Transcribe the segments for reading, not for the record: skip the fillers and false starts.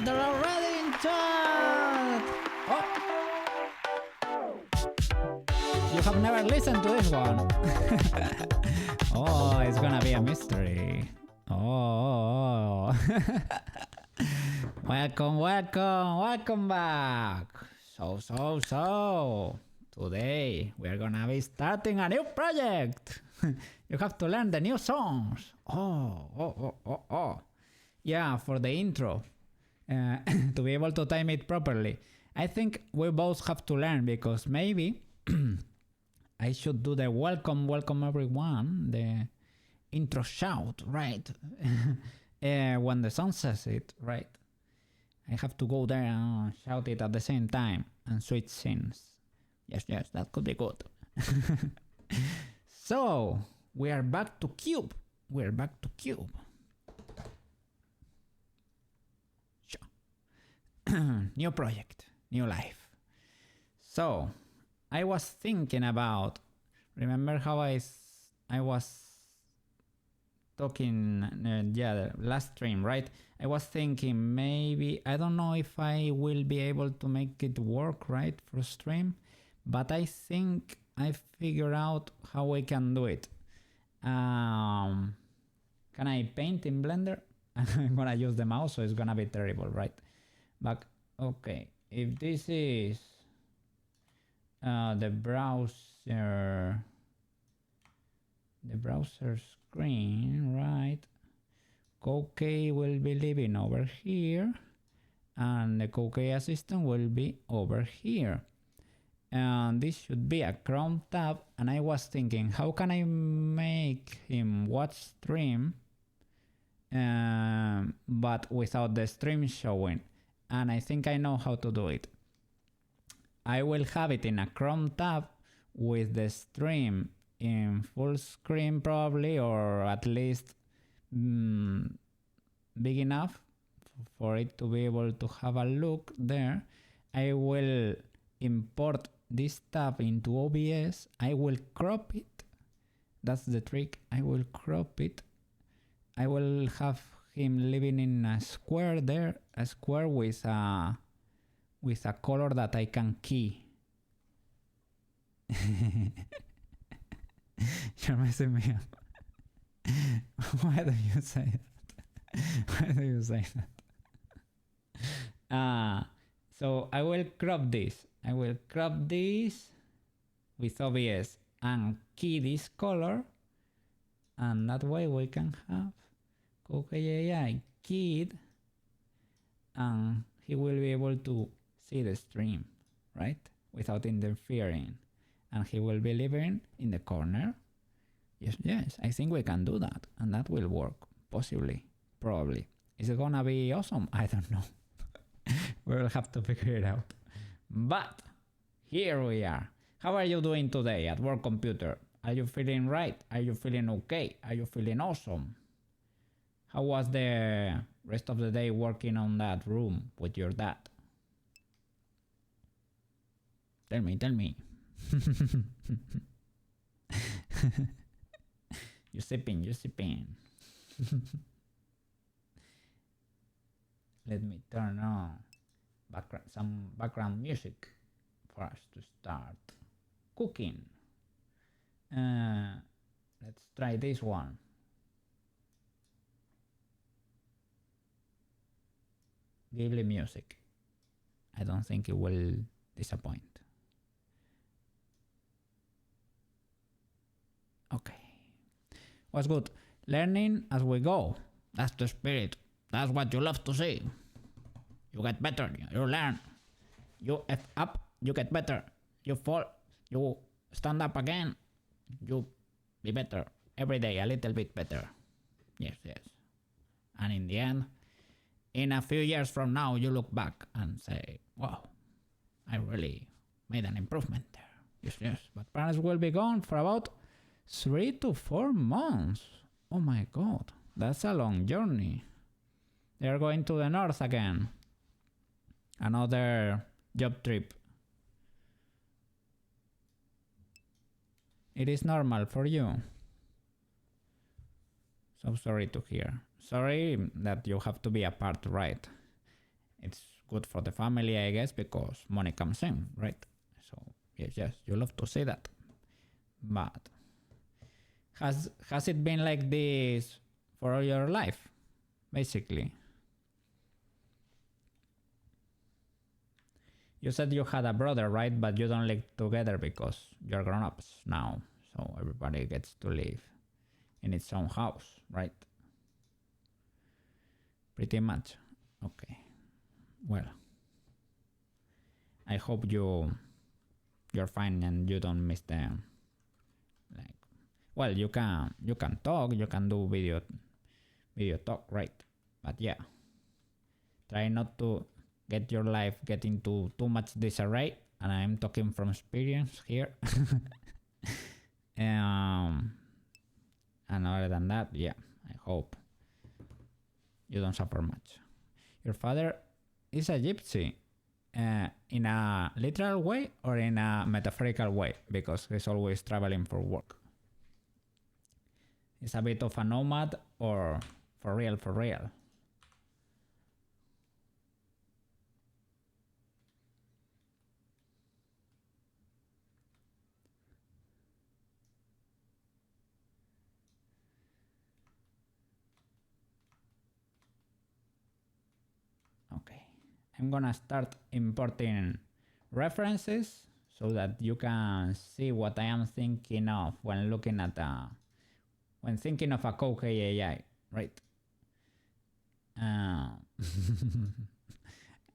computer already in chat! Oh! You have never listened to this one! Oh, it's gonna be a mystery. Oh! Welcome back! So, today we are gonna be starting a new project! You have to learn the new songs! Oh! Yeah, for the intro. To be able to time it properly. I think we both have to learn because maybe I should do the welcome everyone, the intro shout, right? When the song says it, right? I have to go there and shout it at the same time and switch scenes. Yes, that could be good. So, we are back to Cube. New project, new life. So, I was thinking about, remember how I was talking, the last stream, right? I was thinking maybe, I don't know if I will be able to make it work, right, for stream, but I think I figured out how we can do it. Can I paint in Blender? I'm gonna use the mouse, so it's gonna be terrible, right? But okay, if this is the browser screen, right? Koukei will be living over here, and the Koukei assistant will be over here. And this should be a Chrome tab, and I was thinking, how can I make him watch stream, but without the stream showing? And I think I know how to do it. I will have it in a Chrome tab with the stream in full screen probably, or at least big enough for it to be able to have a look there. I will import this tab into OBS. I will crop it. That's the trick. I will crop it. I will have him living in a square there, a square with a color that I can key. You're messing me up. Why do you say that? So I will crop this. With OBS and key this color, and that way we can have Koukei AI keyed, and he will be able to see the stream, right? Without interfering. And he will be living in the corner. Yes, I think we can do that. And that will work. Possibly. Probably. Is it gonna be awesome? I don't know. We will have to figure it out. But here we are. How are you doing today at work computer? Are you feeling right? Are you feeling okay? Are you feeling awesome? How was the rest of the day working on that room with your dad? Tell me. You sipping. Let me turn on some background music for us to start cooking. Let's try this one. Ghibli music. I don't think it will disappoint. Okay. What's good? Learning as we go. That's the spirit. That's what you love to see. You get better. You learn. You F up. You get better. You fall. You stand up again. You be better. Every day a little bit better. Yes. And in the end, in a few years from now, you look back and say, wow, I really made an improvement there. Yes. But parents will be gone for about 3 to 4 months. Oh my god, that's a long journey. They are going to the north again. Another job trip. It is normal for you. So sorry to hear. Sorry that you have to be apart, right? It's good for the family, I guess, because money comes in, right? So yes, you love to see that. But has it been like this for all your life, basically? You said you had a brother, right? But you don't live together because you're grown-ups now, so everybody gets to live in its own house, right? Pretty much. Okay. Well, I hope you're fine and you don't miss them. Like, well, you can talk, you can do video talk, right? But yeah, try not to get your life get into too much disarray. And I'm talking from experience here. And other than that, yeah, I hope you don't suffer much. Your father is a gypsy. In a literal way or in a metaphorical way, because he's always traveling for work. He's a bit of a nomad, or for real? Okay, I'm gonna start importing references so that you can see what I am thinking of when looking at when thinking of a Koukei AI, right?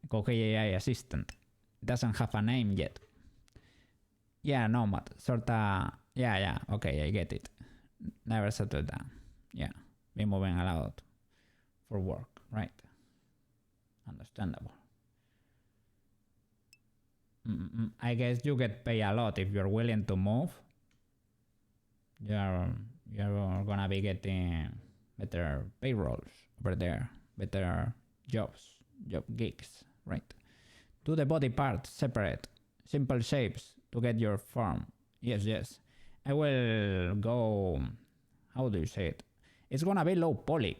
Koukei AI assistant doesn't have a name yet. Yeah, nomad, sorta. Yeah. Okay, I get it. Never settle down. Yeah, be moving a lot for work, right? Understandable. I guess you get paid a lot if you're willing to move. You're gonna be getting better payrolls over there, better job gigs, right? Do the body part separate, simple shapes to get your form. Yes. I will go. How do you say it? It's gonna be low poly.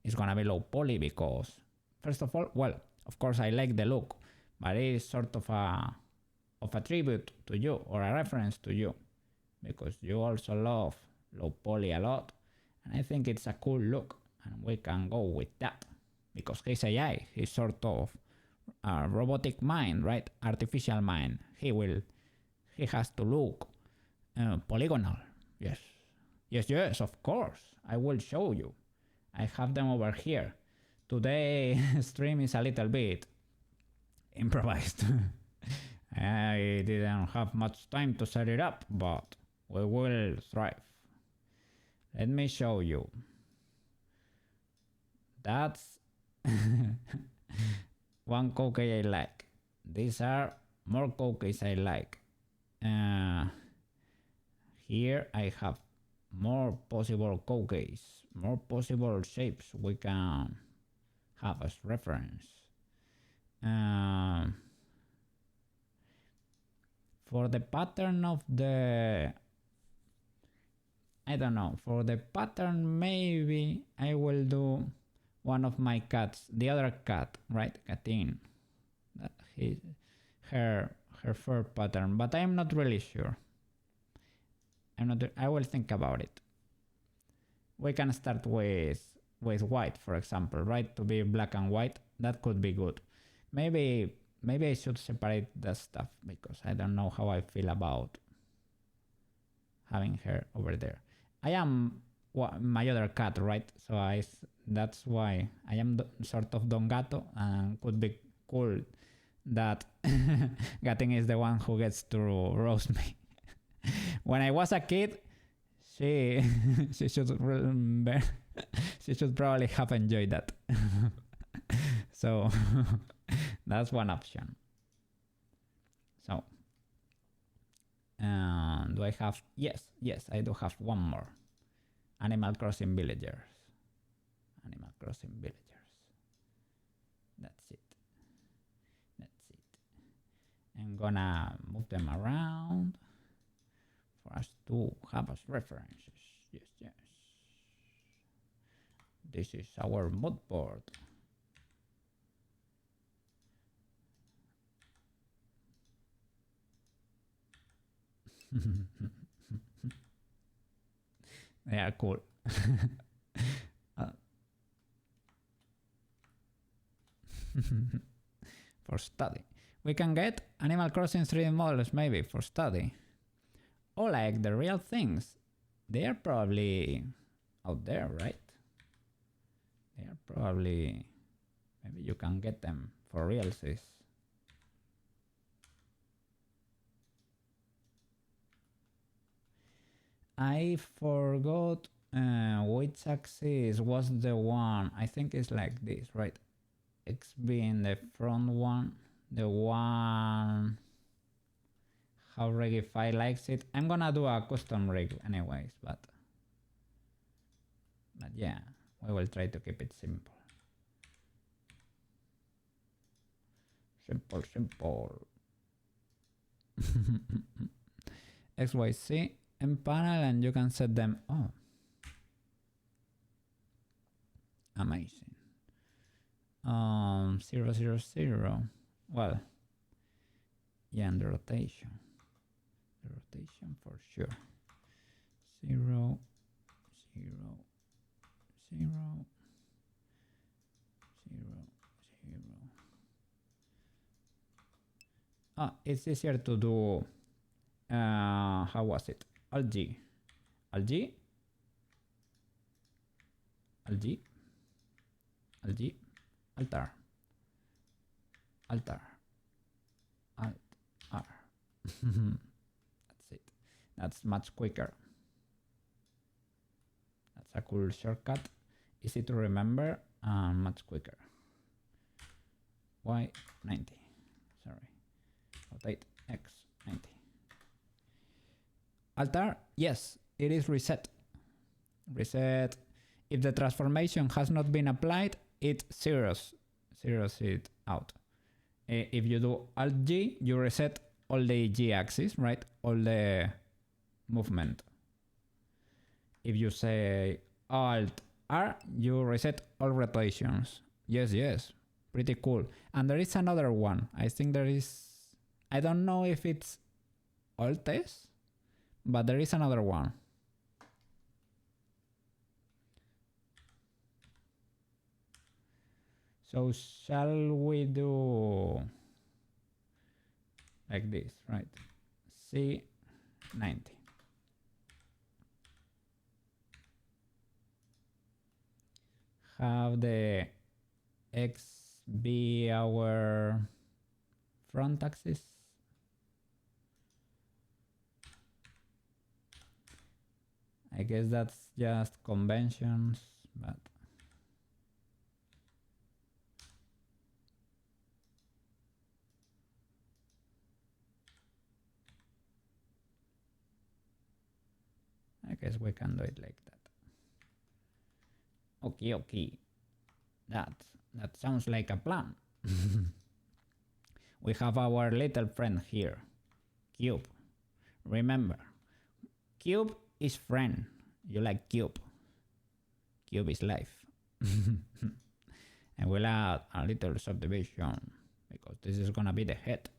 It's gonna be low poly because, first of all, well, of course I like the look, but it is sort of a tribute to you or a reference to you, because you also love low poly a lot, and I think it's a cool look, and we can go with that because he's AI. He's sort of a robotic mind, right? Artificial mind. He has to look polygonal. Yes, of course. I will show you. I have them over here. Today stream is a little bit improvised. I didn't have much time to set it up, but we will thrive. Let me show you. That's one Koukei I like. These are more Koukeis I like. Here I have more possible Koukeis, more possible shapes we can have as reference. For the pattern of the, I don't know, for the pattern maybe I will do one of my cats, the other cat, right? Katin. Her fur pattern, but I'm not really sure. I will think about it. We can start with white, for example, right? To be black and white, that could be good. Maybe I should separate that stuff because I don't know how I feel about having her over there. I am my other cat, right? So that's why I am sort of Don Gato, and could be cool that Gatin is the one who gets to roast me. When I was a kid, she should remember, she should probably have enjoyed that. So that's one option. So do I have? Yes, I do have one more. Animal Crossing villagers. Animal Crossing villagers. That's it. I'm gonna move them around for us to have as references. Yes. This is our mood board. They are cool. For study. We can get Animal Crossing 3D models maybe for study. Or like the real things. They are probably out there, right? They are probably... Maybe you can get them for realsies. I forgot which axis was the one. I think it's like this, right? X being the front one, the one how Regify likes it. I'm gonna do a custom rig anyways, but yeah, we will try to keep it simple. Simple. XYZ in panel, and you can set them. Oh, amazing. 0, 0, 0. Well, yeah, and the rotation for sure. 0, 0, 0, 0, 0. Ah, it's easier to do. How was it? Alt G, altar, Alt R. That's it. That's much quicker. That's a cool shortcut. Easy to remember and much quicker. Y90. Sorry. Rotate X90. Altar, yes, it is reset. Reset. If the transformation has not been applied, it zeroes it out. If you do Alt G, you reset all the G axis, right? All the movement. If you say Alt R, you reset all rotations. Yes, pretty cool. And there is another one. I think there is, I don't know if it's Alt S, but there is another one. So shall we do like this, right? C90. Have the X be our front axis. I guess that's just conventions, but I guess we can do it like that. Okay. That sounds like a plan. We have our little friend here, Cube. Remember, Cube is friend. You like Cube. Cube is life. And we'll add a little subdivision because this is gonna be the head.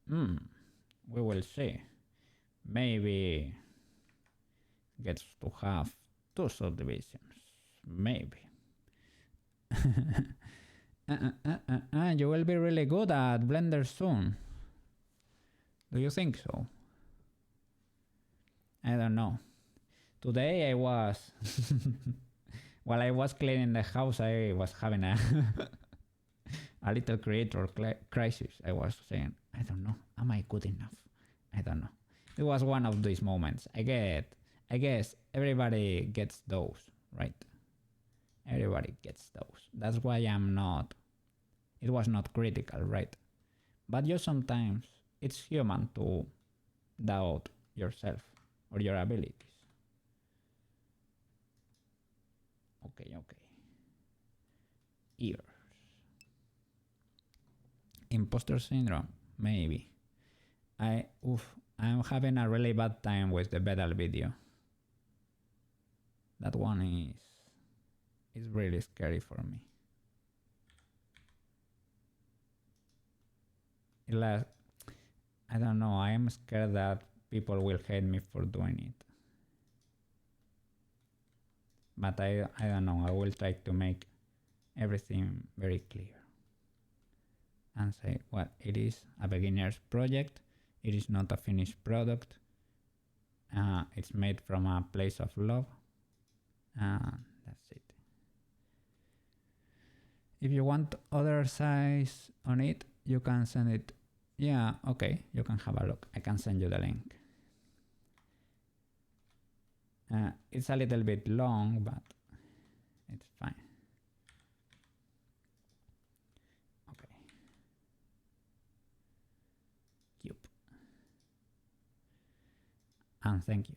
We will see. Maybe gets to have 2 subdivisions. Maybe. You will be really good at Blender soon. Do you think so? I don't know. Today I was while I was cleaning the house, I was having a a little creator crisis. I was saying, I don't know, am I good enough? I don't know. It was one of these moments. I guess everybody gets those, right? Everybody gets those. That's why it was not critical, right? But you sometimes, it's human to doubt yourself or your abilities. Okay. Ears. Imposter syndrome, maybe. I'm having a really bad time with the pedal video. That one is really scary for me. I don't know, I am scared that people will hate me for doing it. But I don't know, I will try to make everything very clear and say, well, it is a beginner's project, it is not a finished product, it's made from a place of love, and that's it. If you want other size on it, you can send it. Yeah, okay, you can have a look. I can send you the link. It's a little bit long, but it's fine. Okay. Cube. And thank you.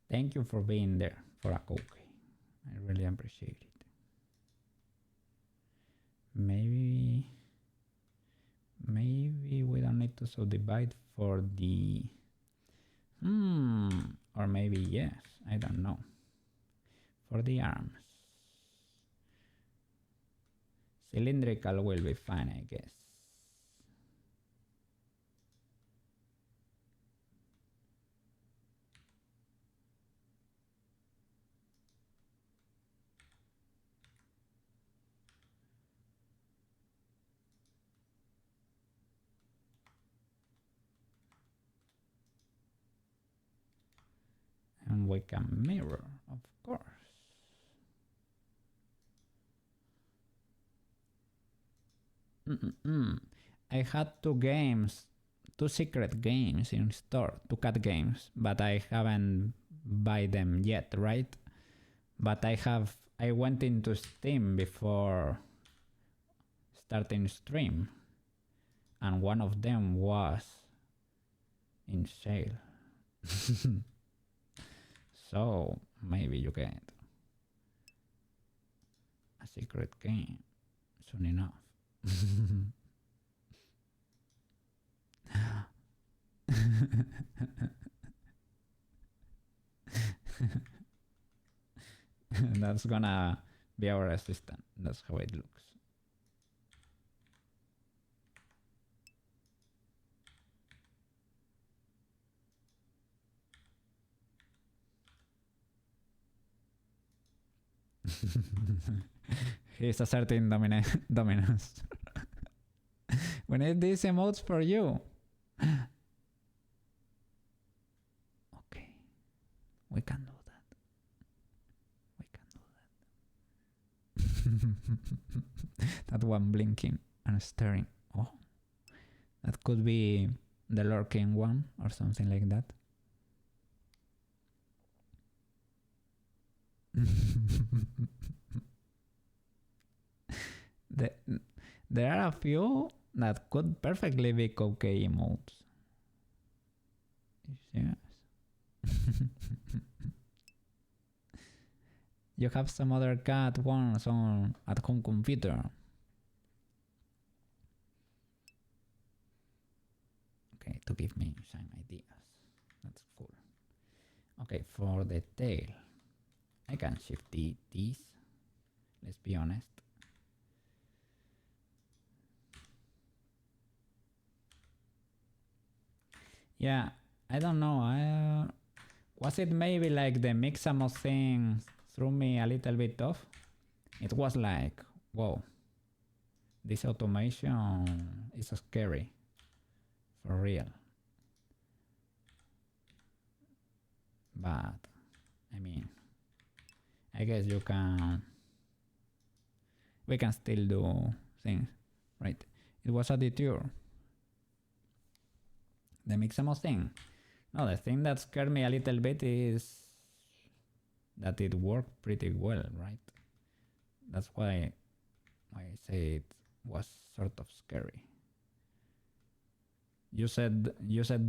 Thank you for being there for a Koukei. I really appreciate it. Maybe we don't need to subdivide for the or maybe yes, I don't know. For the arms. Cylindrical will be fine, I guess. And we can mirror, of course. I had two secret games in store, two cat games, but I haven't buy them yet, right? But I went into Steam before starting stream, and one of them was in sale. So maybe you get a secret game soon enough. That's gonna be our assistant. That's how it looks. He's asserting dominance. We need these emotes for you. Okay, we can do that. That one blinking and staring. Oh, that could be the lurking one or something like that. There are a few that could perfectly be Koukei emotes. Yes. You have some other cat ones on at home computer. Okay, to give me some ideas. That's cool. Okay, for the tail, I can shift these. Let's be honest. Yeah, I don't know. Was it maybe like the Mixamo thing threw me a little bit off? It was like, whoa, this automation is scary, for real. But, I mean, I guess we can still do things, right? It was a detour. The Mixamo thing. No, the thing that scared me a little bit is that it worked pretty well, right? That's why I say it was sort of scary. You said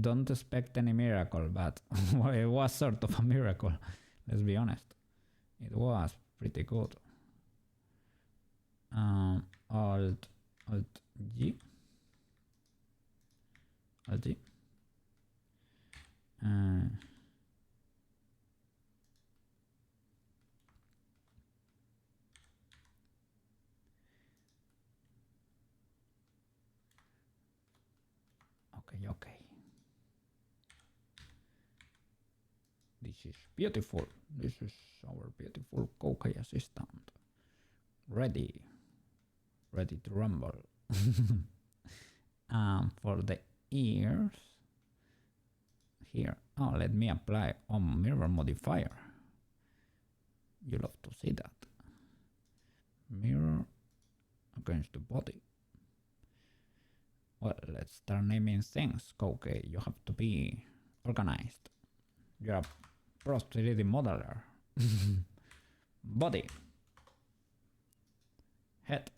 don't expect any miracle, but it was sort of a miracle. Let's be honest. It was pretty good. Alt G. Alt G. okay. This is beautiful. This is our beautiful Koukei assistant. Ready to rumble. For the ears, here, oh, let me apply on mirror modifier. You love to see that. Mirror against the body. Well, let's start naming things. Koukei, you have to be organized. You're a pro 3D modeler. Body. Head.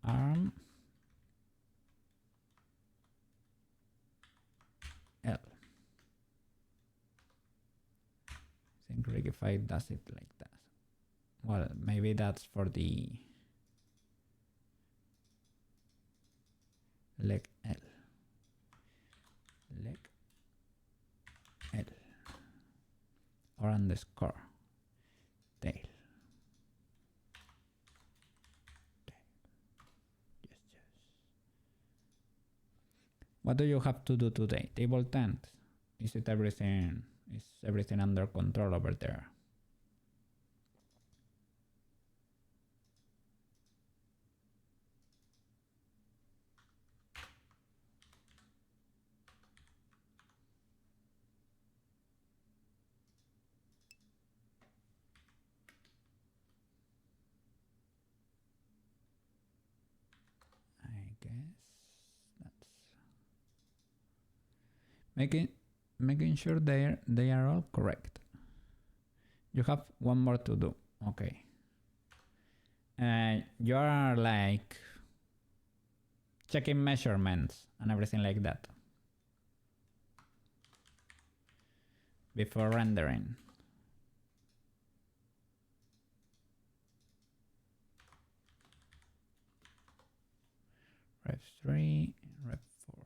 Arm. L. I think Rigify does it like that. Well, maybe that's for the leg L. Leg L. Or underscore. Tail. Yes. What do you have to do today? Table tent. Is everything under control over there? I guess that's making sure they are all correct. You have one more to do. Okay. You are like checking measurements and everything like that before rendering. Rep 3, Rep 4.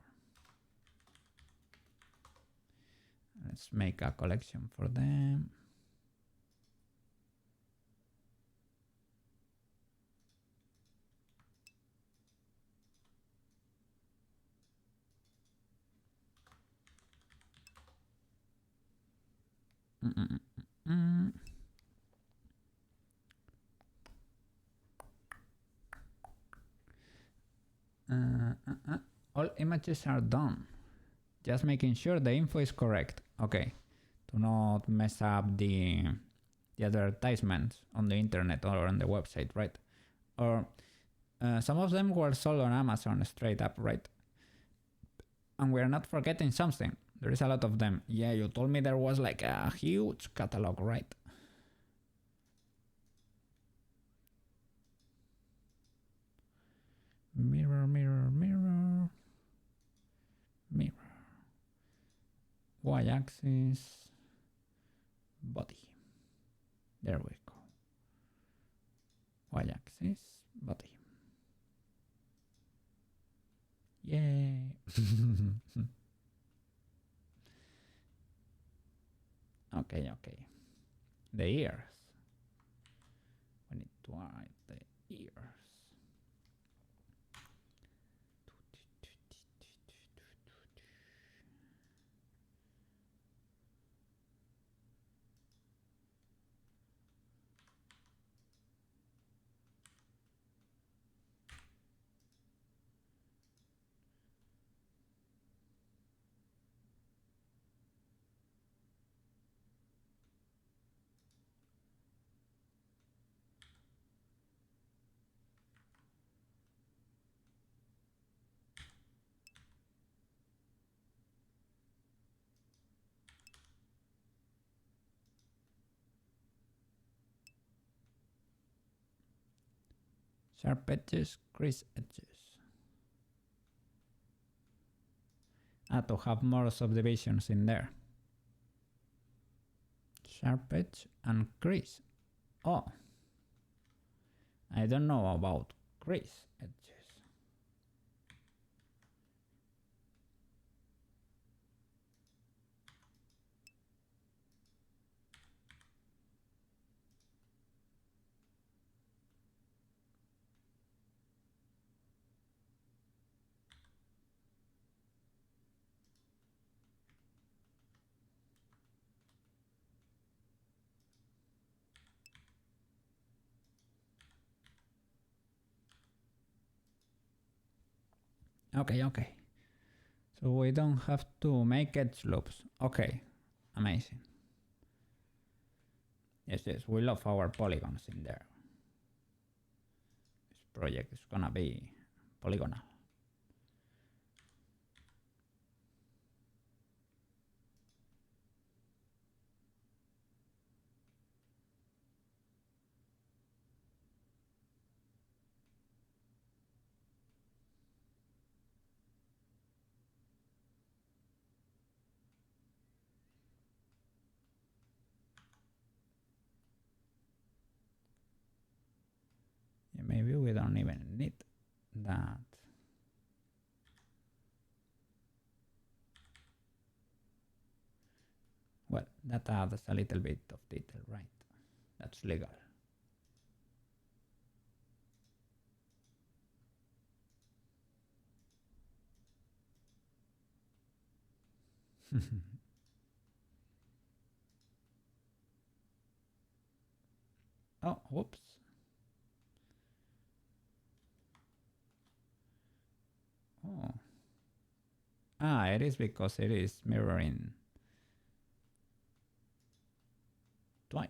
Let's make a collection for them. All images are done. Just making sure the info is correct. Okay. To not mess up the advertisements on the internet or on the website, right? Or some of them were sold on Amazon straight up, right? And we're not forgetting something. There is a lot of them. Yeah, you told me there was like a huge catalog, right? Mirror, mirror, mirror. Mirror. Y-axis. Body. There we go. Y-axis. Body. Yay. Okay. The ears. We need to write the ears. Sharp edges, crease edges. To have more subdivisions in there. Sharp edge and crease. Oh, I don't know about crease edges. Okay. So we don't have to make edge loops. Okay, amazing. Yes, we love our polygons in there. This project is gonna be polygonal. Yeah, maybe we don't even need that. Well, that adds a little bit of detail, right? That's legal. Oh, whoops. Oh. Ah, it is because it is mirroring twice.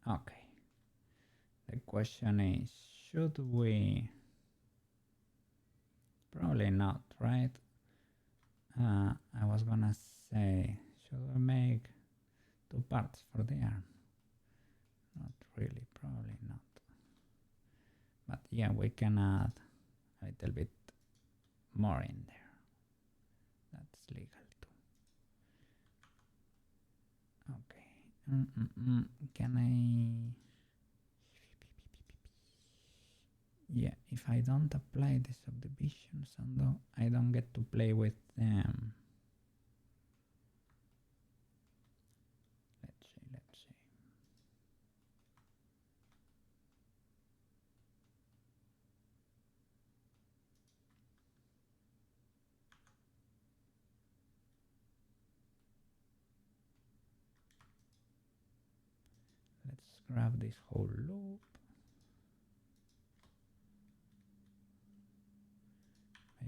Okay. The question is, should we? Probably not, right? I was gonna say, should we make two parts for the arm? Not really, probably not. But yeah, we can add a little bit more in there. That's legal too. Okay. Can I? Yeah, if I don't apply the subdivisions, and I don't get to play with them. Let's see. Let's grab this whole loop.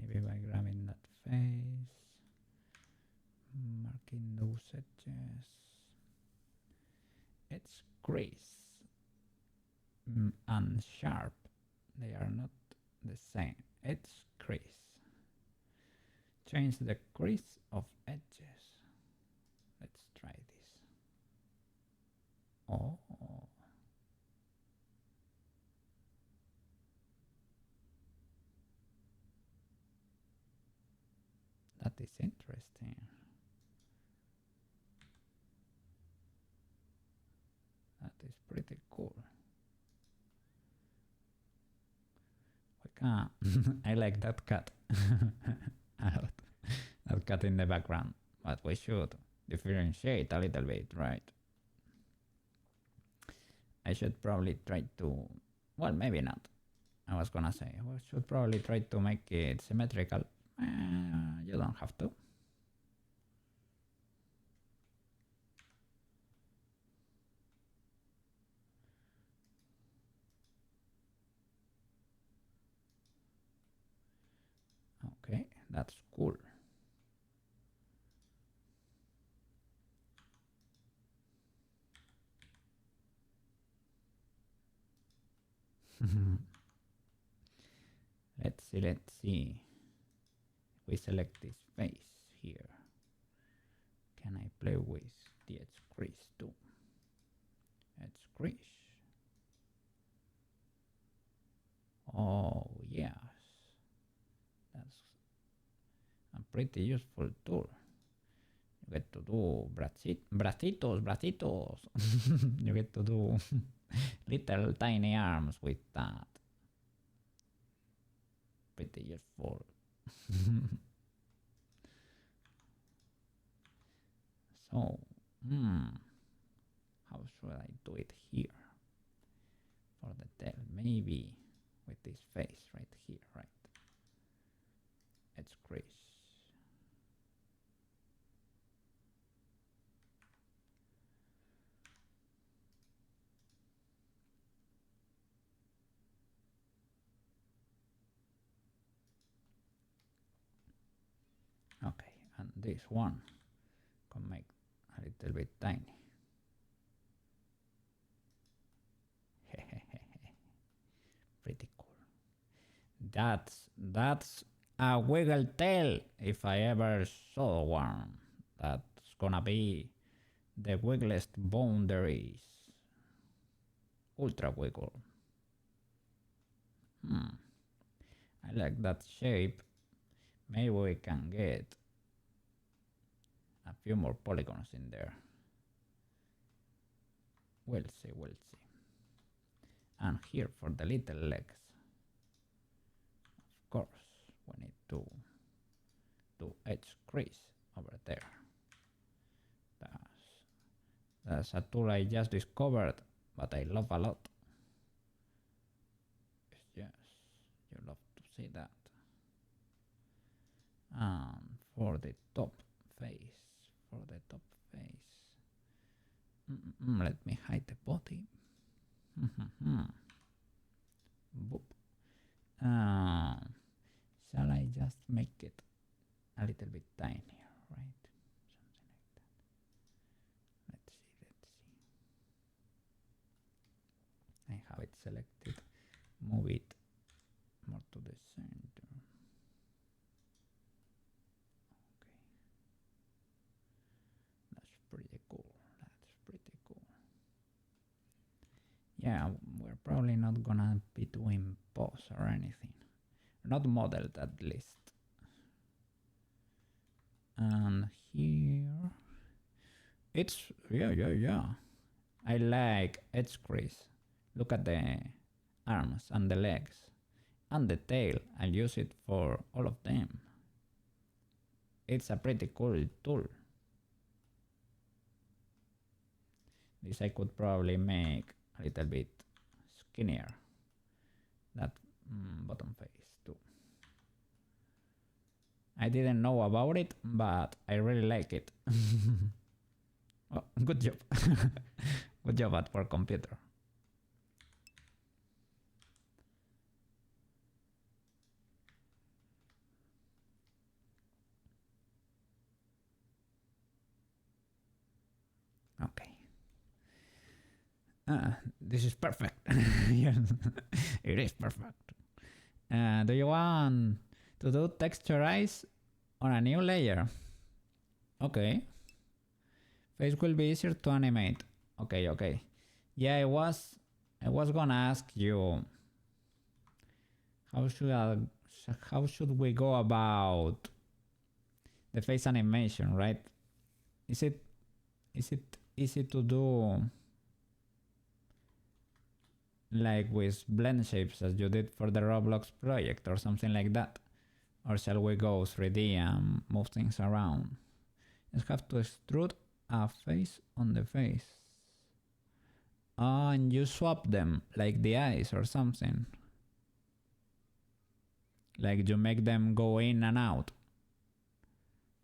Maybe by grabbing that face, marking those edges. It's crease and sharp. They are not the same. It's crease. Change the crease of edges. Let's try this. Oh. That is interesting. That is pretty cool. We can. I like that cat. A lot. That cat in the background. But we should differentiate a little bit, right? I should probably try to. Well, maybe not. I was gonna say, we should probably try to make it symmetrical. You don't have to. Okay, that's cool. Let's see. We select this face here. Can I play with the edge crease too? Edge crease. Oh yes, that's a pretty useful tool. You get to do bracitos. You get to do little tiny arms with that. Pretty useful. So, how should I do it here? For the tail, maybe with this face right here, right? Let's crease. Okay, and this one can make a little bit tiny. Pretty cool. That's a wiggle tail if I ever saw one. That's gonna be the wigglest boundaries. Ultra wiggle. I like that shape. Maybe we can get a few more polygons in there. We'll see, we'll see. And here for the little legs, of course, we need to do edge crease over there. That's a tool I just discovered, but I love a lot. Yes, you love to see that. And for the top face, let me hide the body. Boop. Shall I just make it a little bit tinier, right? Something like that. Let's see. I have it selected. Move it more to the center. Okay. That's pretty cool. Yeah, we're probably not gonna be doing pose or anything. Not modeled at least. And here it's yeah. I like edge crease. Look at the arms and the legs and the tail. I'll use it for all of them. It's a pretty cool tool. This I could probably make a little bit skinnier. That bottom face too. I didn't know about it, but I really like it. Oh, good job. Good job at work computer. Okay. This is perfect. Yes, it is perfect. Do you want to do texturize on a new layer? Okay. Face will be easier to animate. Okay. Yeah, I was gonna ask you how should we go about the face animation, right? Is it easy to do like with blend shapes as you did for the Roblox project or something like that? Or shall we go 3D and move things around? Just have to extrude a face on the face. And you swap them like the eyes or something. Like you make them go in and out.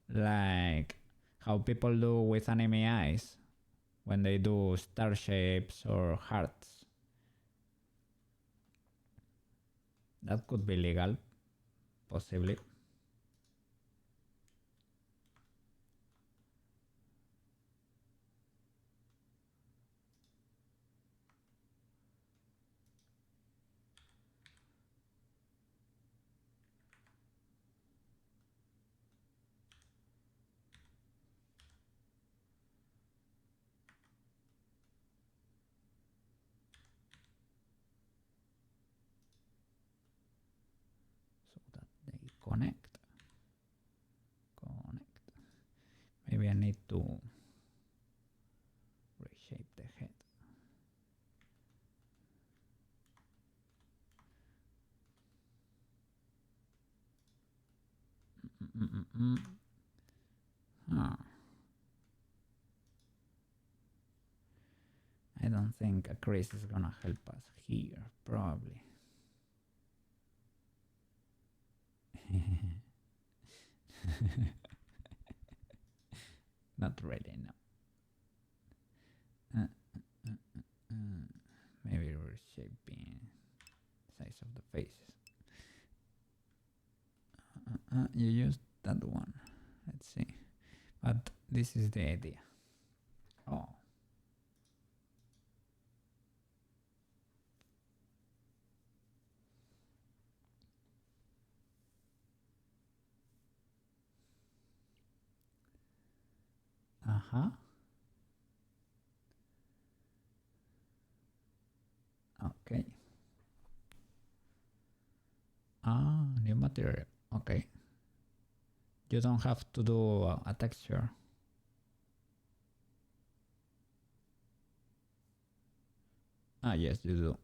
Like how people do with anime eyes when they do star shapes or hearts. That could be legal, possibly. So that they connect. Maybe I need to reshape the head. think a crease is gonna help us here, probably. Not really, no. Maybe reshaping size of the faces. You used that one. Let's see. But this is the idea. Oh. Uh-huh. Okay. New material. Okay. You don't have to do a texture. Yes, you do.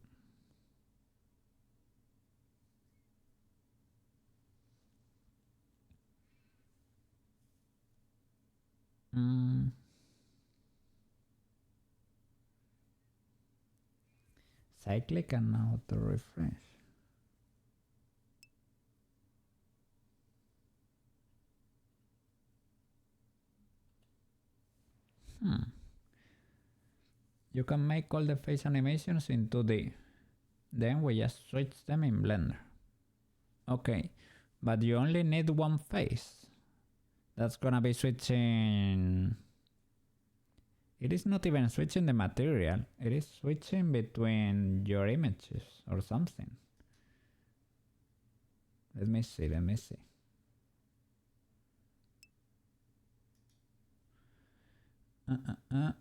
Cyclic and auto refresh. You can make all the face animations in 2D. Then we just switch them in Blender. Okay, but you only need one face. That's gonna be switching. It is not even switching the material. It is switching between your images or something. Let me see.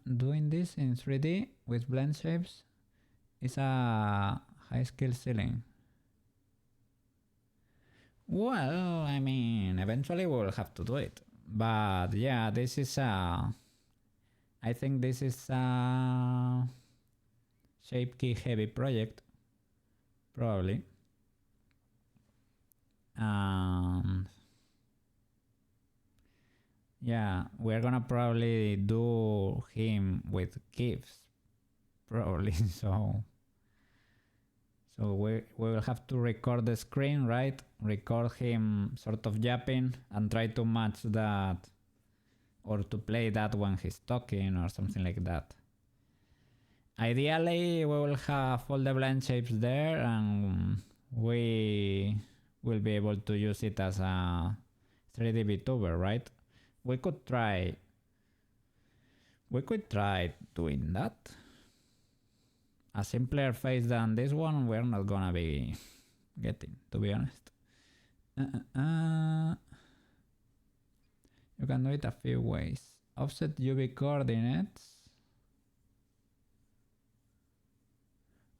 Doing this in 3D with blend shapes is a high skill ceiling. Well, I mean, eventually we'll have to do it. But yeah, this is a... I think this is a shape key heavy project. Probably. Yeah, we're gonna probably do him with GIFs. Probably, so we will have to record the screen, right? Record him sort of yapping and try to match that, or to play that when he's talking or something like that. Ideally, we will have all the blend shapes there and we will be able to use it as a 3D VTuber, right? We could try doing that. A simpler face than this one we're not gonna be getting, to be honest. You can do it a few ways. Offset UV coordinates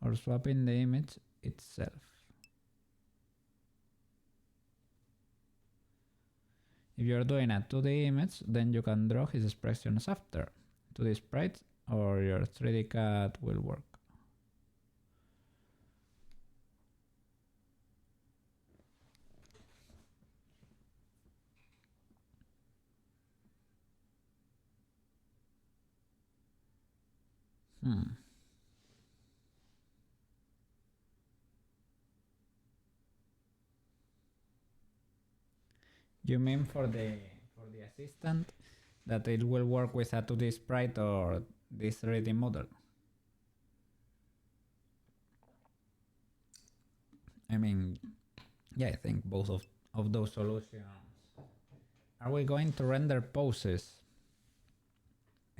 or swapping the image itself. If you're doing a 2D image, then you can draw his expressions after. 2D sprites or your 3D cut will work. You mean for the assistant that it will work with a 2D sprite or this 3D model? I mean, yeah, I think both of those solutions. Are we going to render poses?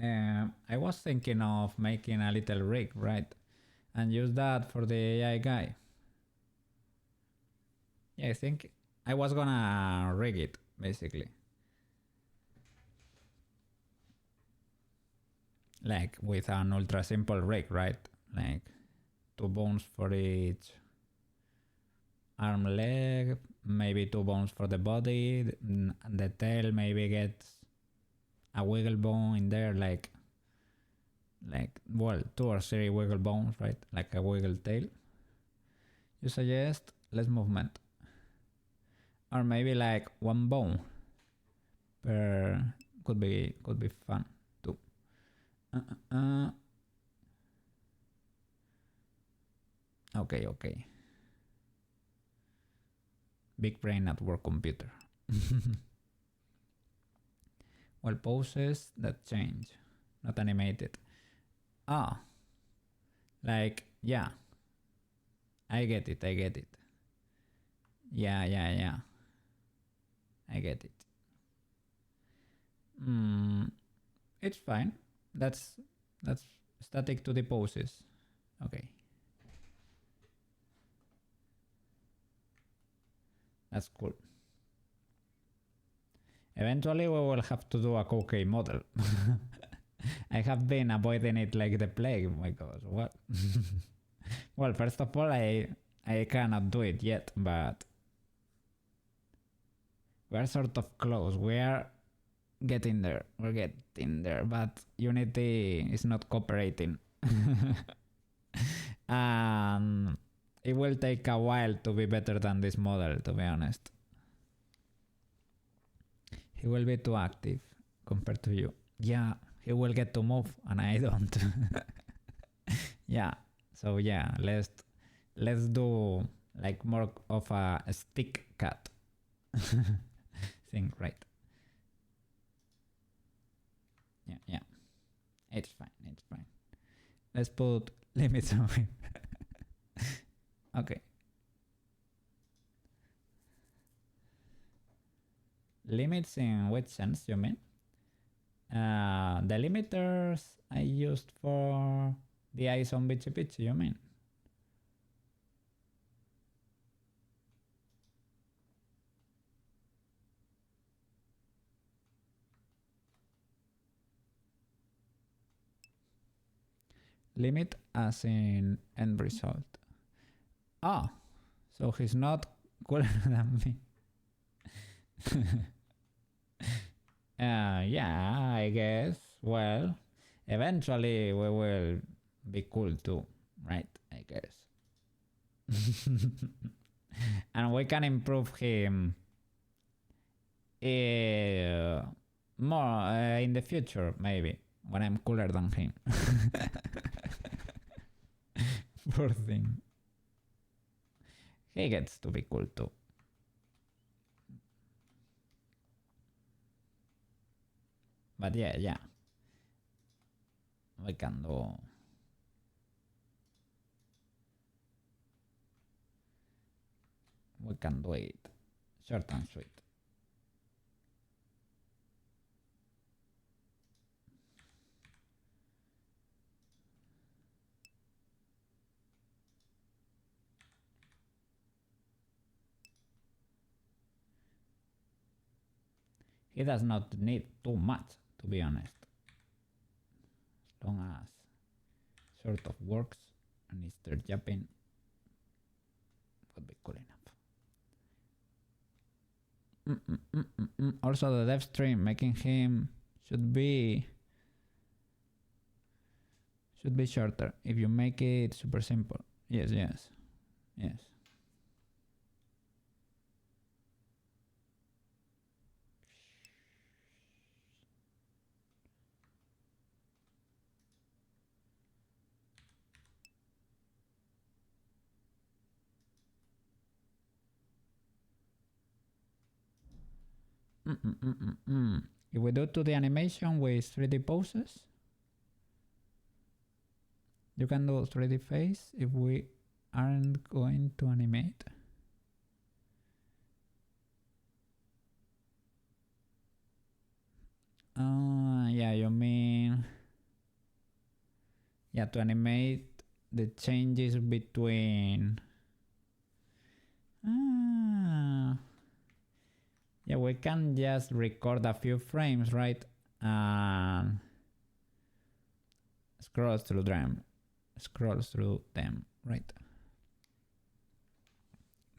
I was thinking of making a little rig, right? And use that for the AI guy. Yeah, I think I was gonna rig it, basically. Like with an ultra simple rig, right? Like 2 bones for each arm, leg, maybe 2 bones for the body, and the tail maybe gets a wiggle bone in there, like well, 2 or 3 wiggle bones, right? Like a wiggle tail. You suggest less movement, or maybe like 1 bone per could be fun too. Okay, okay. Big brain at work computer. Well, poses that change, not animated. Ah, like, yeah. I get it, I get it. Yeah, yeah, yeah. I get it. It's fine. That's static to the poses. Okay. That's cool. Eventually we will have to do a Koukei model. I have been avoiding it like the plague. Oh my god, what? Well, first of all, I cannot do it yet, but we're sort of close. We are getting there. We're getting there, but Unity is not cooperating. It will take a while to be better than this model, to be honest. He will be too active compared to you. Yeah, he will get to move and I don't. Yeah, so yeah, let's do like more of a stick cut thing, right? Yeah, yeah. It's fine, it's fine. Let's put limits on it. Okay. Limits in which sense you mean? The limiters I used for the eyes on Bichi Bichi, you mean? Limit as in end result. Ah, so he's not cooler than me. Yeah, I guess. Well, eventually we will be cool too, right? I guess. And we can improve him more in the future, maybe, when I'm cooler than him. Poor thing. He gets to be cool too. But yeah, yeah. We can do. We can do it. Short and sweet. He does not need too much, to be honest. As long as sort of works and is there jumping, would be cool enough. Also, the dev stream making him should be shorter if you make it super simple. Yes, yes, yes. If we do to the animation with 3D poses, you can do 3D face if we aren't going to animate. Yeah, you mean, yeah, to animate the changes between. Yeah, we can just record a few frames, right? And scroll through them, right?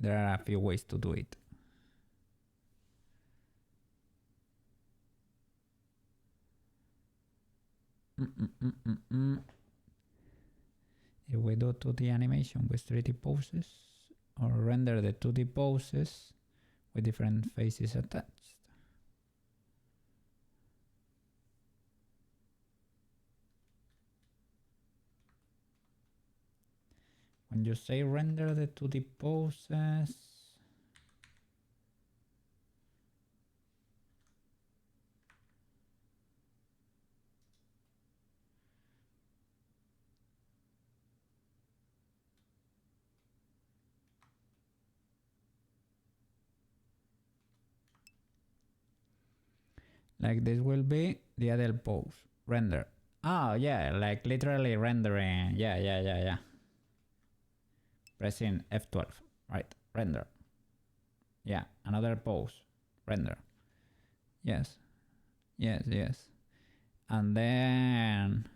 There are a few ways to do it. If we do 2D animation with 3D poses, or render the 2D poses with different faces attached. when you say render the 2D poses, like this will be the other pose, render. Oh yeah, like literally rendering. Yeah. Pressing F12, right? Render. Yeah, another pose, render. Yes. And then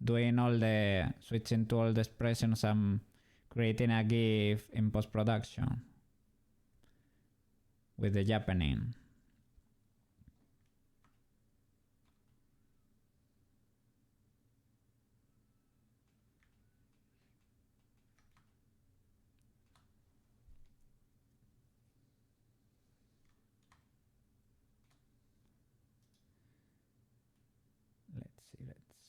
doing all the switching to all the expressions and creating a GIF in post-production with the Japaning. Let's see.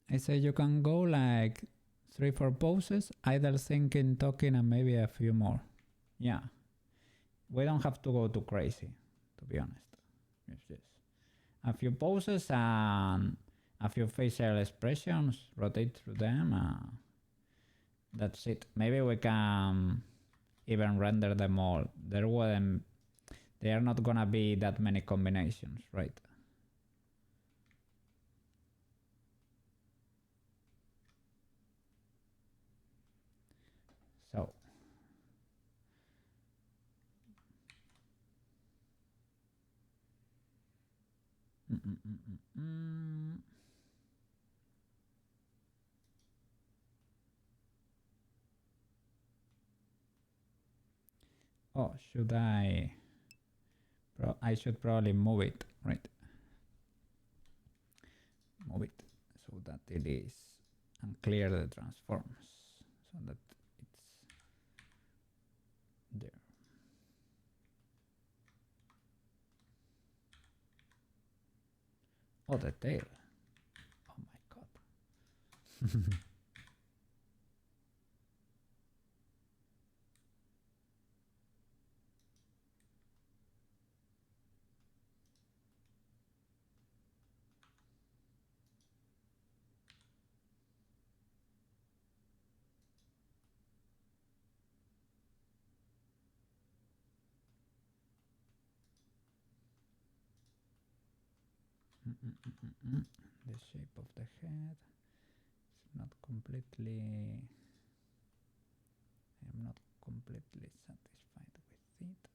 I say you can go like 3-4 poses, either thinking, talking, and maybe a few more. Yeah. We don't have to go too crazy, to be honest. Yes. A few poses and a few facial expressions, rotate through them. That's it. Maybe we can even render them all. There are not gonna be that many combinations, right? So oh, should I should probably move it, right? Move it so that it is, and clear the transforms so that it's there. Oh, the tail. Oh my god. The shape of the head is not completely. I'm not completely satisfied with it yet.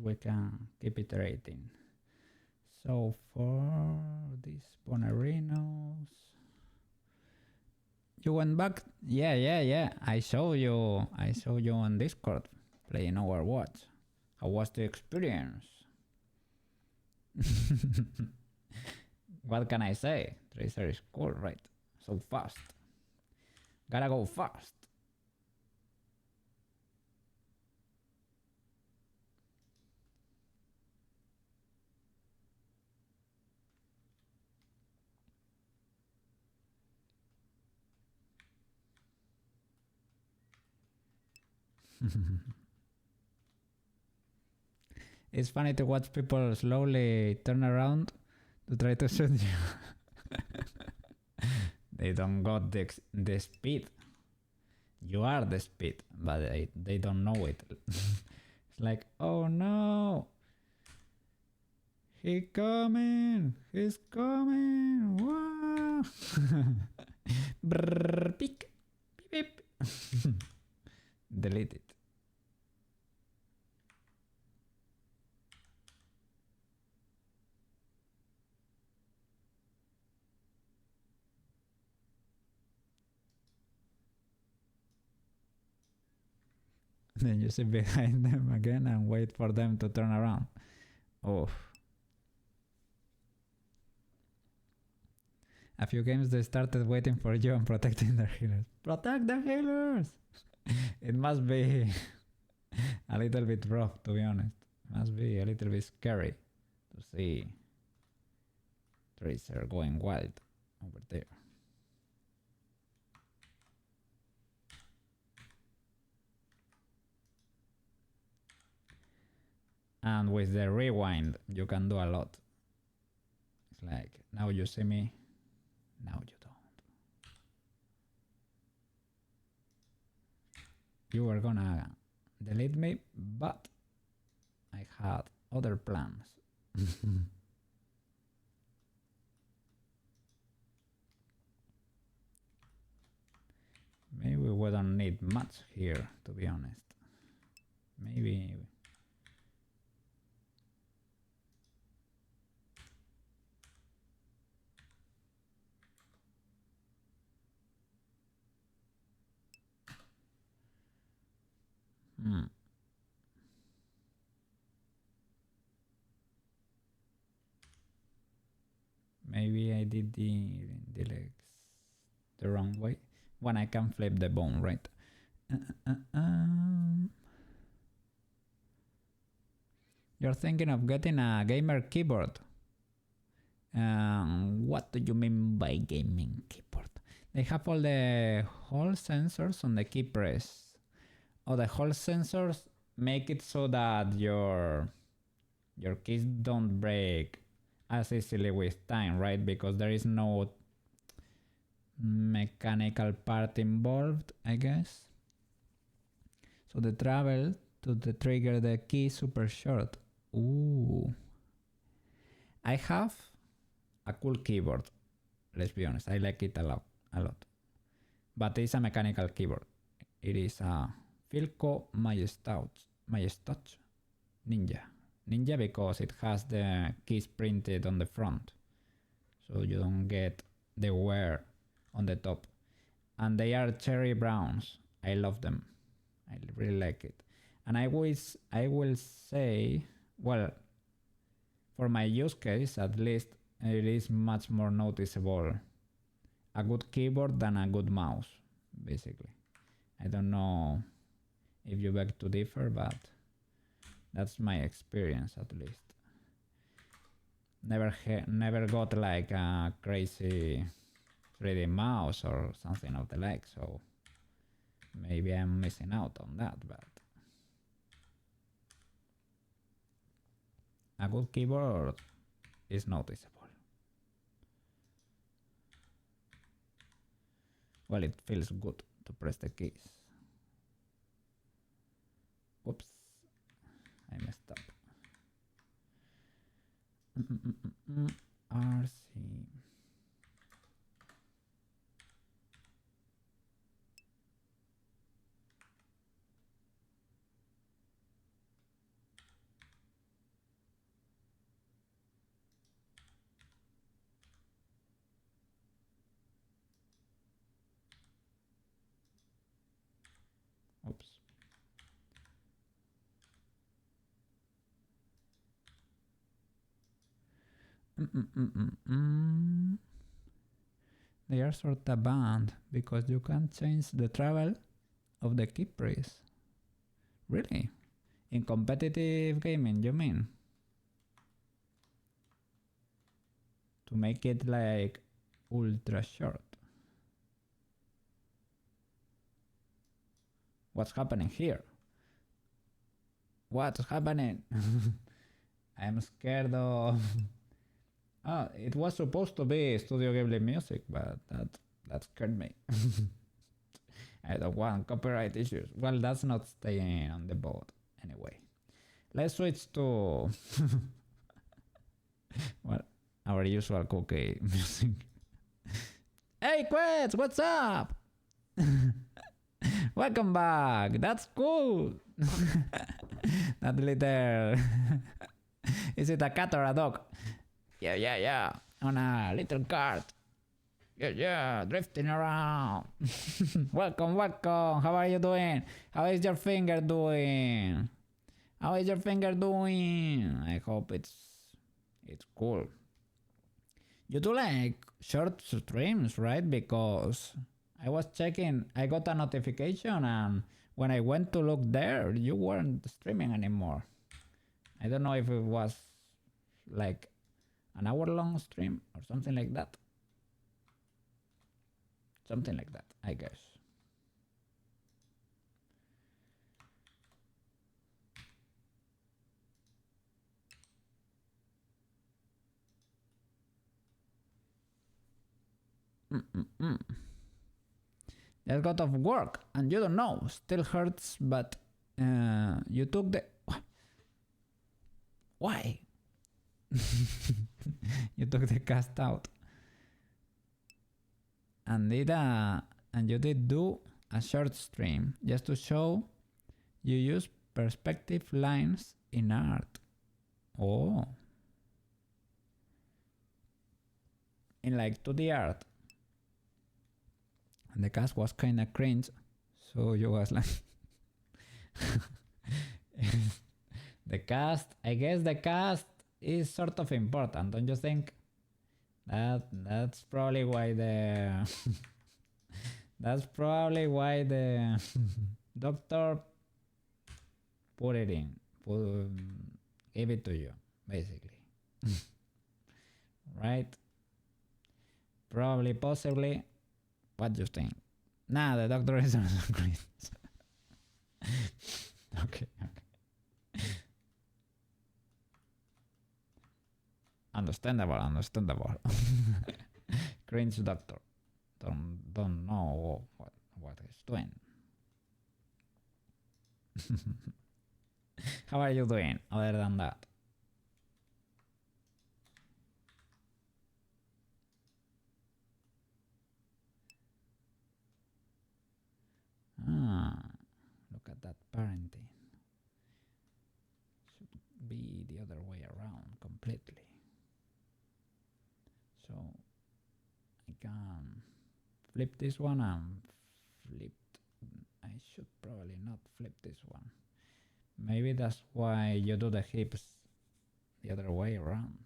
we can keep iterating. So for these Bonarinos, you went back? Yeah. I saw you on Discord playing Overwatch. How was the experience? What can I say? Tracer is cool, right? So fast. Gotta go fast. It's funny to watch people slowly turn around to try to shoot you. They don't got the speed. You are the speed, but they don't know it. It's like, oh no, he's coming. Wow. Brrr, peek, beep, beep. Delete it. Then you sit behind them again and wait for them to turn around. Oh. A few games they started waiting for you and protecting their healers. Protect the healers! It must be a little bit rough, to be honest. It must be a little bit scary to see Tracer going wild over there. And with the rewind, you can do a lot. It's like, now you see me, now you don't. You were gonna delete me, but I had other plans. Maybe we don't need much here, to be honest. Maybe... Maybe I did the legs the wrong way. When I can flip the bone, right? You're thinking of getting a gamer keyboard. What do you mean by gaming keyboard? They have all the Hall sensors on the key press. Oh, the Hall sensors make it so that your keys don't break as easily with time, right? Because there is no mechanical part involved, I guess. So the travel to trigger the key is super short. Ooh. I have a cool keyboard. Let's be honest, I like it a lot. But it's a mechanical keyboard. It is a Philco Majestoch Ninja. Ninja because it has the keys printed on the front. So you don't get the wear on the top. And they are cherry browns. I love them. I really like it. And I will say, well, for my use case, at least, it is much more noticeable a good keyboard than a good mouse, basically. I don't know if you beg to differ, but that's my experience, at least. Never got like a crazy 3D mouse or something of the like, so maybe I'm missing out on that, but a good keyboard is noticeable. Well, it feels good to press the keys. Oops, I messed up. RC. They are sort of banned because you can't change the travel of the key press. Really? In competitive gaming, you mean? To make it like ultra short. What's happening here? What's happening? I'm scared of... Oh, it was supposed to be Studio Ghibli music, but that scared me. I don't want copyright issues. Well, that's not staying on the board anyway. Let's switch to well, our usual Koukei music. Hey, Quets, what's up? Welcome back. That's cool. That little... Is it a cat or a dog? Yeah. On a little cart. Yeah, drifting around. Welcome. How are you doing? How is your finger doing? I hope it's cool. You do like short streams, right? Because I was checking, I got a notification, and when I went to look there, you weren't streaming anymore. I don't know if it was like an hour-long stream or something like that. Something like that, I guess. Just got off work and you don't know, still hurts, but you took the... Why? You took the cast out. And you did do a short stream just to show you use perspective lines in art. Oh. In like 2D art. And the cast was kinda cringe. So you was like the cast, I guess the cast is sort of important, don't you think? That's probably why the that's probably why the doctor put it in, gave it to you, basically. Right? Probably, possibly. What do you think? Nah, the doctor is also great. Okay. Understandable. Cringe doctor. Don't know what he's doing. How are you doing other than that? Look at that parenting. Should be the other way around completely. So I can flip this one and I should probably not flip this one. Maybe that's why you do the hips the other way around.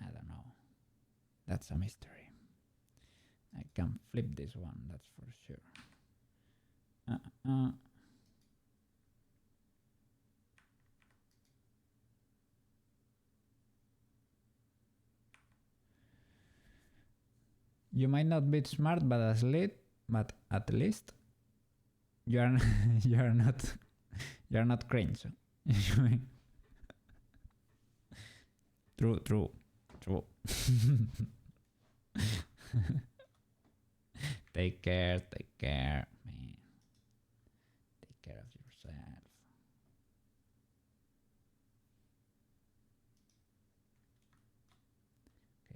I don't know. That's a mystery. I can flip this one, that's for sure. You might not be smart, but at least you are not cringe. True. Take care, man. Take care of yourself.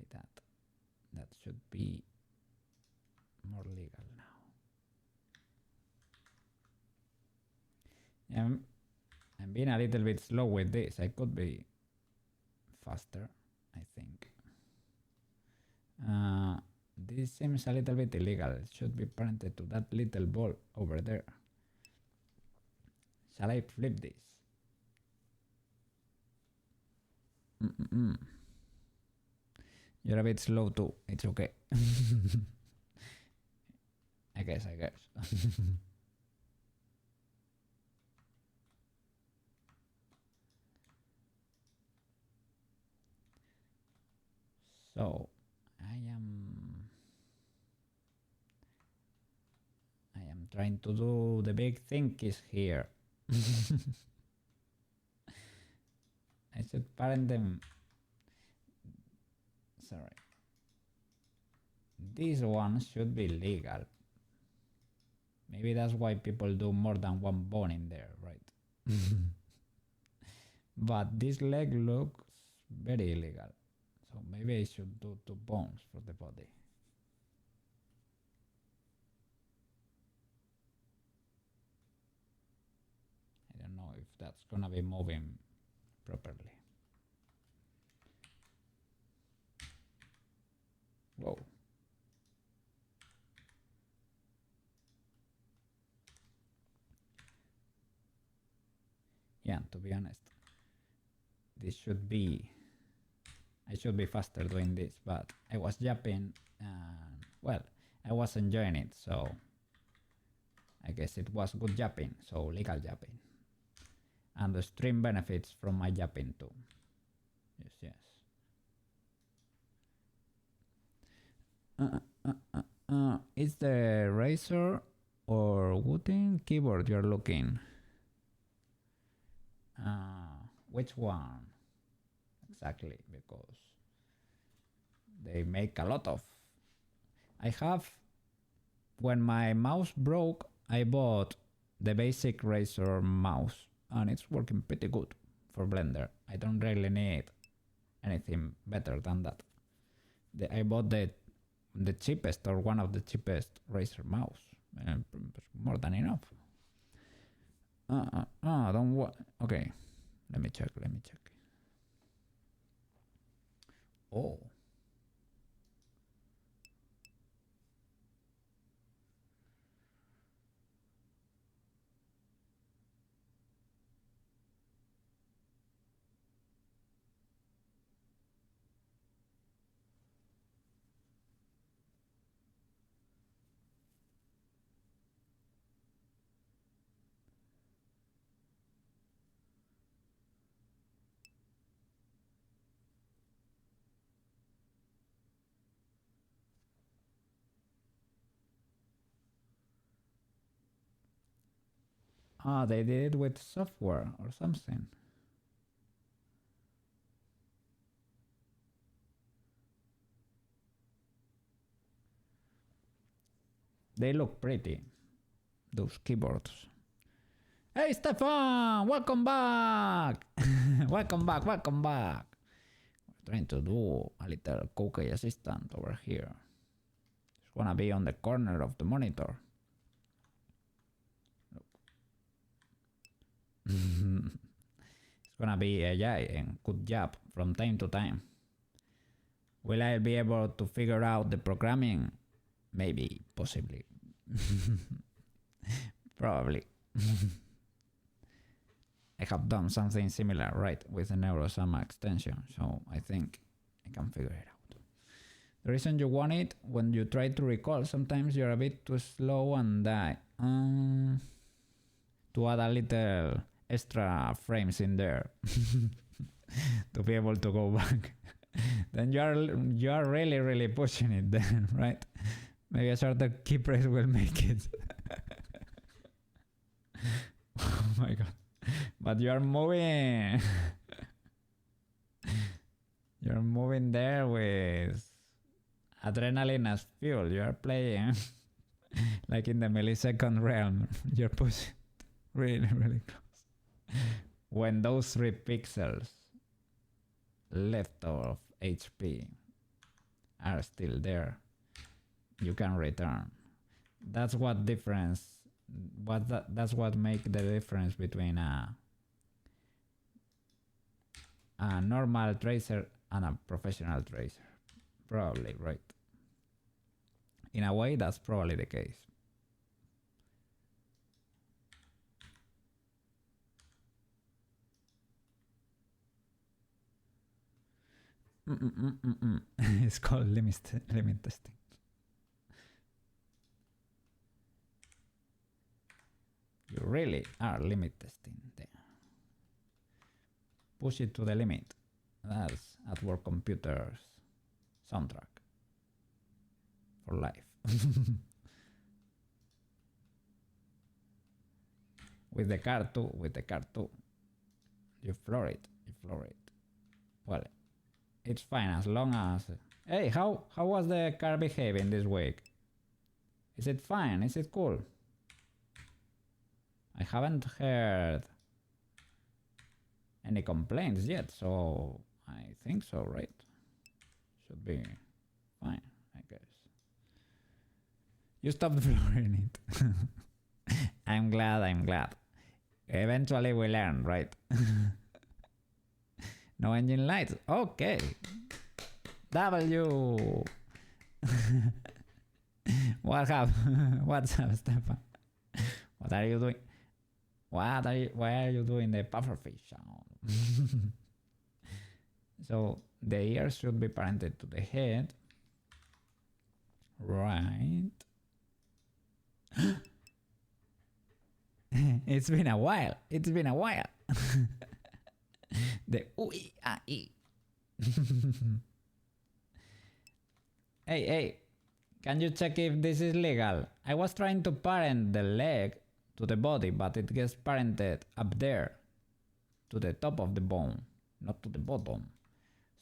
Okay, that should be more legal now. I'm being a little bit slow with this. I could be faster, I think. This seems a little bit illegal. It should be parented to that little ball over there. Shall I flip this? You're a bit slow too. It's okay. I guess. So I am trying to do the big thing is here. I should parent them. Sorry. This one should be legal. Maybe that's why people do more than one bone in there, right? But this leg looks very illegal. So maybe I should do 2 bones for the body. I don't know if that's gonna be moving properly. Whoa. Yeah, to be honest, this should be, I should be faster doing this, but I was jumping and, well, I was enjoying it, so I guess it was good jumping, so legal jumping. And the stream benefits from my jumping too. Yes. Is the Razer or wooden keyboard you're looking? Which one exactly? Because they make a lot of. I have, when my mouse broke, I bought the basic Razer mouse and it's working pretty good for Blender. I don't really need anything better than that. I bought the cheapest or one of the cheapest Razer mouse. More than enough. Don't worry. Okay, let me check. Oh. They did it with software or something. They look pretty, those keyboards. Hey Stefan, welcome back! welcome back. We're trying to do a little Koukei assistant over here. It's gonna be on the corner of the monitor. It's gonna be AI and good job from time to time. Will I be able to figure out the programming? Maybe, possibly. Probably. I have done something similar, right, with the Neurosama extension, so I think I can figure it out. The reason you want it, when you try to recall, sometimes you're a bit too slow and die. To add a little extra frames in there to be able to go back. Then you are really pushing it then, right? Maybe a shorter key press will make it. Oh my god. But you are moving. You're moving there with adrenaline as fuel. You are playing like in the millisecond realm. You're pushing really close. When those 3 pixels left of HP are still there, you can return. That's what difference. That's what make the difference between a normal tracer and a professional tracer. Probably, right? In a way, that's probably the case. It's called limit testing. You really are limit testing there. Push it to the limit. That's at work computers soundtrack for life. With the car too, You floor it. Well, it's fine as long as... Hey, how was the car behaving this week? Is it fine? Is it cool? I haven't heard any complaints yet, so I think so, right? Should be fine, I guess. You stopped flooring it. I'm glad. Eventually we learn, right? No engine lights. Okay. W. What's up, Stefan? What are you doing? Why are you doing the pufferfish sound? So the ears should be parented to the head. Right. It's been a while. The ooey ah ee. Hey, can you check if this is legal? I was trying to parent the leg to the body, but it gets parented up there to the top of the bone, not to the bottom.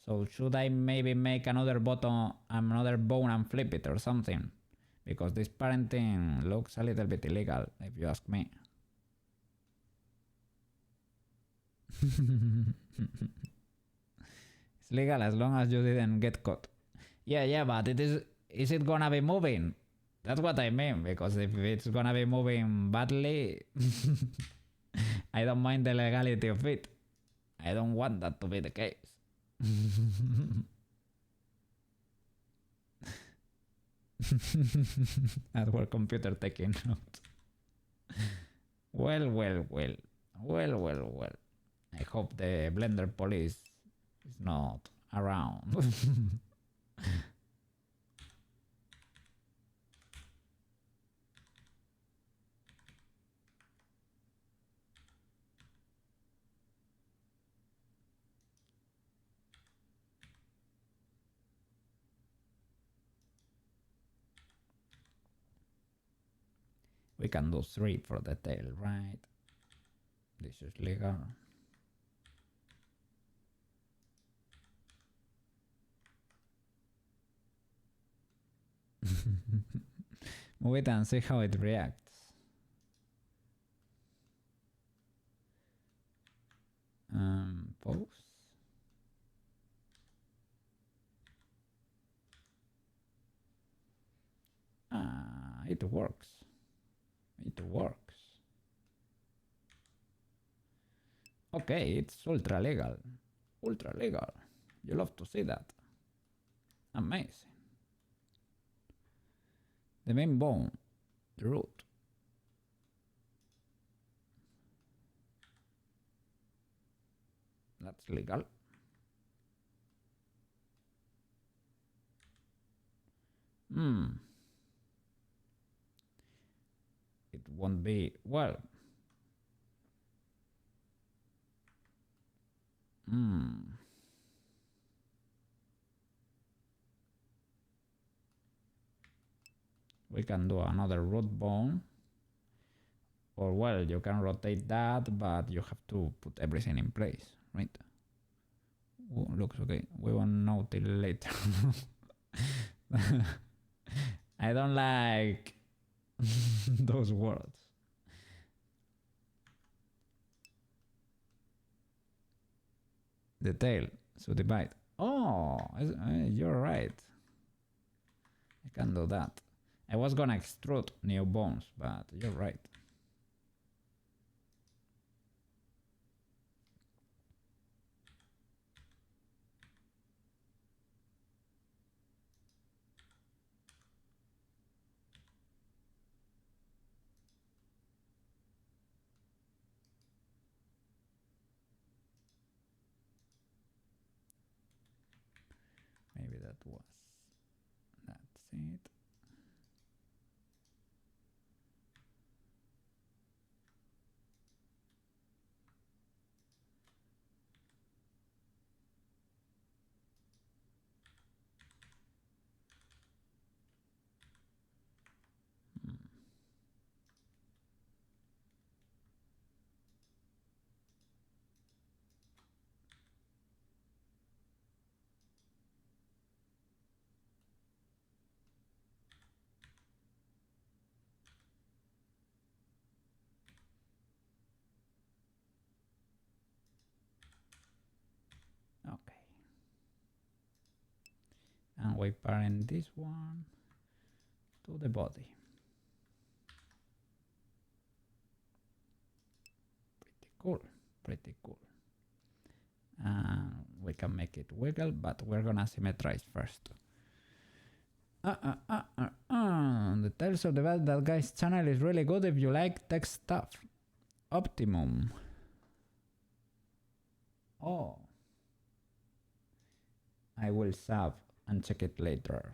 So should I maybe make another bone and flip it or something? Because this parenting looks a little bit illegal, if you ask me. It's legal as long as you didn't get caught. Yeah, but is it gonna be moving? That's what I mean, because if it's gonna be moving badly, I don't mind the legality of it. I don't want that to be the case. At work computer taking notes. Well. I hope the Blender police is not around. We can do 3 for the tail, right? This is legal. Move it and see how it reacts. Pose. It works. Okay, it's ultra legal. You love to see that. Amazing. The main bone, the root. That's legal. It won't be, well. We can do another root bone. Or well, you can rotate that, but you have to put everything in place, right? Oh, looks okay. We won't know till later. I don't like those words. The tail, so the bite. Oh, you're right. I can do that. I was gonna extrude new bones, but you're right. that's it. Okay. And we parent this one to the body. Pretty cool. We can make it wiggle, but we're gonna symmetrize first. The Tales of the Bad That Guy's channel is really good if you like tech stuff. Optimum. Oh. I will sub and check it later.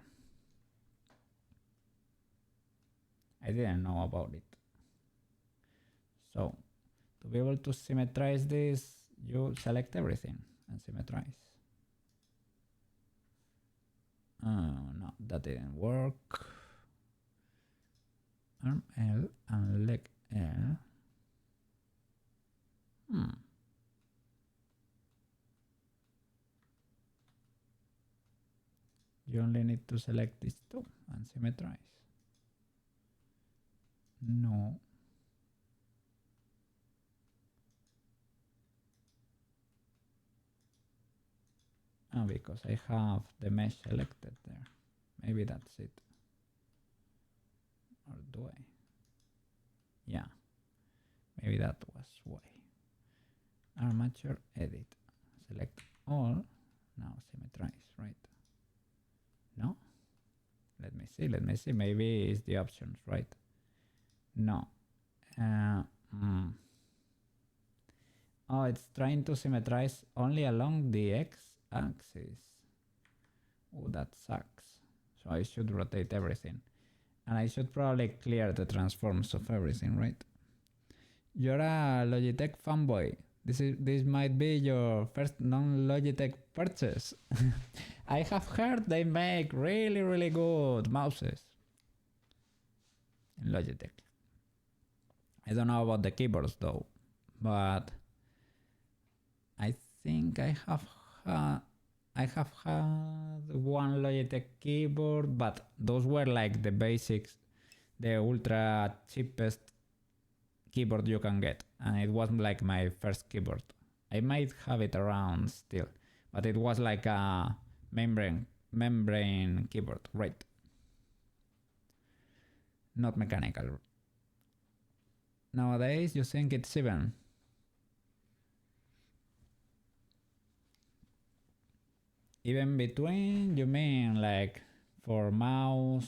I didn't know about it. So, to be able to symmetrize this, you select everything and symmetrize. No, that didn't work. Arm L and leg L. You only need to select these two and symmetrize. No. Oh, because I have the mesh selected there. Maybe that's it. Or do I? Yeah. Maybe that was why. Armature edit. Select all. Now symmetrize, right? No? Let me see. Maybe it's the options, right? No. Oh, it's trying to symmetrize only along the x-axis. Oh, that sucks. So I should rotate everything. And I should probably clear the transforms of everything, right? You're a Logitech fanboy. This might be your first non-Logitech purchase. I have heard they make really, really good mouses in Logitech. I don't know about the keyboards though, but I think I have had one Logitech keyboard, but those were like the basics, the ultra cheapest keyboard you can get, and it wasn't like my first keyboard. I might have it around still, but it was like a membrane keyboard, right? Not mechanical. Nowadays you think it's even. Even between, you mean like for mouse,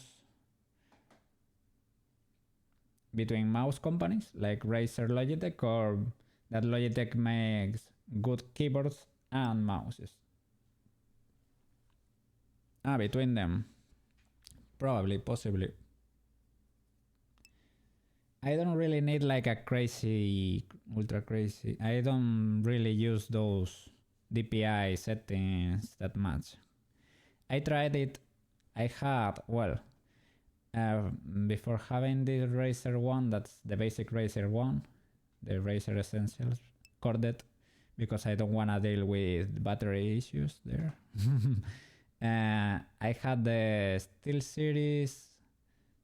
between mouse companies like Razer, Logitech, or that Logitech makes good keyboards and mouses? Between them. Probably, possibly. I don't really need like a crazy, ultra crazy. I don't really use those DPI settings that much. I tried it. I had, well, before having the Razer one, that's the basic Razer one, the Razer Essentials corded, because I don't want to deal with battery issues there. I had the SteelSeries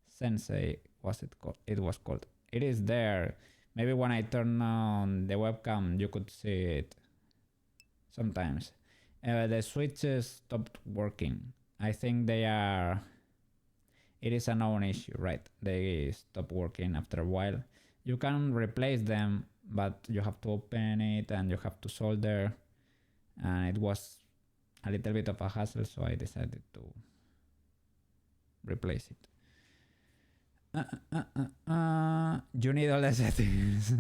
Sensei, was it called? It was called. It is there. Maybe when I turn on the webcam, you could see it sometimes. The switches stopped working. I think they are... It is a known issue, right? They stop working after a while. You can replace them, but you have to open it and you have to solder. And it was a little bit of a hassle, so I decided to replace it. You need all the settings.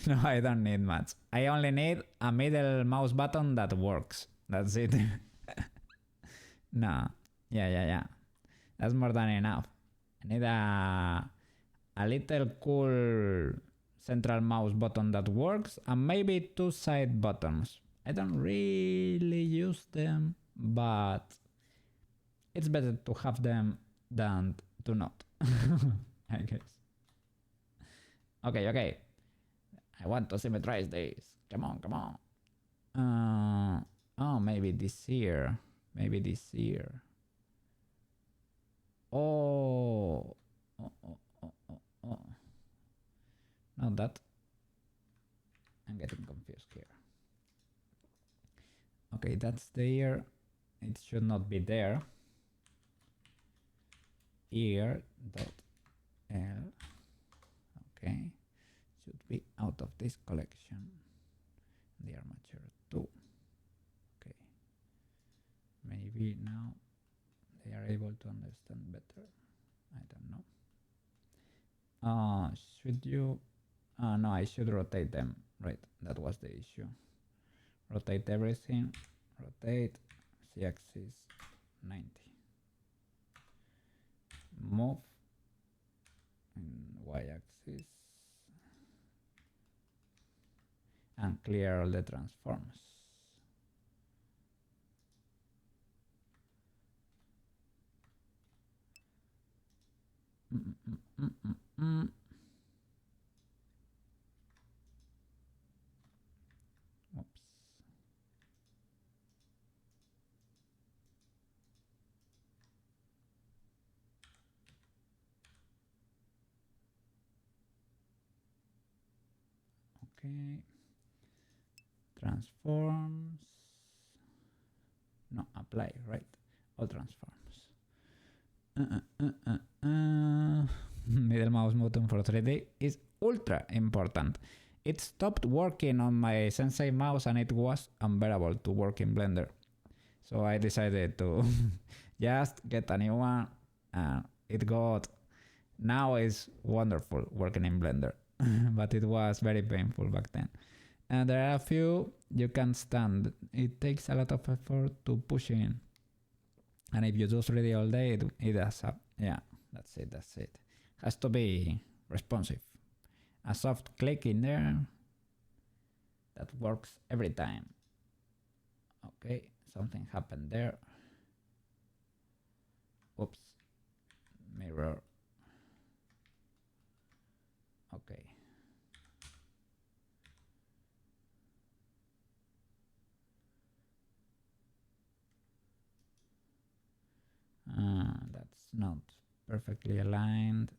No, I don't need much. I only need a middle mouse button that works. That's it. No. Yeah. That's more than enough. I need a little cool central mouse button that works and maybe two side buttons. I don't really use them, but it's better to have them than to not. I guess. Okay. I want to symmetrize this. Come on. Oh, maybe this here. Oh. Not that. I'm getting confused here. Okay, that's there. It should not be there. Ear dot L. Okay. Should be out of this collection. The armature too. Okay. Maybe now they are able to understand better. I don't know. Should you? No, I should rotate them. Right, that was the issue. Rotate everything. Rotate. Z-axis 90. Move. And y-axis. And clear all the transforms. Oops. Okay. Transforms. No, apply, right? All transforms. Middle mouse button for 3D is ultra important. It stopped working on my Sensei mouse and it was unbearable to work in Blender. So I decided to just get a new one. It got, now it's wonderful working in Blender, but it was very painful back then. And there are a few you can't stand. It takes a lot of effort to push in. And if you do 3D all day, it does up. Yeah, that's it. Has to be responsive. A soft click in there. That works every time. Okay, something happened there. Oops. Mirror. Okay. That's not perfectly aligned.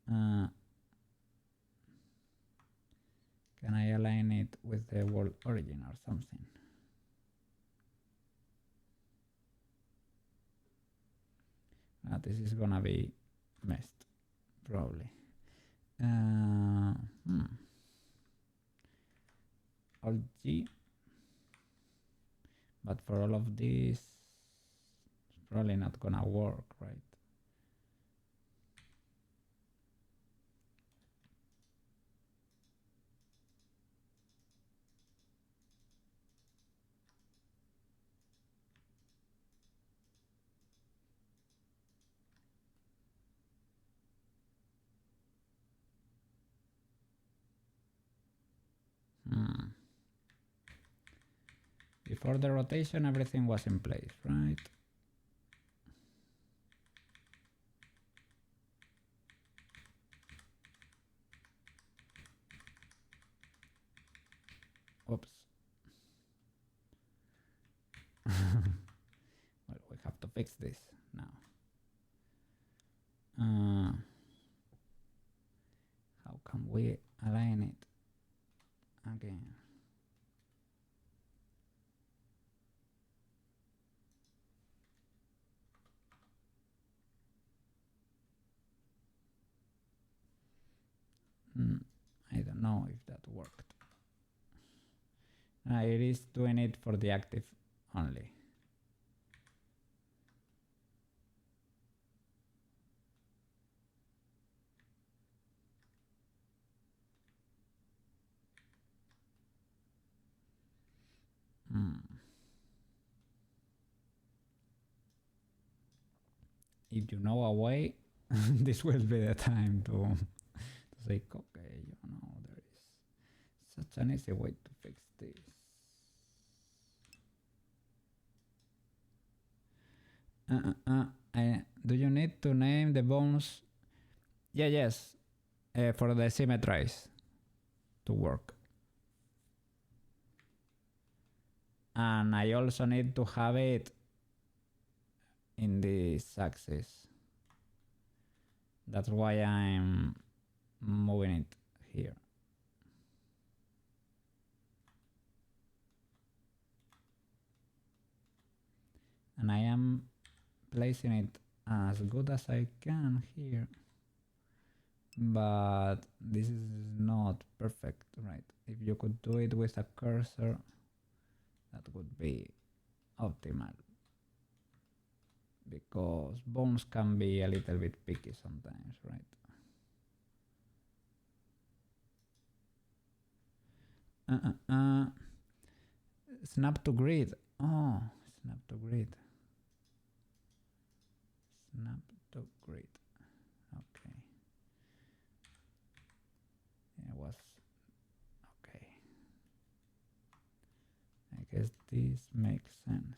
Can I align it with the world origin or something? This is gonna be messed, probably. Alt G. But for all of this, it's probably not gonna work, right? Before the rotation, everything was in place, right? Oops. Well, we have to fix this now. How can we align it again? I don't know if that worked. It is doing it for the active only. if you know a way, this will be the time to say, okay, there is such an easy way to fix this. Do you need to name the bones? Yeah, yes, for the symmetries to work. And I also need to have it in this axis. That's why I'm moving it here. And I am placing it as good as I can here. But this is not perfect, right? If you could do it with a cursor, that would be optimal. Because bones can be a little bit picky sometimes, right? Snap to grid. Oh, snap to grid. Snap to grid. Okay. It was okay. I guess this makes sense.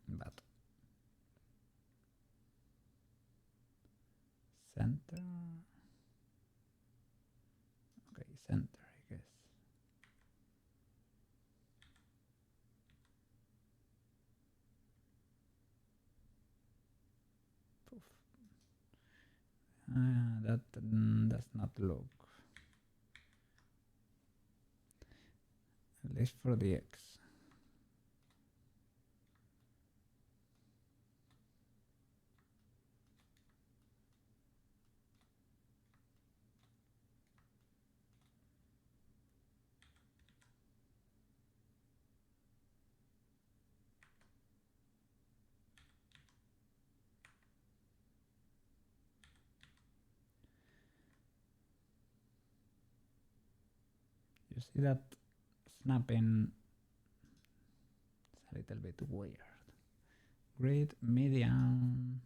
But center. Okay, center, I guess. Poof. That does not look. At least for the X. You see that snapping is a little bit weird. Grid, median.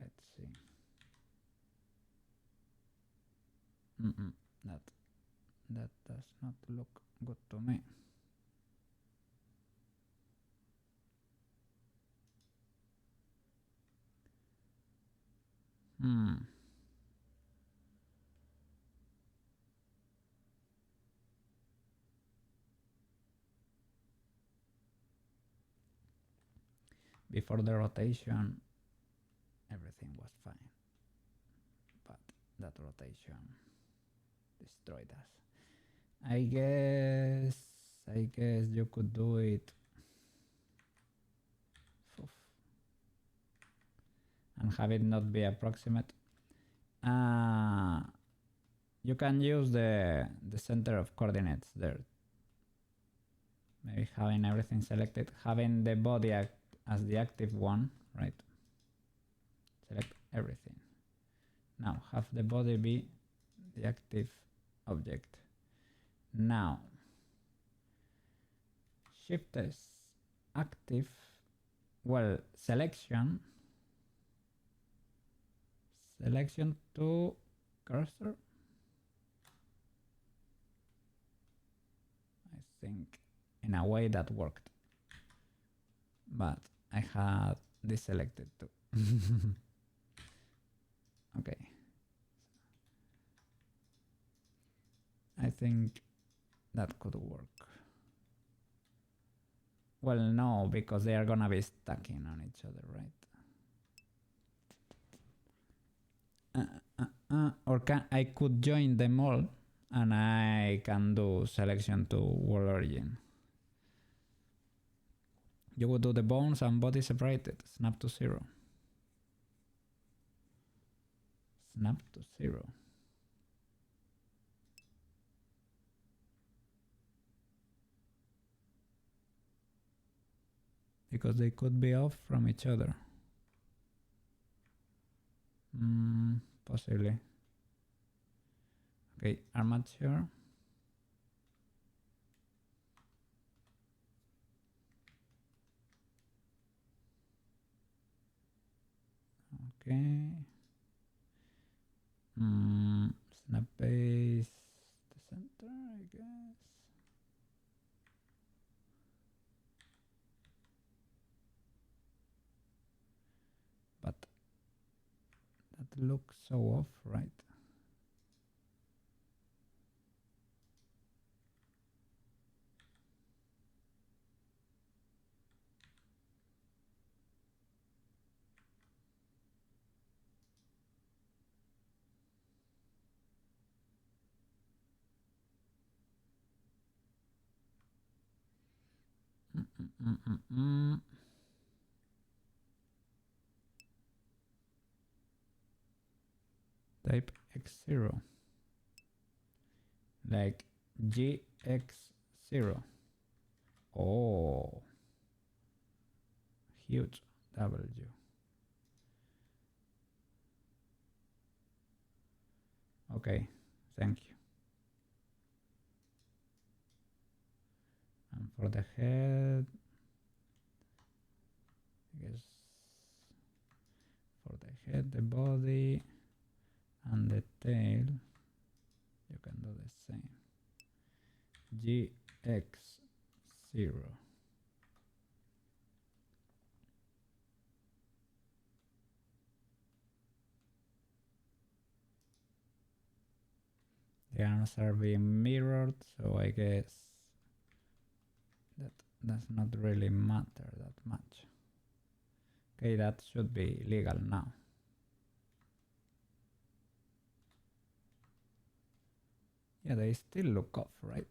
Let's see. That does not look good to me. Before the rotation, everything was fine, but that rotation destroyed us. I guess you could do it and have it not be approximate. You can use the center of coordinates there. Maybe having everything selected, having the body as the active one, right? Select everything. Now have the body be the active object. Now shift S active, well, selection to cursor. I think in a way that worked, but I had this selected too. Okay. I think that could work. Well, no, because they are gonna be stacking on each other, right? Or I could join them all and I can do selection to world origin. You would do the bones and body separated, snap to 0. Snap to 0. because they could be off from each other. Possibly. Okay, armature. Okay. Snap base the center, I guess. But that looks so off, right? Type x0, like gx0. Oh, huge W. Okay, thank you. And for the head, I guess for the head, the body, and the tail, you can do the same. gx0. The arms are being mirrored, so I guess that does not really matter that much. Okay, that should be legal now. Yeah, they still look off, right?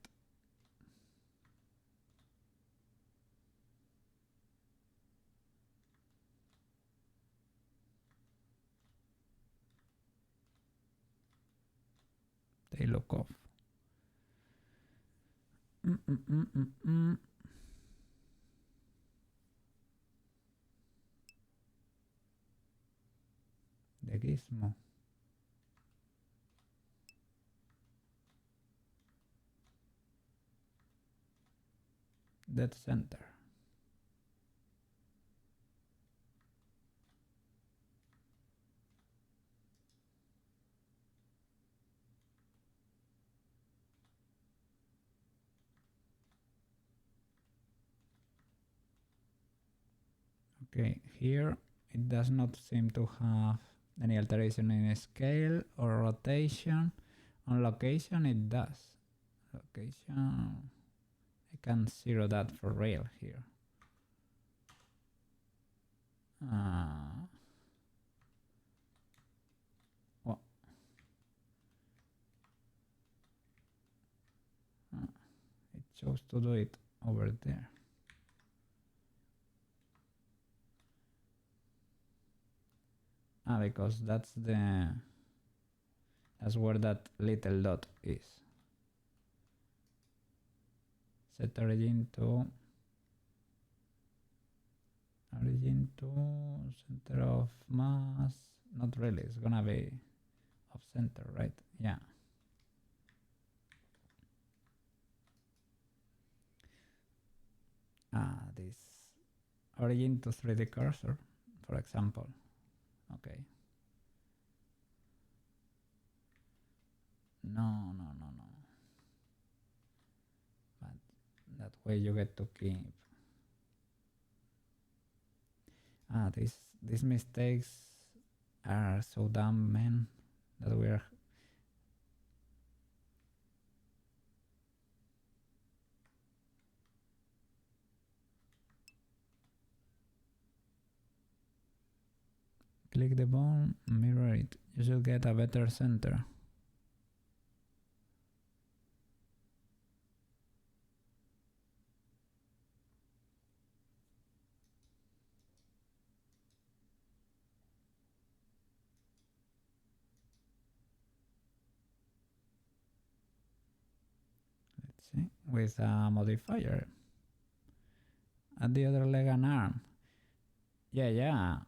They look off. The gizmo. Dead center. Okay, here it does not seem to have any alteration in scale or rotation. On location it does. Location, I can zero that for real here. Well, it chose to do it over there. Because that's where that little dot is. Set origin to center of mass. Not really, it's gonna be off center, right? Yeah. This origin to 3D cursor, for example. Okay. No. But that way you get to keep. These mistakes are so dumb, man, that we're click the bone, mirror it. You should get a better center. Let's see, with a modifier. Add the other leg and arm. Yeah.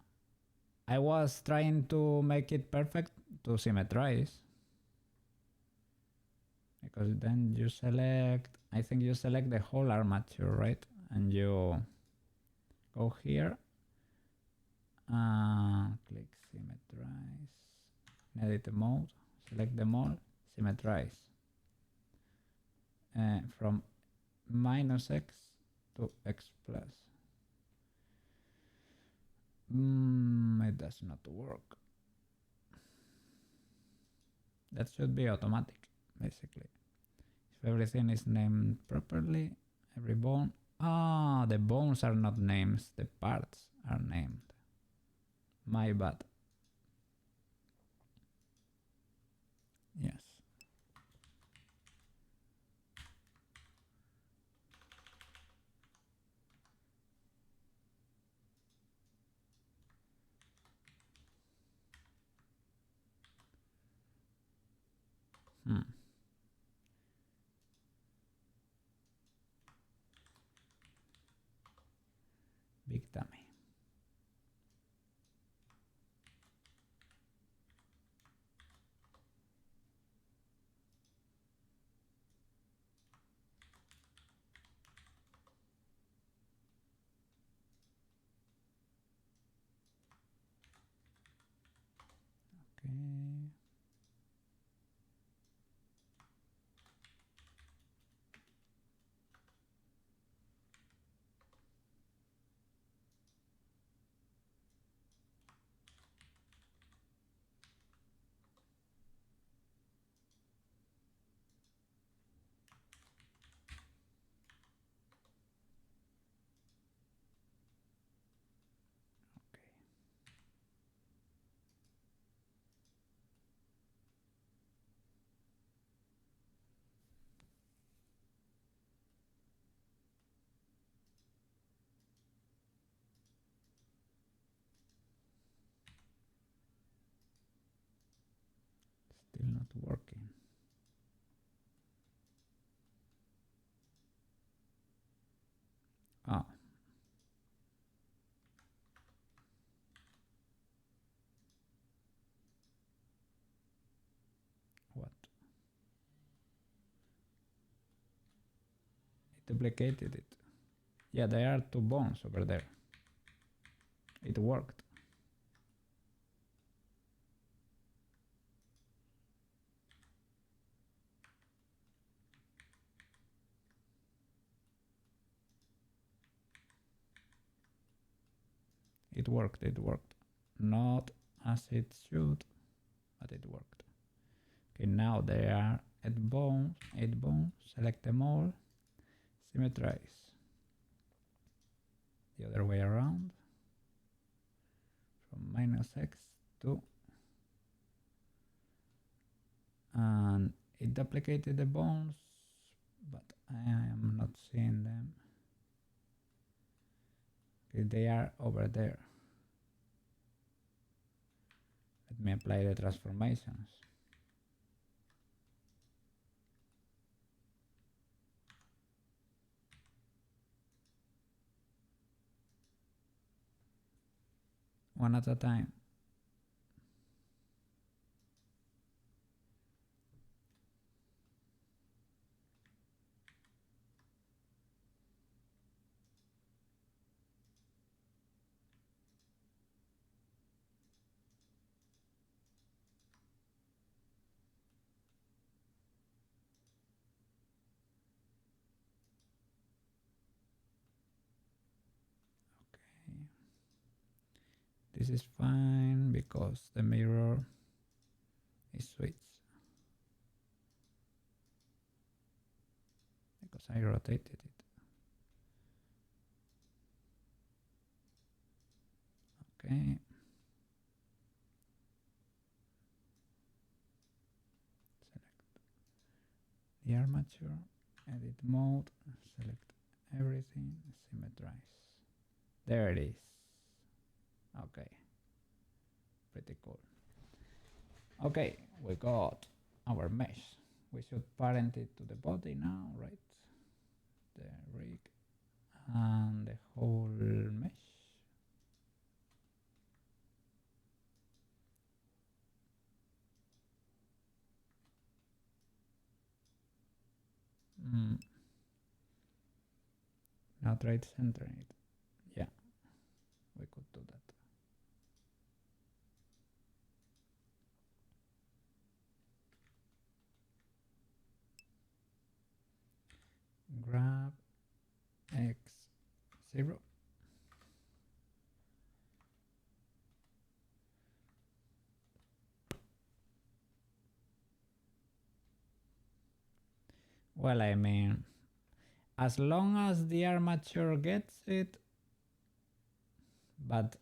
I was trying to make it perfect to symmetrize. Because then you select, I think you select the whole armature, right? And you go here, click symmetrize, edit mode, select them all, symmetrize. From -x to x plus. It does not work. That should be automatic, basically. If everything is named properly, every bone. The bones are not names, the parts are named. My bad. Yes. Big tummy. Okay. Still not working. Oh. What? It duplicated it. Yeah, there are two bones over there. It worked. It worked. Not as it should, but it worked. Okay, now there are 8 bones, select them all, symmetrize. The other way around, from -x to, and it duplicated the bones, but I am not seeing them. Okay, they are over there. Let me apply the transformations. One at a time. This is fine because the mirror is switched. Because I rotated it. Okay. Select the armature, edit mode, select everything, symmetrize. There it is. Okay. Pretty cool. Okay, we got our mesh. We should parent it to the body now, right? The rig and the whole mesh. Now try to center it. Yeah, we could do that. Grab x0. Well, I mean, as long as the armature gets it, but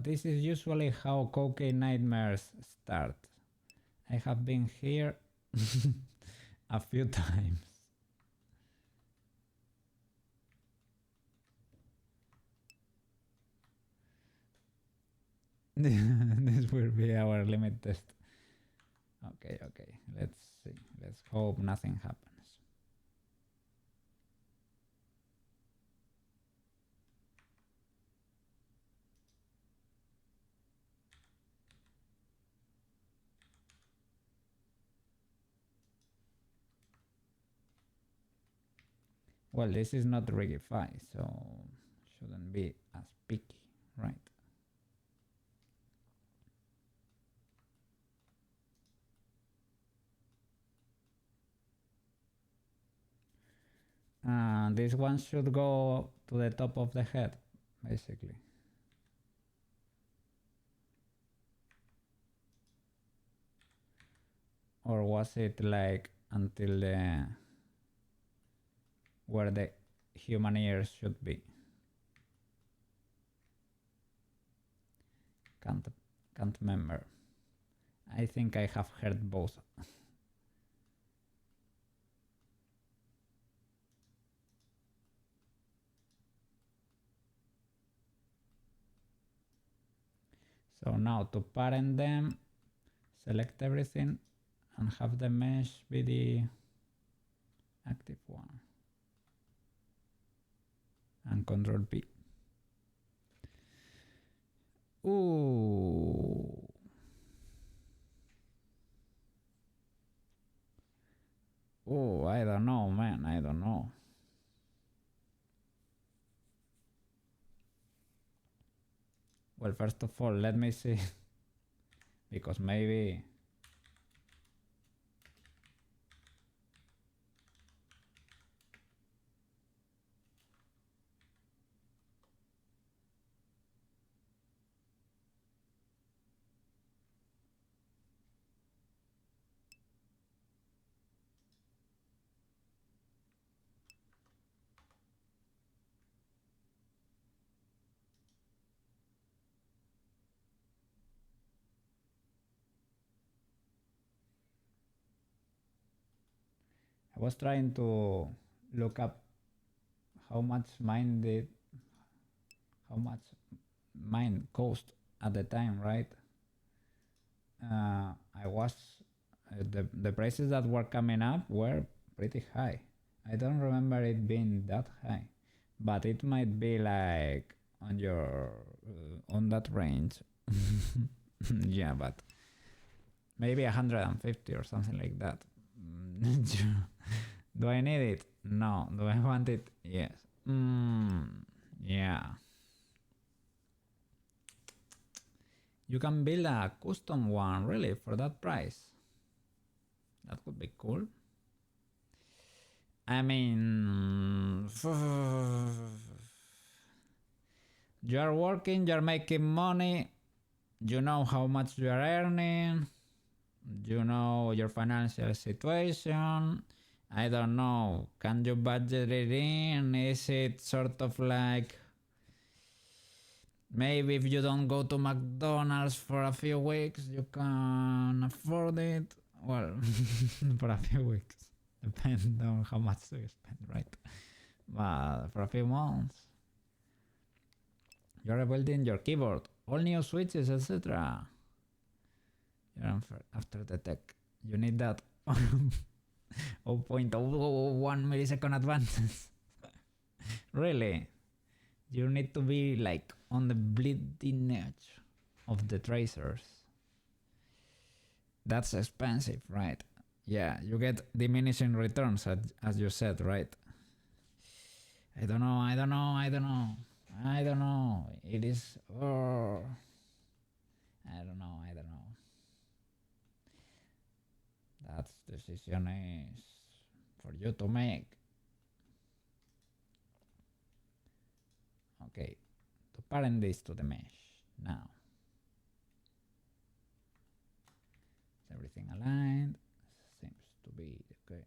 this is usually how Koukei nightmares start. I have been here a few times. This will be our limit test. Okay, let's see. Let's hope nothing happens. Well, this is not Rigify, so shouldn't be as picky, right? This one should go to the top of the head, basically. Or was it like until the where the human ears should be? Can't remember. I think I have heard both. So now to parent them, select everything and have the mesh be the active one. And Control P. Ooh. Oh, I don't know, man. I don't know. Well, first of all, let me see. Because maybe... I was trying to look up how much mine cost at the time, right? I was the prices that were coming up were pretty high. I don't remember it being that high, but it might be like on your on that range. Yeah, but maybe 150 or something like that. Do I need it? No. Do I want it? Yes. Yeah. You can build a custom one, really, for that price. That would be cool. I mean, you are working, you are making money, you know how much you are earning, you know your financial situation. I don't know, can you budget it in? Is it sort of like maybe if you don't go to McDonald's for a few weeks, you can afford it? Well, for a few weeks. Depends on how much you spend, right? But for a few months, you're rebuilding your keyboard, all new switches, etc. You're after the tech. You need that 0.001 millisecond advances. Really? You need to be like on the bleeding edge of the tracers. That's expensive, right? Yeah, you get diminishing returns, as you said, right? I don't know. It is. Oh, I don't know. That decision is for you to make. Okay, to parent this to the mesh now. Is everything aligned? Seems to be the case.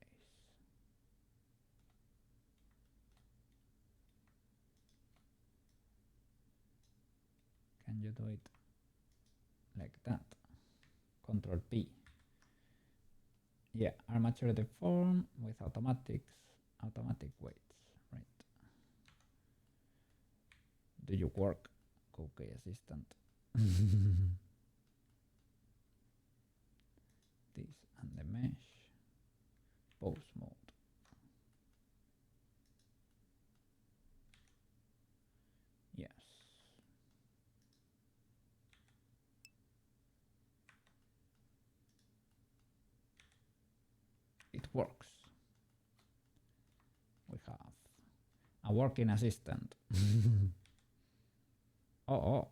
Can you do it like that? Control P. Yeah, armature deform with automatic weights, right? Do you work, Koukei assistant? This and the mesh. Pose mode. Yes. It works. We have a working assistant. Oh.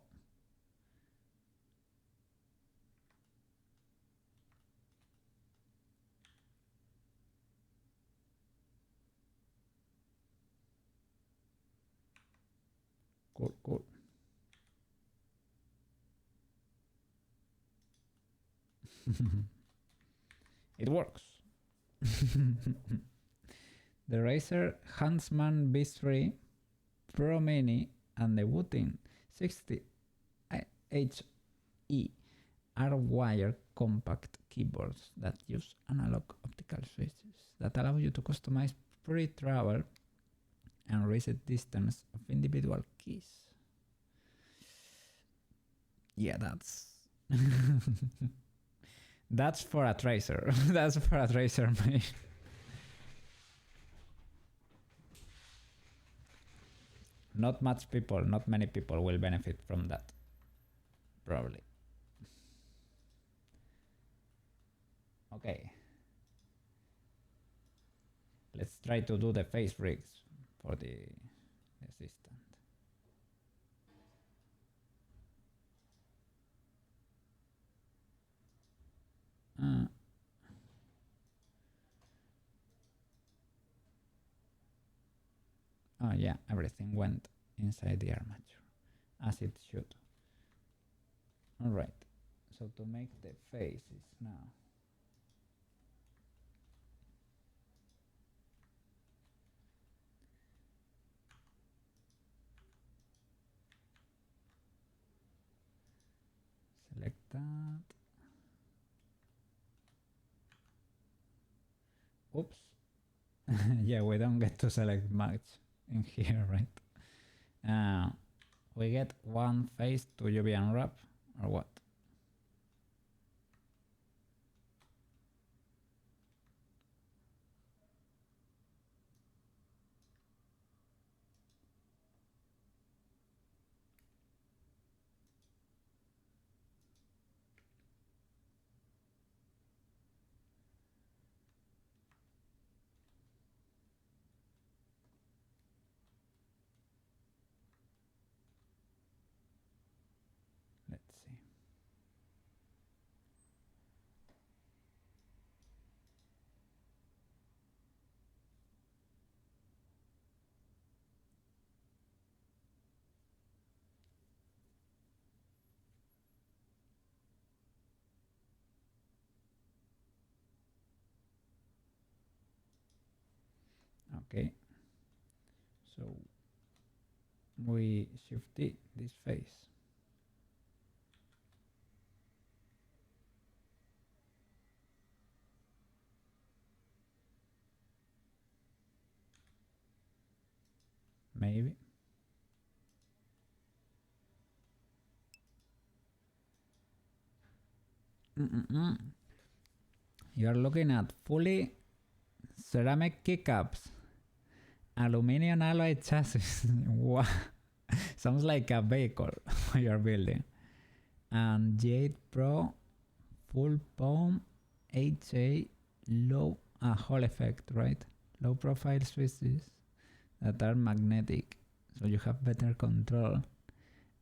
Cool. It works. The Razer Huntsman B3 Pro Mini and the Wooting 60 HE are wired compact keyboards that use analog optical switches that allow you to customize pre-travel and reset distance of individual keys. Yeah, that's that's for a tracer. That's for a tracer, mate. Not many people will benefit from that. Probably. Okay. Let's try to do the face rigs for the assistant. Oh yeah, everything went inside the armature, as it should. Alright, so to make the faces now. Select that. Oops. Yeah, we don't get to select much in here, right? We get one face to UV unwrap, or what? Let's see. Okay, so we shift this face. Maybe. You're looking at fully ceramic keycaps, aluminum alloy chassis. Wow. Sounds like a vehicle you're building. And Jade Pro full palm HA low Hall effect, right? Low profile switches that are magnetic, so you have better control,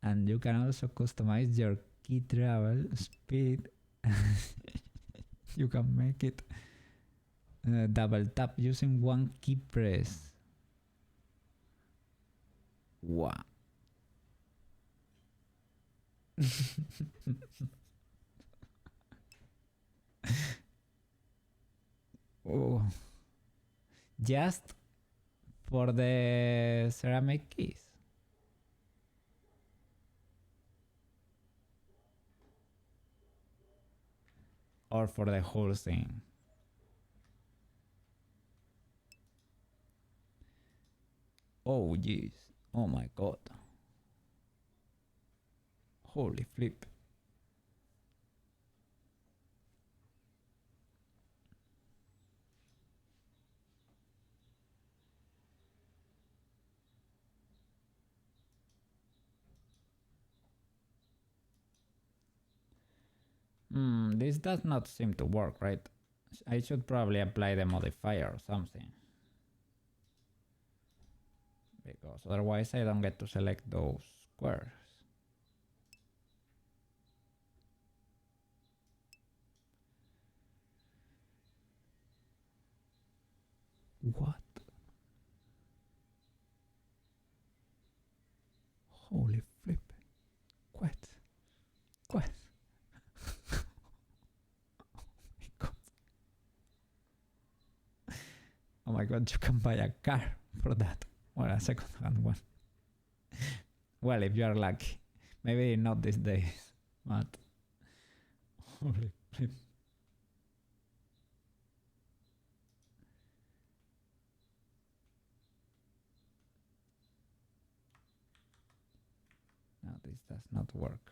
and you can also customize your key travel speed. You can make it double tap using one key press. Wow. Oh, just for the ceramic keys. Or for the whole thing. Oh jeez. Oh my god. Holy flip. This does not seem to work, right? I should probably apply the modifier or something. Because otherwise I don't get to select those squares. What? Holy flip. What? What? Oh my god, you can buy a car for that. Well, a second hand one. Well, if you are lucky. Maybe not these days, but holy flip. No, this does not work.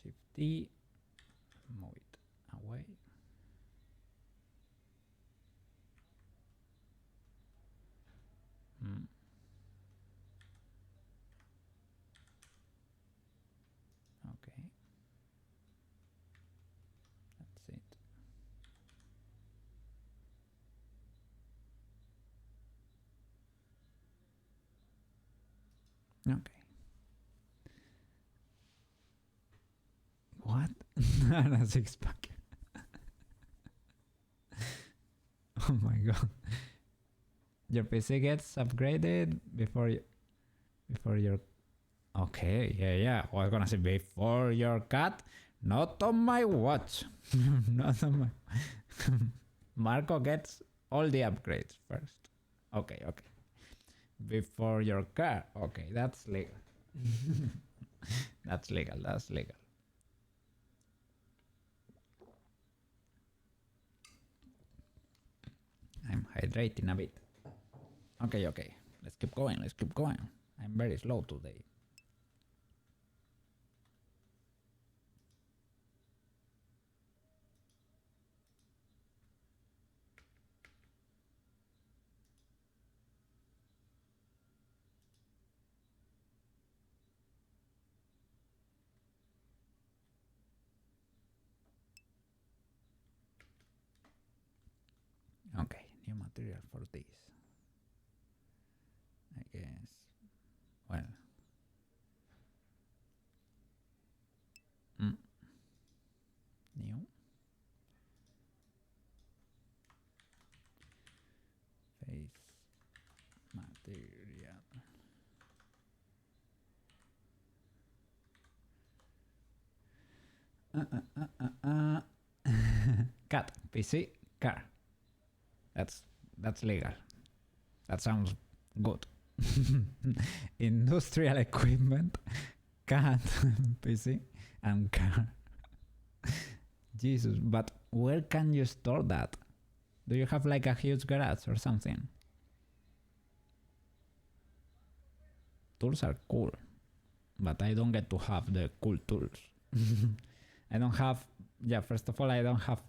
Shift D, move it away. Okay, that's it. Okay. What? A six pack. Oh my god. Your PC gets upgraded before your okay, yeah. I was gonna say before your cut. Not on my watch. Not on my Marco gets all the upgrades first. Okay. Before your car. Okay, that's legal. That's legal. I'm hydrating a bit. Okay. Let's keep going. I'm very slow today. Okay, new material for this. I guess. Well. New. Face material. Cat, PC, car. That's legal. That sounds good. Industrial equipment, cat, PC, and car. Jesus, but where can you store that? Do you have like a huge garage or something? Tools are cool, but I don't get to have the cool tools. I don't have, yeah, first of all, I don't have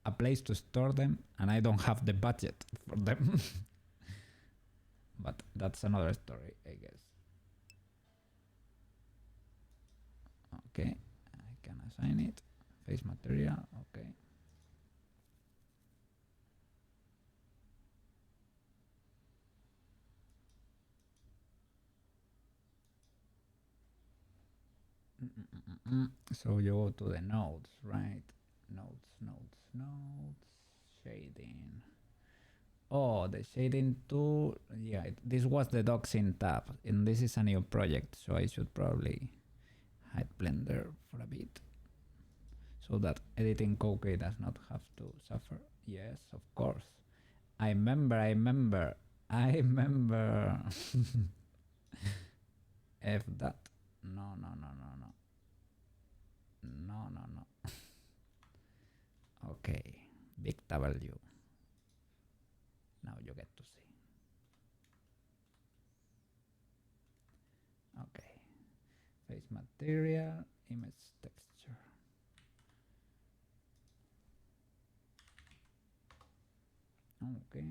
a place to store them, and I don't have the budget for them. But that's another story, I guess. Okay, I can assign it. Face material, okay. So you go to the nodes, right? Nodes, shading. Oh, the shading tool. Yeah, this was the doxing tab, and this is a new project, so I should probably hide Blender for a bit, so that editing Koukei does not have to suffer. Yes, of course. I remember. F that. No. Okay, big W. Now you get to see. Okay, face material, image texture. Okay.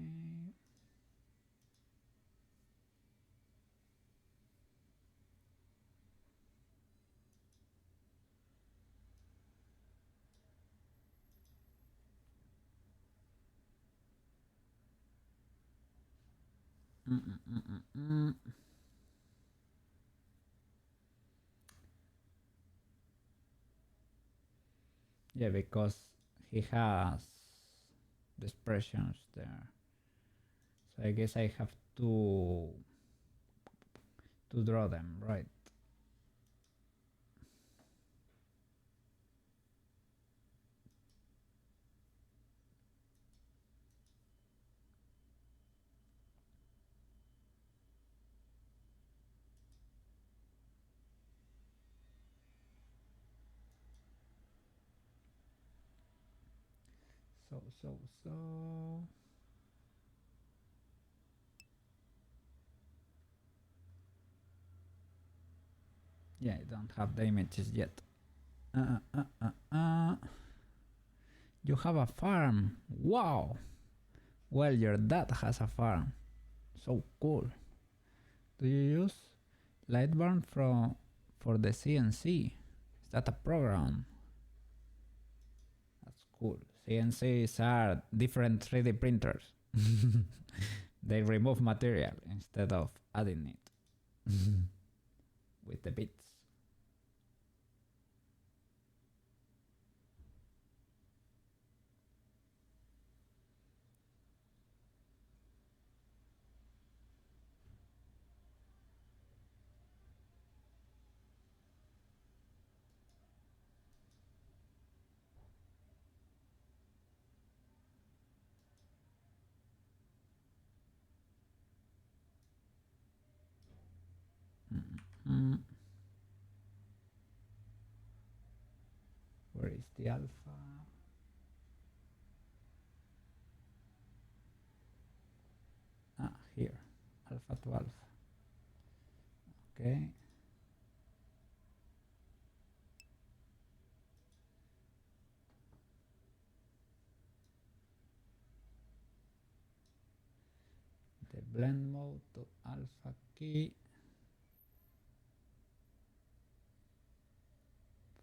Yeah, because he has the expressions there. So I guess I have to draw them, right? So. Yeah, I don't have the images yet. You have a farm. Wow. Well, your dad has a farm. So cool. Do you use Lightburn for the CNC? Is that a program? That's cool. CNCs are different 3D printers. They remove material instead of adding it with the bits. Where is the alpha? Here, alpha 12. Okay. The blend mode to alpha key.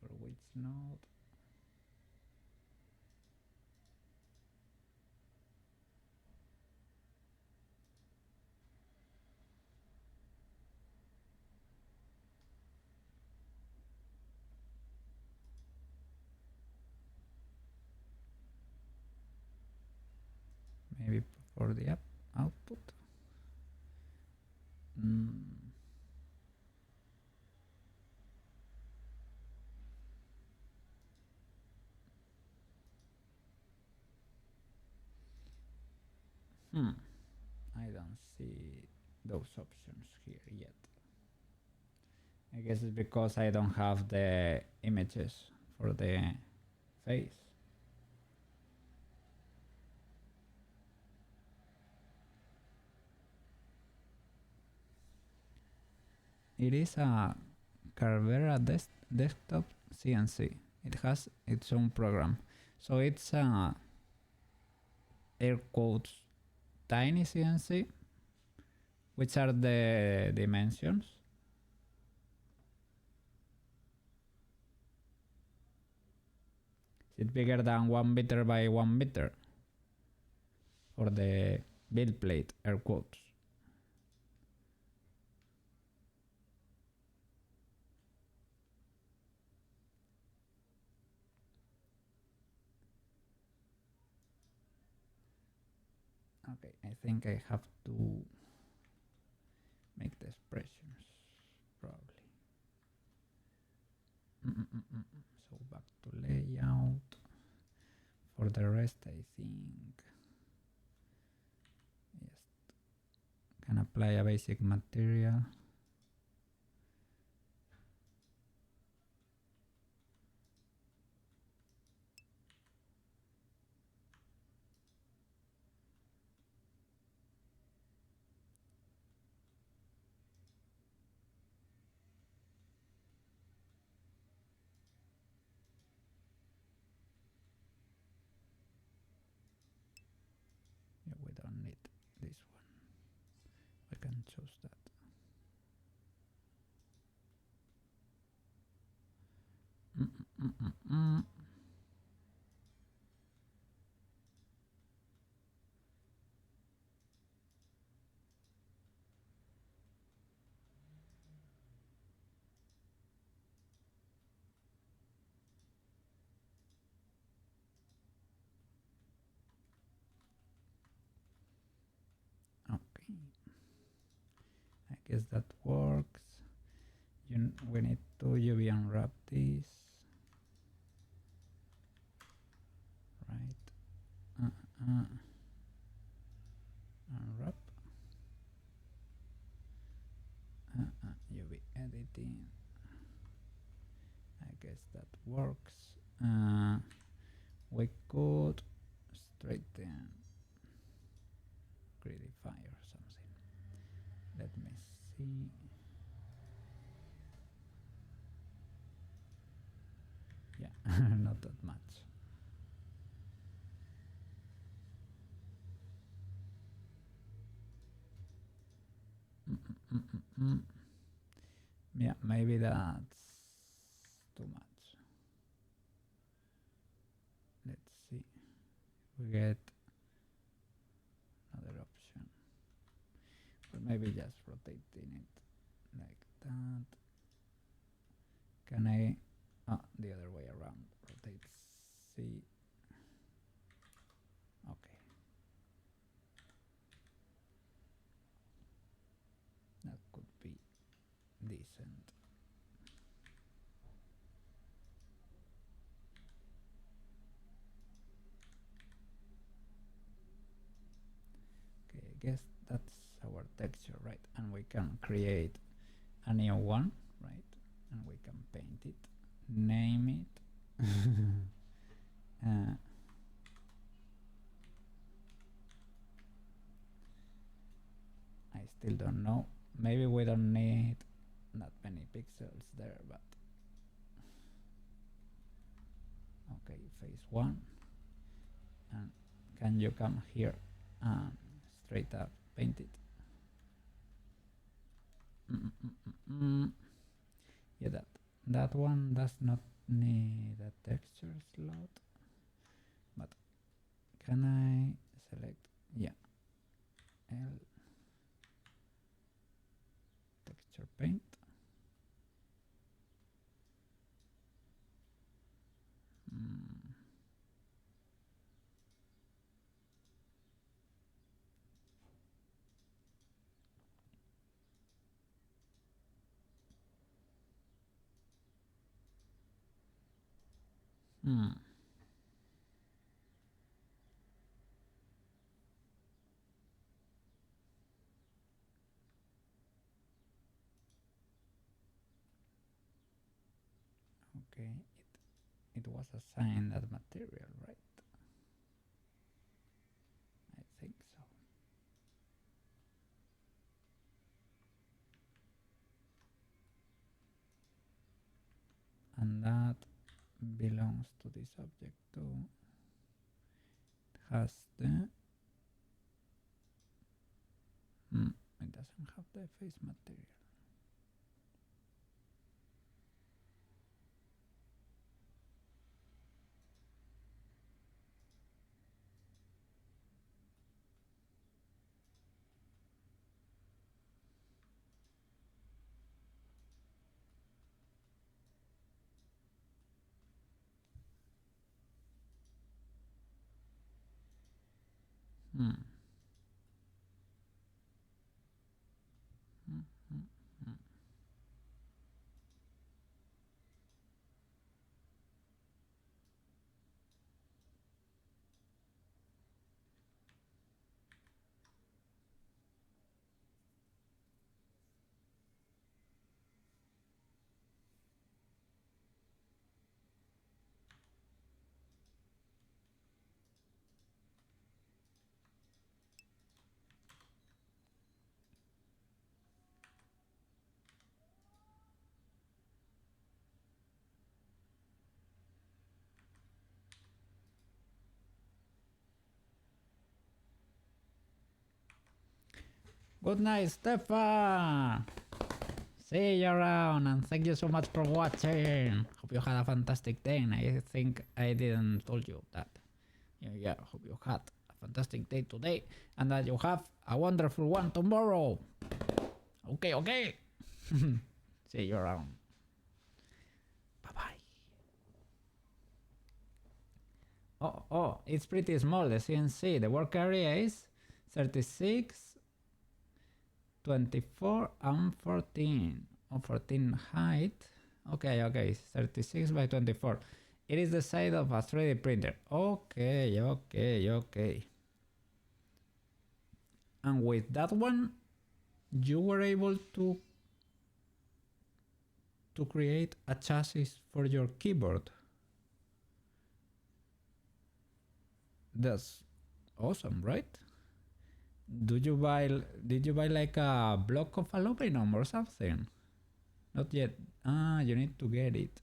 For which node? Maybe for the output. I don't see those options here yet. I guess it's because I don't have the images for the face. It is a Carvera desktop CNC. It has its own program. So it's a air quotes tiny CNC. Which are the dimensions? Is it bigger than 1 meter by 1 meter? For the build plate, air quotes. Okay, I think I have to make the expressions, probably. So back to layout. For the rest, I think yes, can apply a basic material. Yeah, we don't need this one. We can choose that. Okay, I guess that works. We need to UV unwrap this, right? Unwrap. UV editing. I guess that works. We could straighten gridify or something. Let me see. Yeah, not that much. Yeah, maybe that's too much. Let's see. We get another option. But maybe just rotating it like that. Can I? The other way around. Rotate C. Okay. That could be decent. Okay, I guess that's our texture, right? And we can create a new one, right? And we can paint it, name it. I still don't know. Maybe we don't need that many pixels there, but okay, phase 1. And can you come here and straight up paint it? Yeah, that one does not need a texture slot, but can I select? Yeah, L texture paint. Okay, it was assigned that material, right? I think so. And that belongs to this object too. It has the it doesn't have the face material. Hmm. Hmm. Hmm. Hmm. Good night, Stefan. See you around, and thank you so much for watching. Hope you had a fantastic day. And I think I didn't told you that. Yeah, hope you had a fantastic day today, and that you have a wonderful one tomorrow. Okay. See you around. Bye bye. Oh, it's pretty small, the CNC. The work area is 36, 24, and 14. 14 height. Okay, 36 by 24. It is the size of a 3D printer. Okay. And with that one, you were able to create a chassis for your keyboard. That's awesome, right? Did you buy like a block of aluminum or something? Not yet. Ah, you need to get it.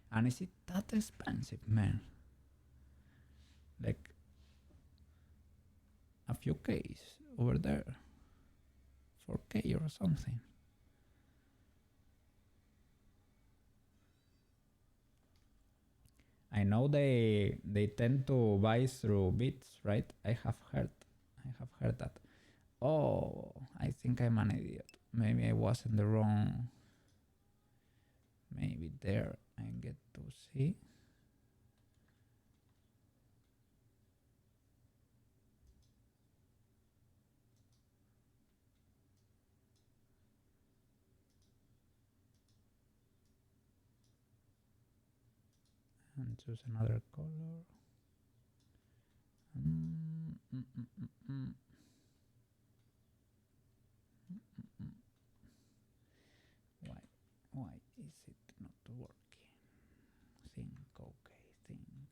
And is it that expensive, man? Like a few Ks over there. 4K or something. I know they tend to buy through bits, right? I have heard that. Oh, I think I'm an idiot. Maybe I was in the wrong. Maybe there I get to see. And choose another color. Why is it not working? Think, okay, think.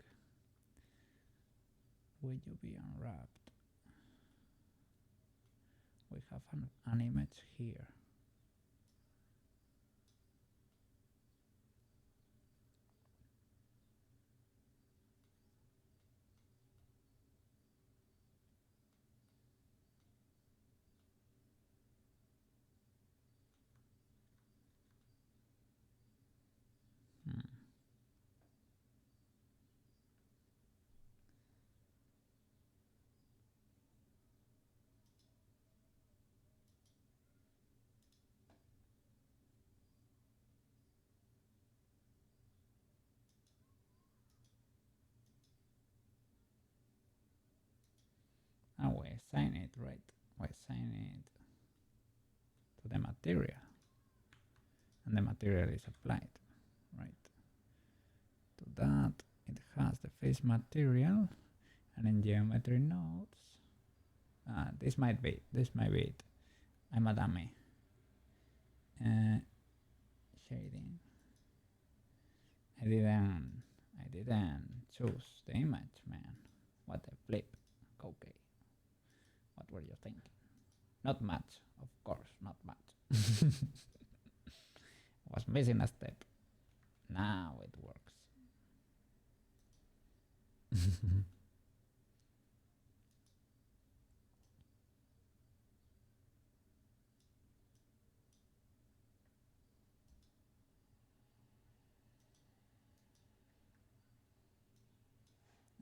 Will you be unwrapped? We have an image here. And we assign it, right? We assign it to the material. And the material is applied, right? To that, it has the face material. And in geometry nodes, this might be it. I'm a dummy. Shading. I didn't choose the image, man. What a flip. Okay. What were you thinking? Not much, of course, not much. Was missing a step. Now it works.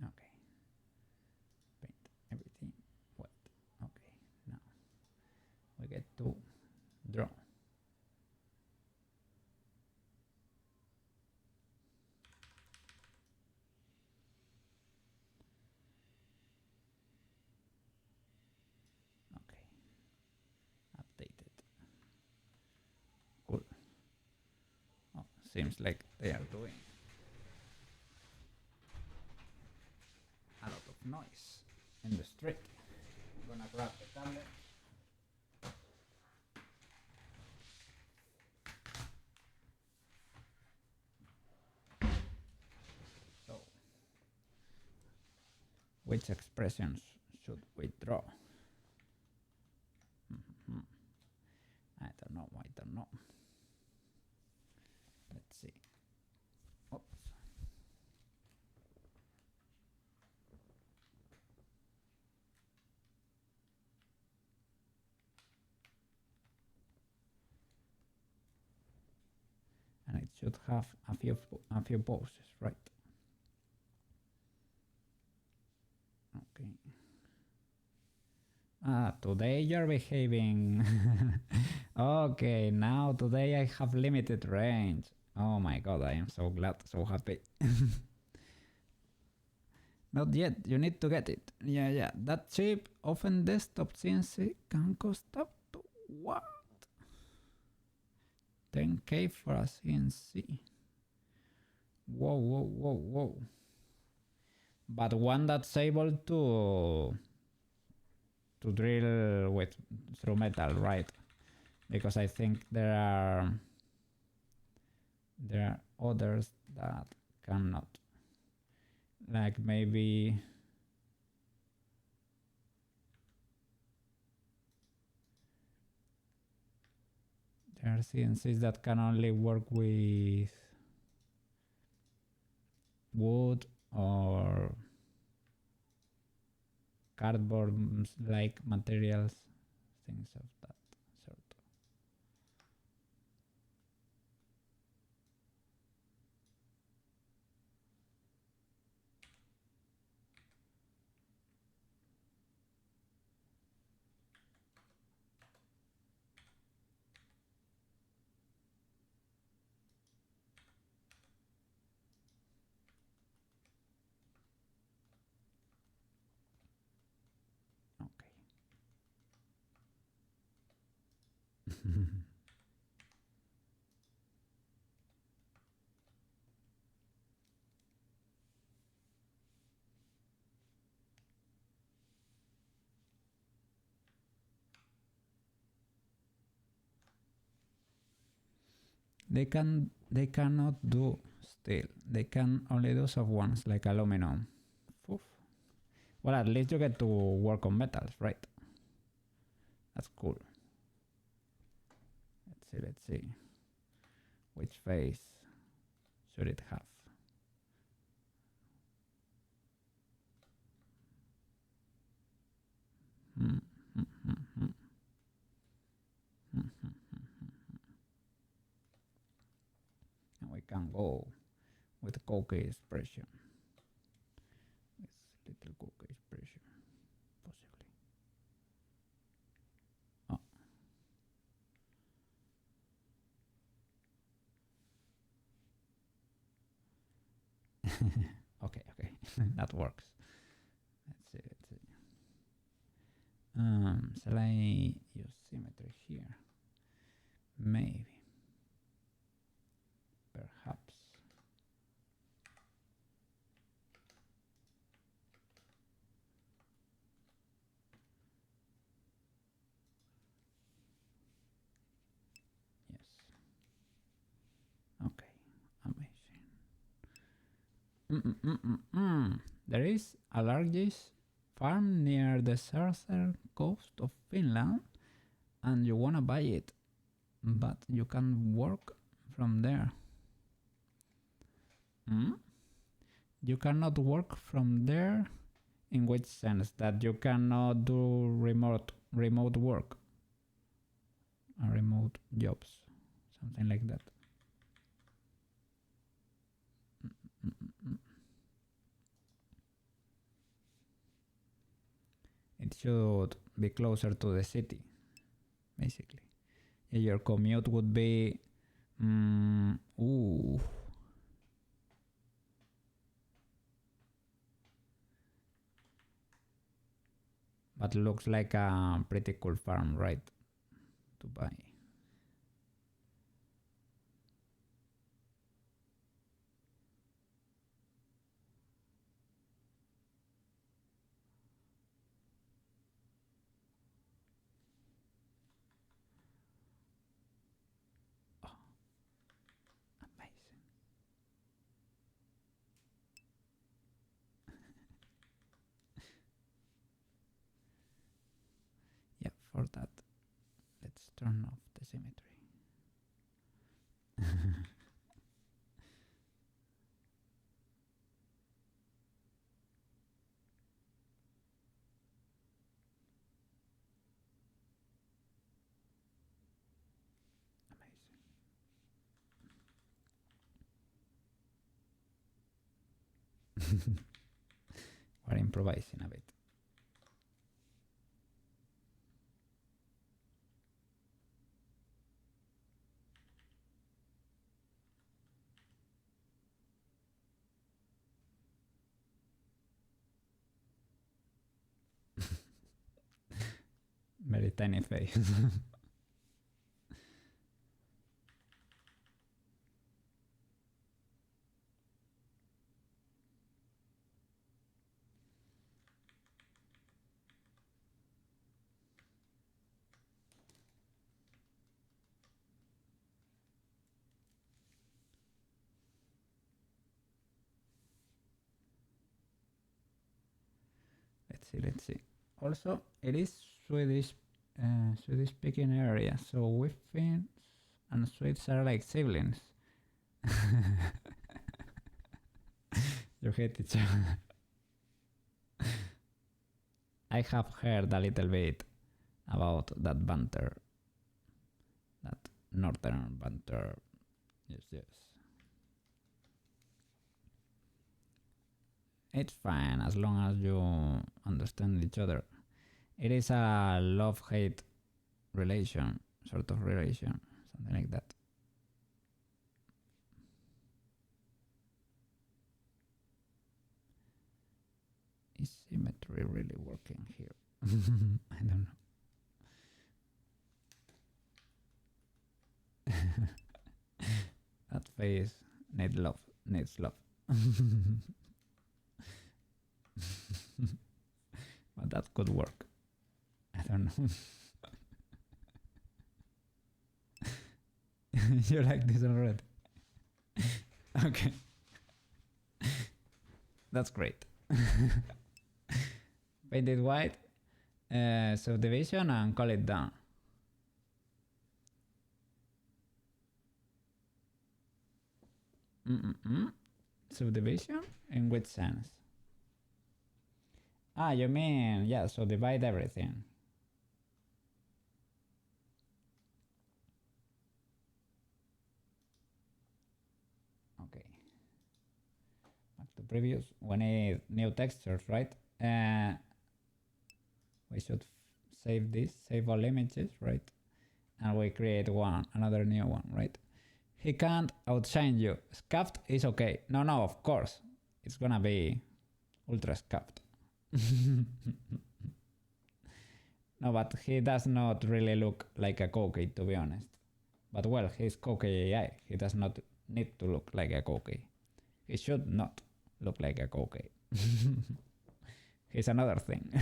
Okay. Paint everything wet. Okay. Now we get to draw. Okay. Updated. Cool. Oh, seems like they are doing a lot of noise in the street. I'm gonna grab the tablet. So, which expressions should we draw? I don't know. Let's see. Oops. And it should have a few poses, right? Okay. Today you're behaving. Okay, now today I have limited range. Oh my god, I am so glad, so happy. Not yet, you need to get it. Yeah, that cheap, often desktop CNC can cost up to what? 10k for a CNC. Whoa. But one that's able to drill with through metal, right? Because I think there are others that cannot. Like maybe there are CNCs that can only work with wood or cardboard like materials, things of that sort. Okay. They cannot do steel. They can only do soft ones like aluminum. Oof. Well, at least you get to work on metals, right? That's cool. Let's see. Which face should it have? And we can go with Koukei expression. With little Koukei expression, possibly. Oh. Okay. That works. Let's see. Shall I use symmetry here? Maybe. Perhaps. Yes. Okay. Amazing. There is a large farm near the southern coast of Finland, and you wanna buy it, but you can work from there. You cannot work from there. In which sense? That you cannot do remote work, remote jobs, something like that. It should be closer to the city, basically. Your commute would be but looks like a pretty cool farm, right? To buy. Oh, amazing. Yeah, for that, let's turn off the symmetry. We're improvising a bit. Very tiny face. Let's see. Also, it is Swedish speaking area, so we Finns and Swedes are like siblings. You hate each other. I have heard a little bit about that banter, that northern banter. Yes. It's fine as long as you understand each other. It is a love-hate relation, sort of relation, something like that. Is symmetry really working here? I don't know. That face needs love. But that could work. I don't know. You like this already? Okay. That's great. Paint it white, subdivision, and call it down. Subdivision? In which sense? Ah, you mean, yeah, so divide everything. Okay. Back to previous. We need new textures, right? We should save this, save all images, right? And we create another new one, right? He can't outshine you. Scuffed is okay. No, of course. It's gonna be ultra scuffed. No, but he does not really look like a Koukei, to be honest. But well, he's Koukei AI. He does not need to look like a Koukei. He should not look like a Koukei. He's another thing.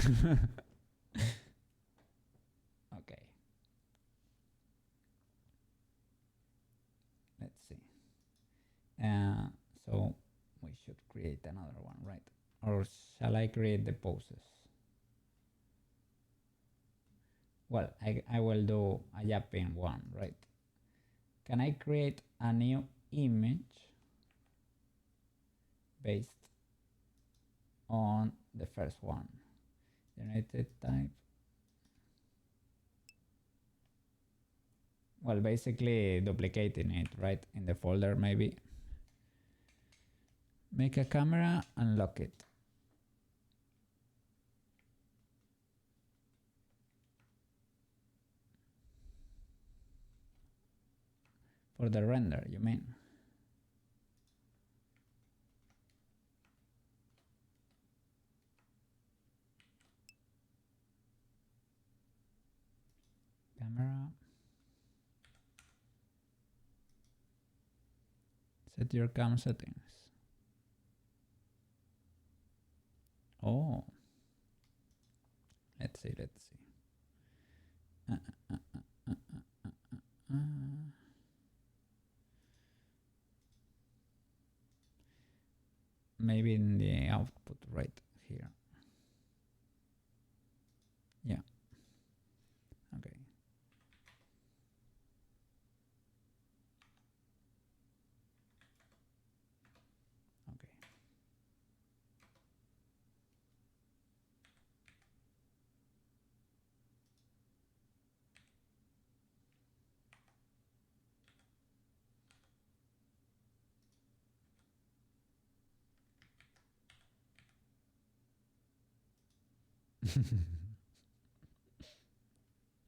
Okay. Let's see. So we should create I create the poses? Well, I will do a yapping one, right? Can I create a new image based on the first one? Generated type. Well, basically duplicating it, right? In the folder, maybe. Make a camera and lock it. For the render, you mean? Camera. Set your cam settings. Oh. Let's see. Maybe in the output right here. Yeah. Okay.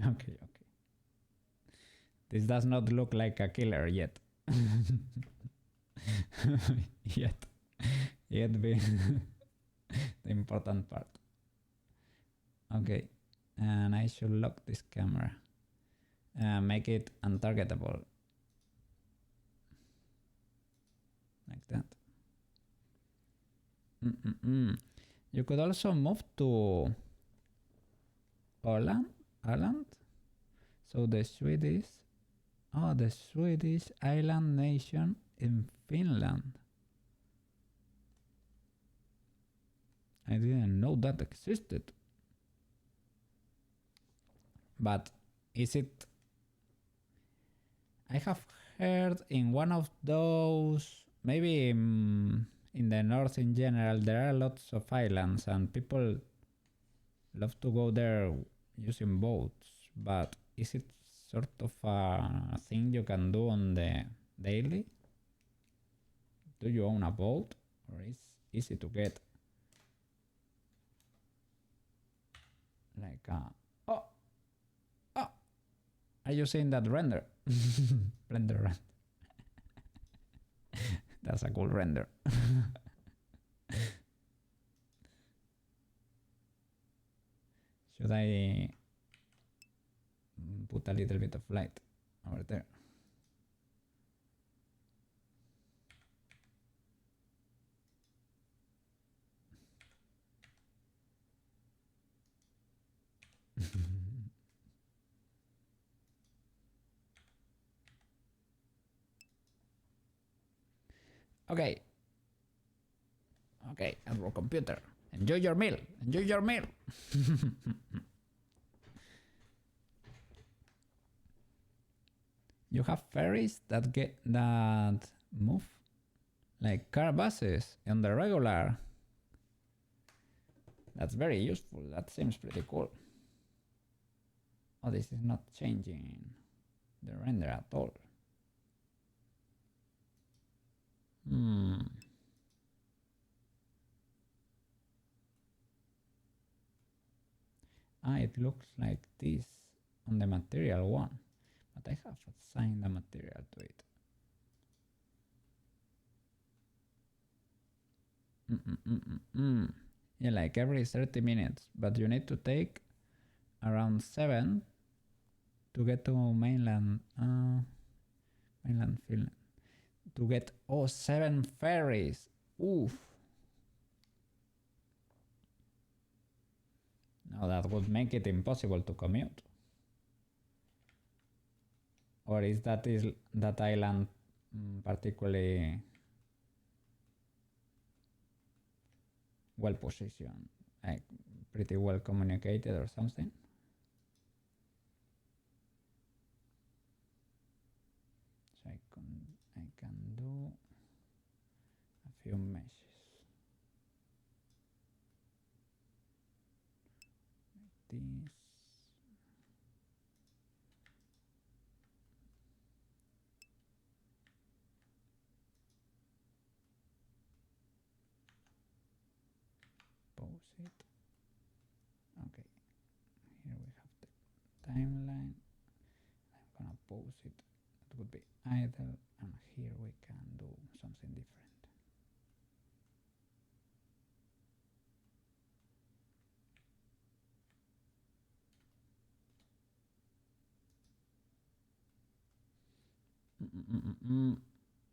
Okay. Okay. This does not look like a killer yet. Yet being the important part. Okay, and I should lock this camera. Make it untargetable. Like that. You could also move to Åland. So the Swedish island nation in Finland. I didn't know that existed. But is it? I have heard in one of those, maybe in the north in general, there are lots of islands and people love to go there using boats. But is it sort of a thing you can do on the daily? Do you own a boat, or is it easy to get? Like are you seeing that render? Blender render. That's a cool render. Should I put a little bit of light over there? Okay, Android computer, enjoy your meal. You have ferries that move like car buses on the regular. That's very useful. That seems pretty cool. Oh, this is not changing the render at all. It looks like this on the material one, but I have assigned the material to it. Yeah, like every 30 minutes, but you need to take around 7 to get to mainland Finland. To get 7 ferries. Oof. Now that would make it impossible to commute. Or is that island particularly well positioned, like pretty well communicated or something. So I can do a few meshes like this. Pause it. Okay, here we have the timeline. I'm gonna pause it. It would be idle, and here we can do something different.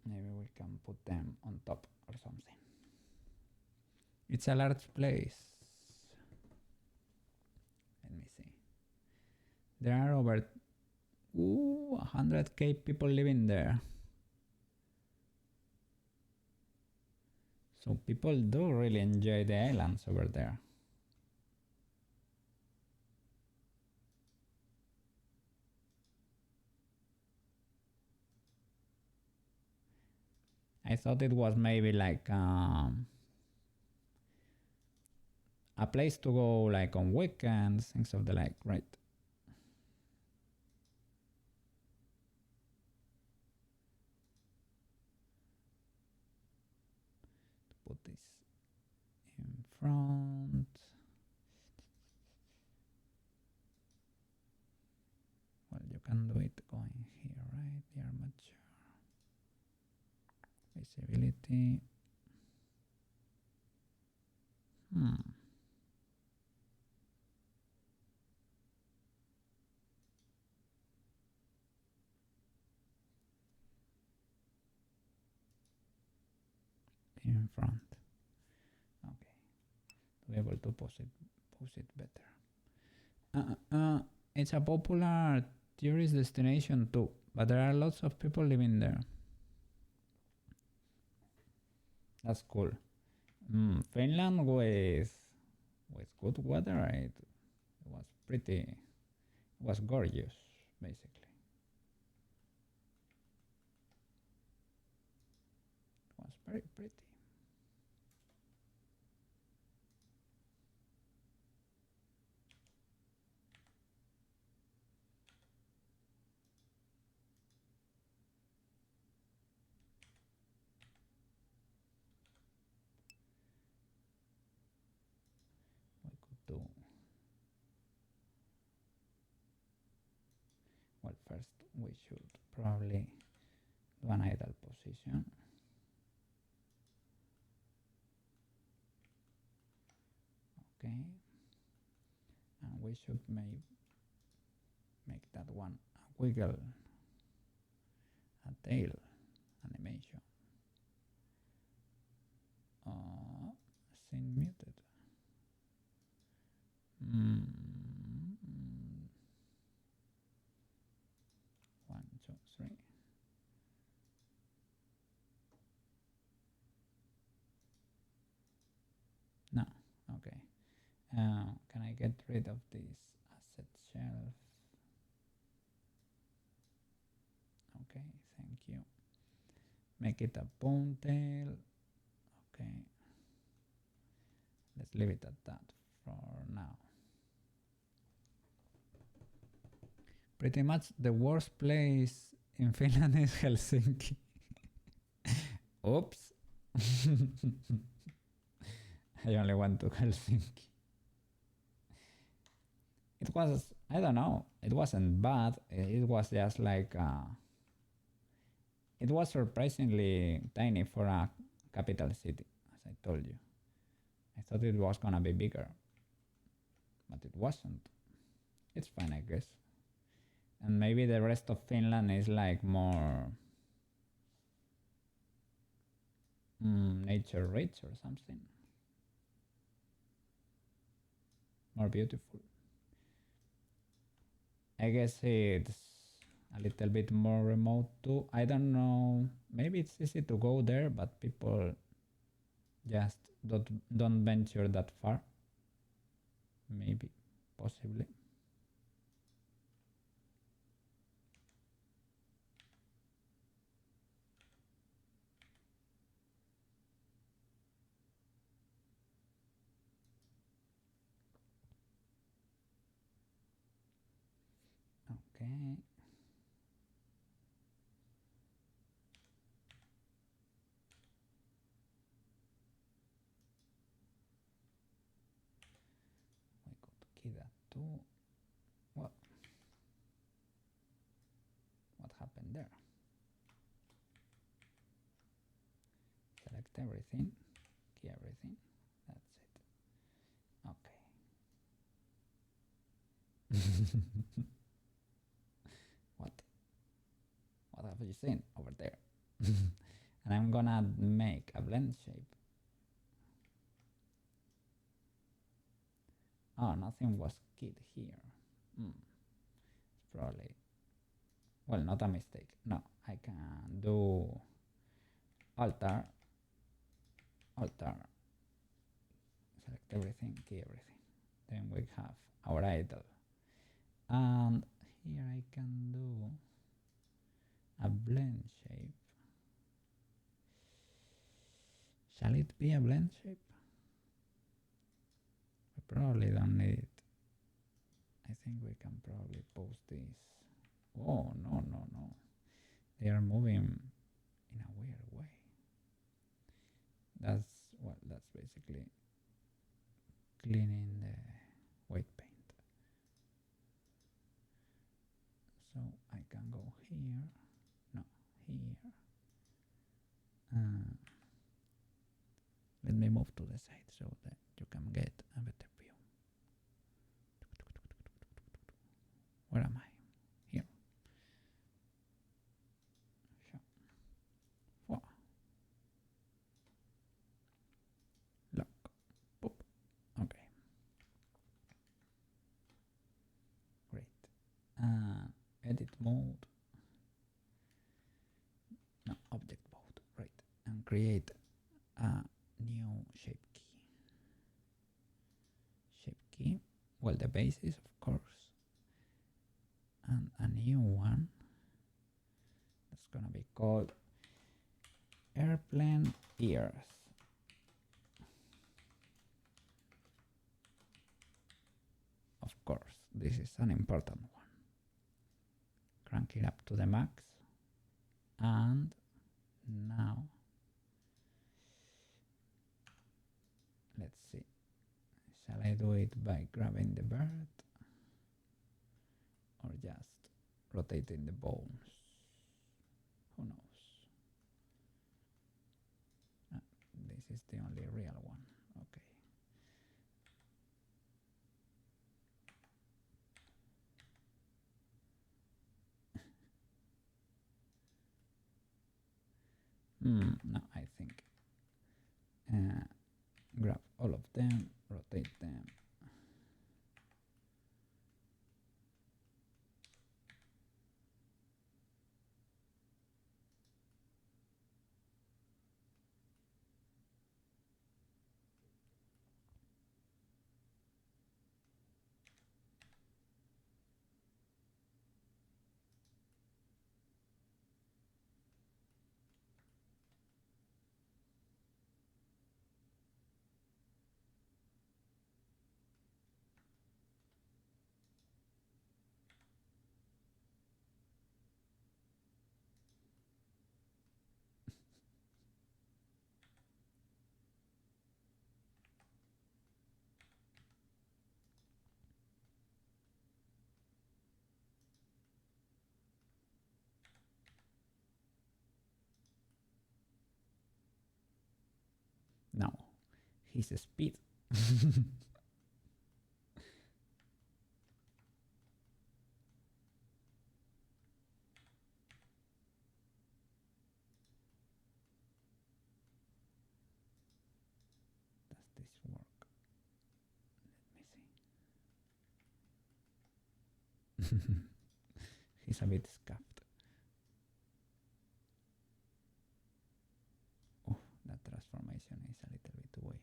Maybe we can put them on top or something. It's a large place. Let me see. There are over 100k people living there. So people do really enjoy the islands over there. I thought it was maybe like a place to go like on weekends, things of the like, right? Put this in front. Well, you can do it going here, right? The armature. Visibility. In front. Okay. To be able to pose it better. It's a popular tourist destination too, but there are lots of people living there. That's cool. Finland with good weather, it was pretty. It was gorgeous, basically. It was very pretty. We could do. Well, first we should probably do an idle position. Okay, and we should make that one a wiggle, a tail animation. Scene muted. One, two, three. No, okay. Can I get rid of this asset shelf? Okay, thank you. Make it a ponytail. Okay. Let's leave it at that for now. Pretty much the worst place in Finland is Helsinki. Oops. I only went to Helsinki. It was, I don't know, it wasn't bad. It was just like, it was surprisingly tiny for a capital city, as I told you. I thought it was gonna be bigger, but it wasn't. It's fine, I guess. And maybe the rest of Finland is like more nature rich or something. More beautiful. I guess it's a little bit more remote too. I don't know. Maybe it's easy to go there, but people Just don't venture that far. Maybe, possibly. Okay. We could key that too. What happened there? Select everything, key everything. That's it. Okay. What have you seen over there? And I'm gonna make a blend shape. Oh, nothing was keyed here. It's probably, well, not a mistake. No, I can do alter, select everything, key everything. Then we have our idle. And here I can do a blend shape. Shall it be a blend shape? We probably don't need it. I think we can probably post this. Oh, no. They are moving in a weird way. That's basically cleaning the white paint. So I can go here, no, here. Let me move to the side so that you can get a better view. Where am I? Here. Lock. Boop. Okay. Great. Edit mode. No, object mode. Right. And create a new shape key. Well, the basis, of course, and a new one that's gonna be called airplane ears. Of course, this is an important one. Crank it up to the max, and now let's see. Shall I do it by grabbing the bird or just rotating the bones? Who knows? This is the only real one. Okay. No, I think grab all of them, rotate them. Now, his speed. Does this work? Let me see. He's a bit scuffed. Oh, that transformation information is a little bit weird.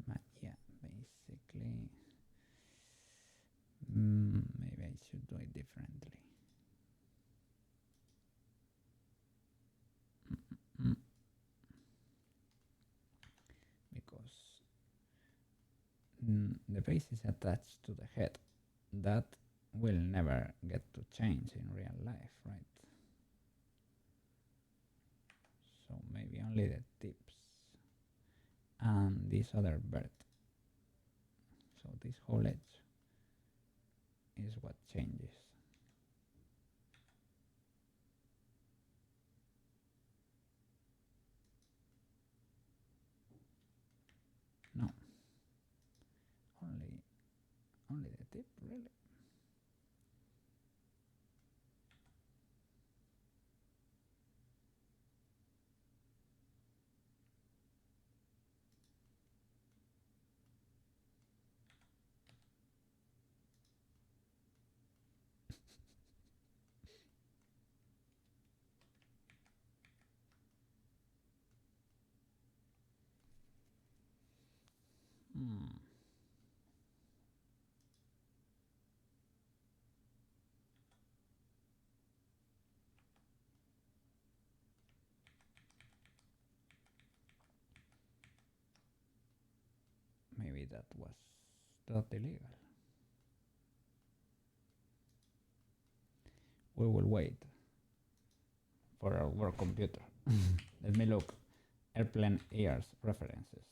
But yeah, basically, maybe I should do it differently. Because the face is attached to the head. That will never get to change in real life, right? So maybe only the tips and this other bird. So this whole edge is what changes. No, only the tip, really. Maybe that was not illegal. We will wait for our work computer. Let me look. Airplane ears references.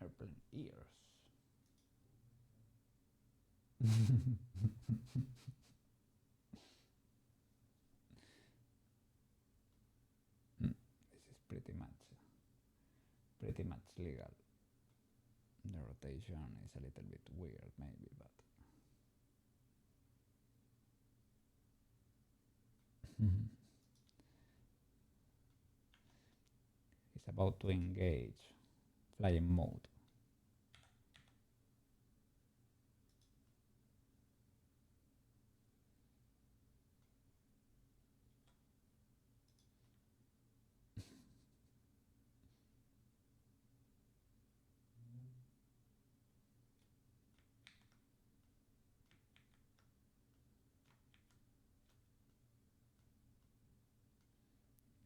Airplane ears. This is pretty much legal. The rotation is a little bit weird, maybe, but it's about to engage flying mode.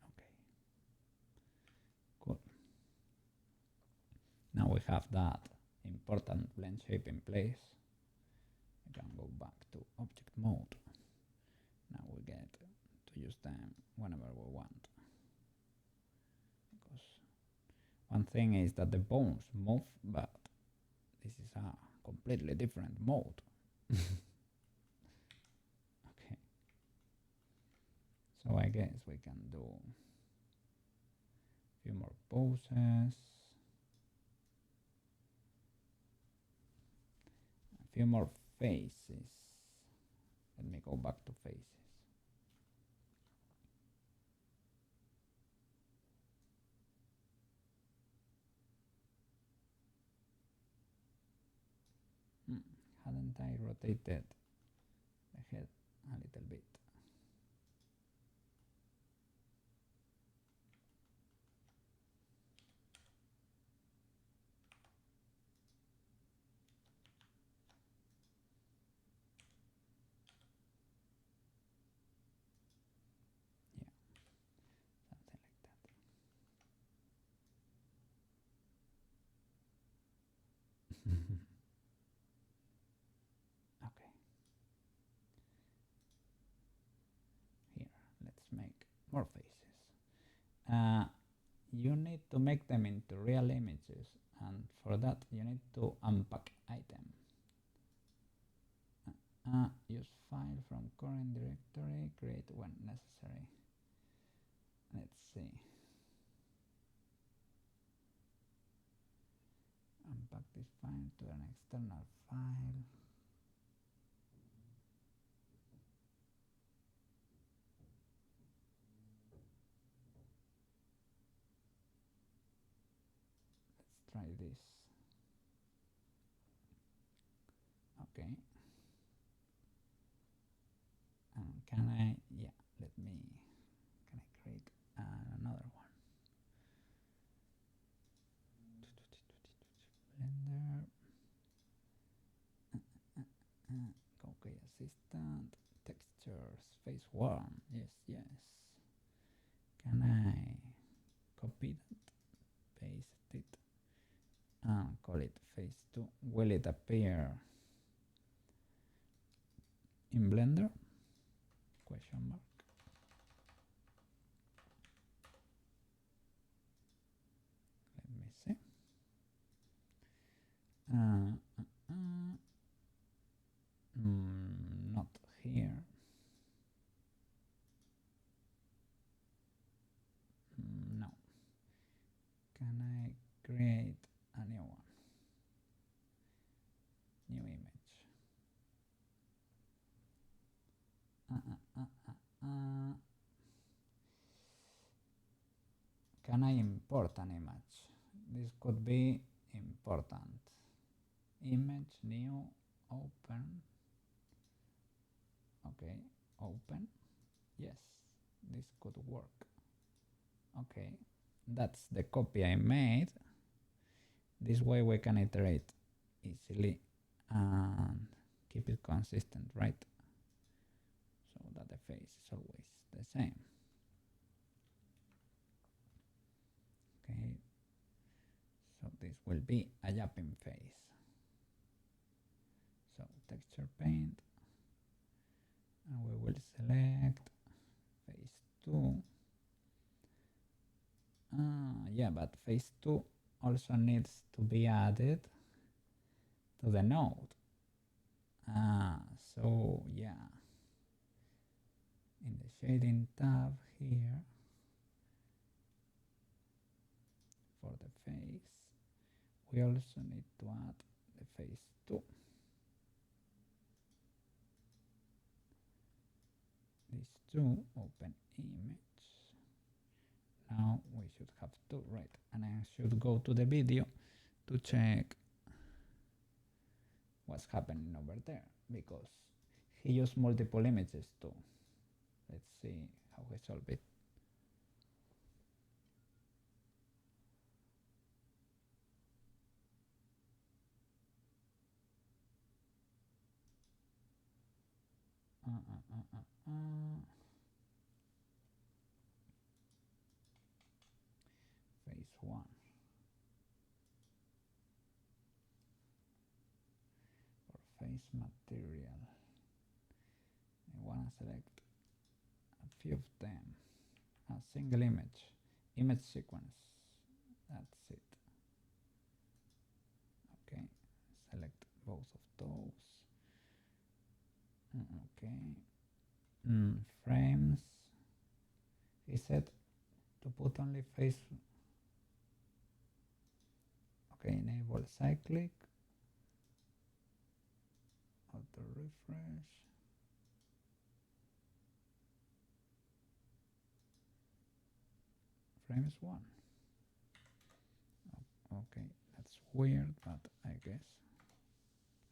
Okay, cool. Now we have that important blend shape in place. We can go back to object mode. Now we get to use them whenever we want. Because one thing is that the bones move, but this is a completely different mode. Okay. So I guess we can do a few more poses. A few more faces. Let me go back to faces. Hadn't I rotated the head a little bit? Yeah, something like that. Okay. Here. more faces. You need to make them into real images, and for that you need to unpack item. Use file from current directory, create when necessary. Let's see. Unpack this file to an external file. Let's try this. Okay. Can I, yeah, let me, can I create another one? Blender, Koukei assistant, textures, face 1, yes, yes. Can I copy that, paste it, and call it face 2? Will it appear in Blender? Question mark. Let me see. Not here. No. Can I create a new one? New image. Can I import an image? This could be important. Image, new, open. Okay, open. Yes, this could work. Okay, that's the copy I made. This way we can iterate easily and keep it consistent, right? So that the face is always the same. Okay, so this will be a yapping face. So texture paint, and we will select face 2. Yeah, but face 2 also needs to be added to the node. So yeah, in the shading tab here, for the face, we also need to add the face 2. These 2, open image. Now we should have 2, right? And I should go to the video to check what's happening over there, because he used multiple images too. Let's see how we solve it. Phase 1. For face material, I want to select a few of them. A single image sequence. That's it. Okay, select both of those. Okay. Frames. He said to put only face. Okay, enable cyclic. Auto refresh. Frames 1. Okay, that's weird, but I guess.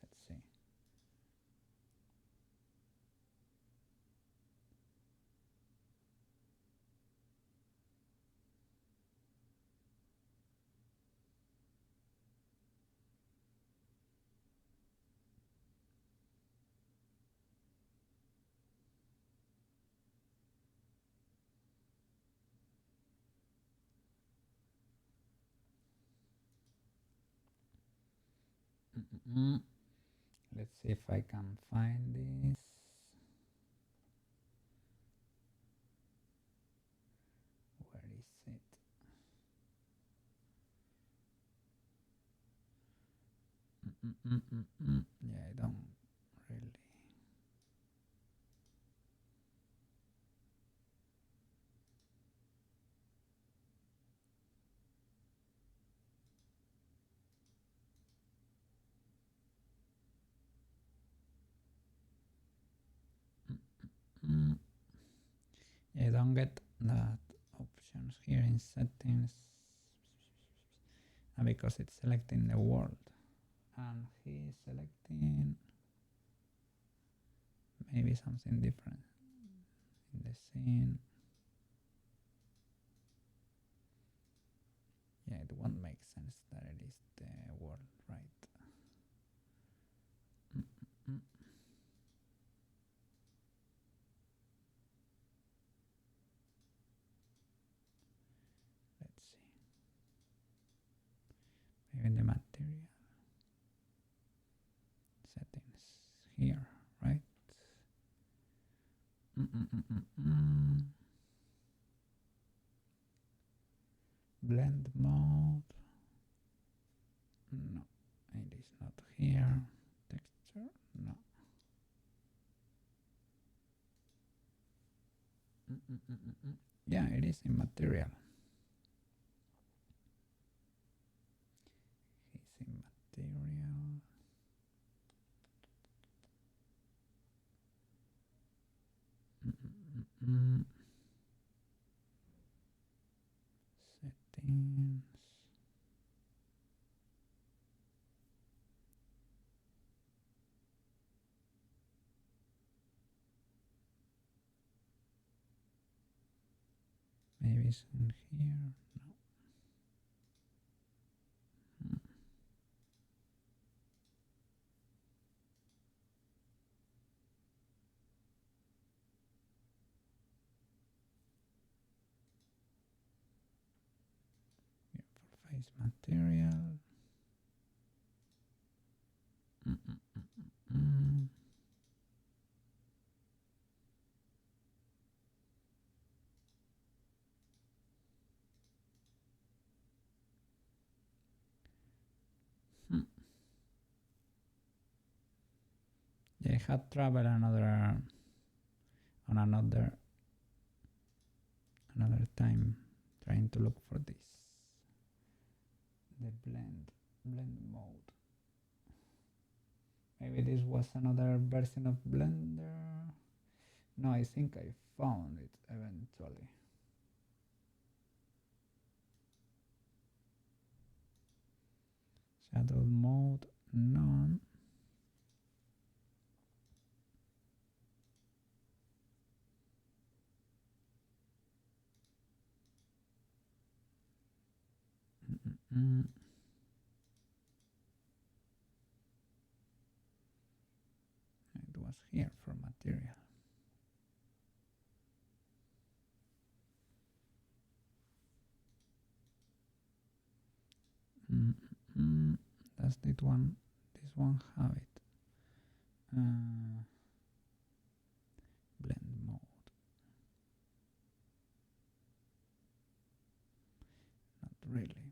Let's see. Let's see if I can find this. Yeah, I don't really. Yeah, I don't get that options here in settings because it's selecting the world and he's selecting maybe something different in the scene. Yeah, it won't make sense that it is the world, right? Let's see. Maybe the material settings here, right? Blend mode. No, it is not here. Texture, no. Yeah, it is in material. It's in material. Settings. Maybe it's in here. No. Yeah, for face material. Yeah, I had trouble another time trying to look for this. The blend mode. Maybe this was another version of Blender. No, I think I found it eventually. Shadow mode none. It was here for material. Does this one have it? Blend mode. Not really.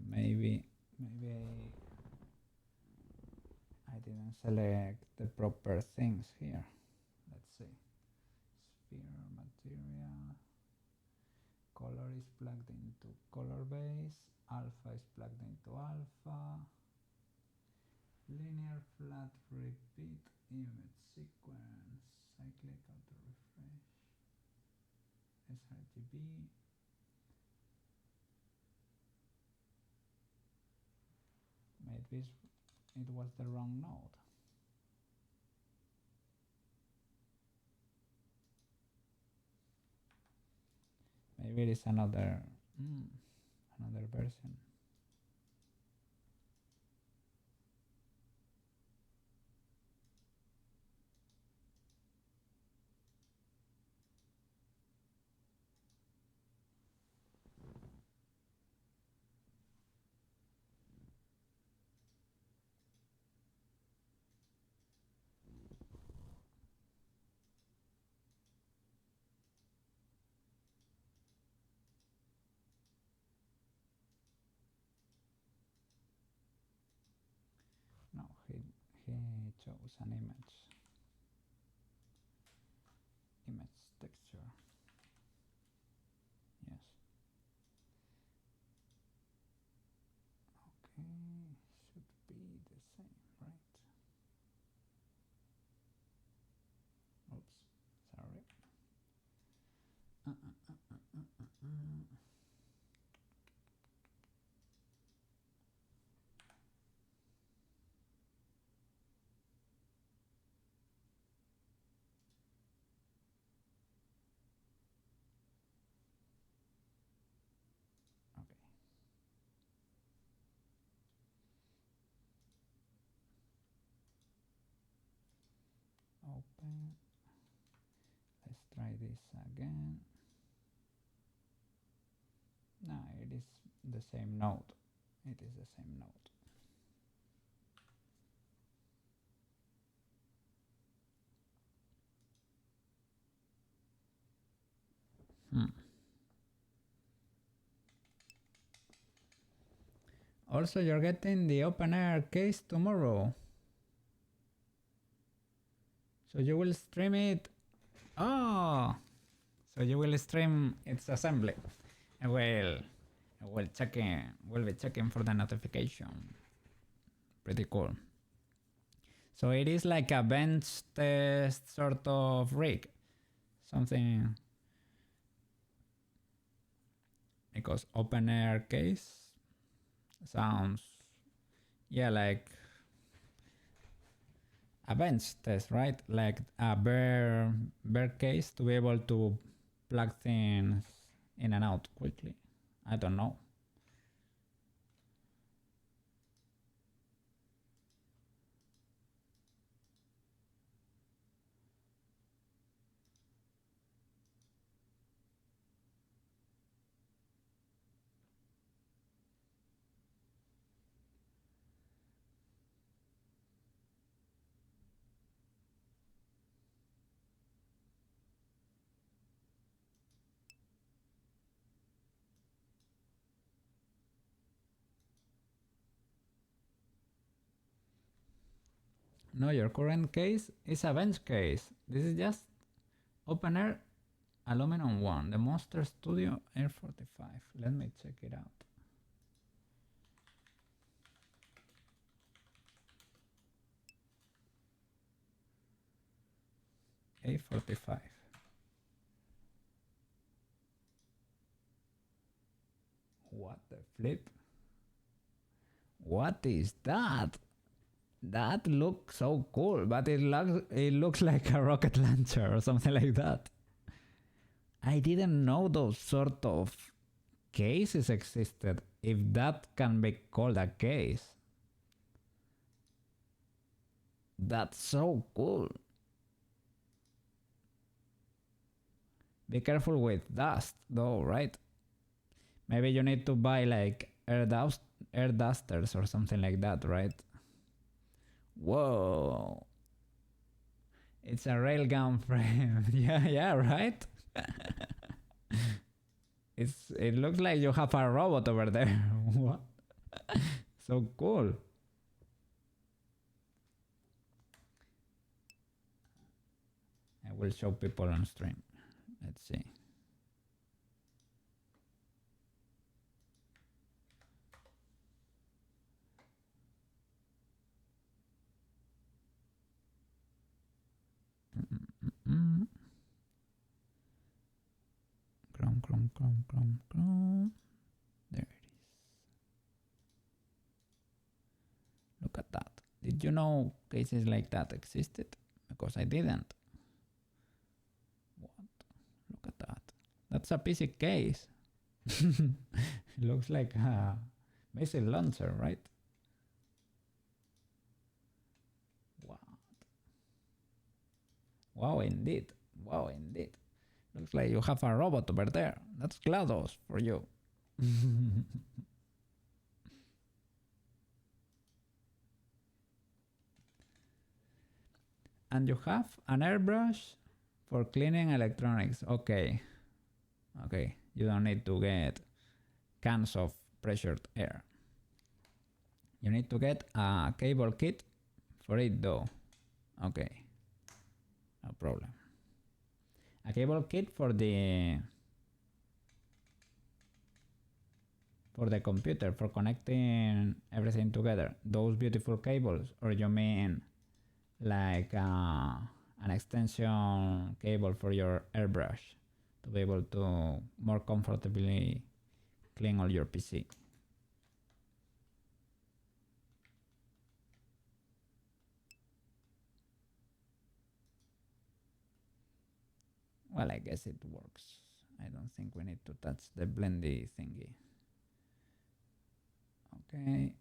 Maybe I didn't select the proper things here. Let's see. Sphere material. Color is plugged into color base. Alpha is plugged into alpha. Linear flat repeat image sequence. Cyclic auto refresh. sRGB. Maybe it was the wrong node. Maybe it is another version. Choose an image texture. Yes. Okay, should be the same, right? Oops, sorry. Okay. Open. Let's try this again. No, it is the same node. It is the same node. Also, you're getting the open air case tomorrow. So you will stream it. Oh, so you will stream its assembly. We'll be checking for the notification. Pretty cool. So it is like a bench test sort of rig. Something because open air case sounds, yeah, like a bench test, right? Like a bare case to be able to plug things in and out quickly. I don't know. No, your current case is a bench case. This is just open air aluminum one, the Monster Studio Air 45. Let me check it out. A45. What the flip? What is that? That looks so cool, but it looks like a rocket launcher or something like that. I didn't know those sort of cases existed, if that can be called a case. That's so cool. Be careful with dust though, right? Maybe you need to buy like air dusters or something like that, right? Whoa. It's a railgun frame. yeah, right? It looks like you have a robot over there. What? So cool. I will show people on stream. Let's see. Chrome. There it is. Look at that. Did you know cases like that existed? Because I didn't. What? Look at that. That's a PC case. It looks like a missile launcher, right? What? Wow, indeed. Wow, indeed. Looks like you have a robot over there. That's GLaDOS for you. And you have an airbrush for cleaning electronics. Okay. You don't need to get cans of pressured air. You need to get a cable kit for it though. Okay, no problem. A cable kit for the computer, for connecting everything together. Those beautiful cables, or you mean like an extension cable for your airbrush to be able to more comfortably clean all your PC? Well, I guess it works. I don't think we need to touch the blendy thingy. Okay.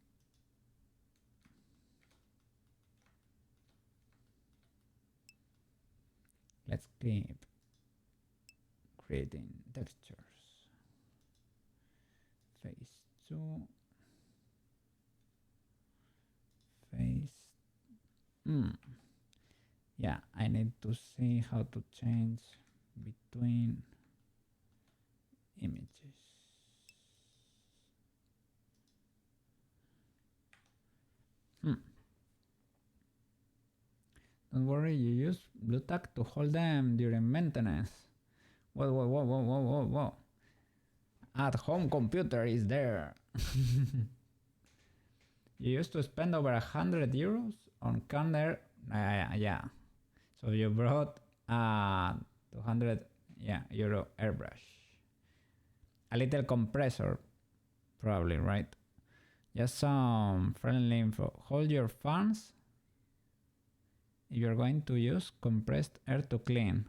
Let's keep creating textures. Phase 2. Phase. Yeah, I need to see how to change between images. Don't worry, you use Bluetooth to hold them during maintenance. Whoa. At home computer is there. You used to spend over 100 euros on counter. Yeah. So you brought a 200 euro airbrush. A little compressor, probably, right? Just some friendly info. Hold your fans if you're going to use compressed air to clean.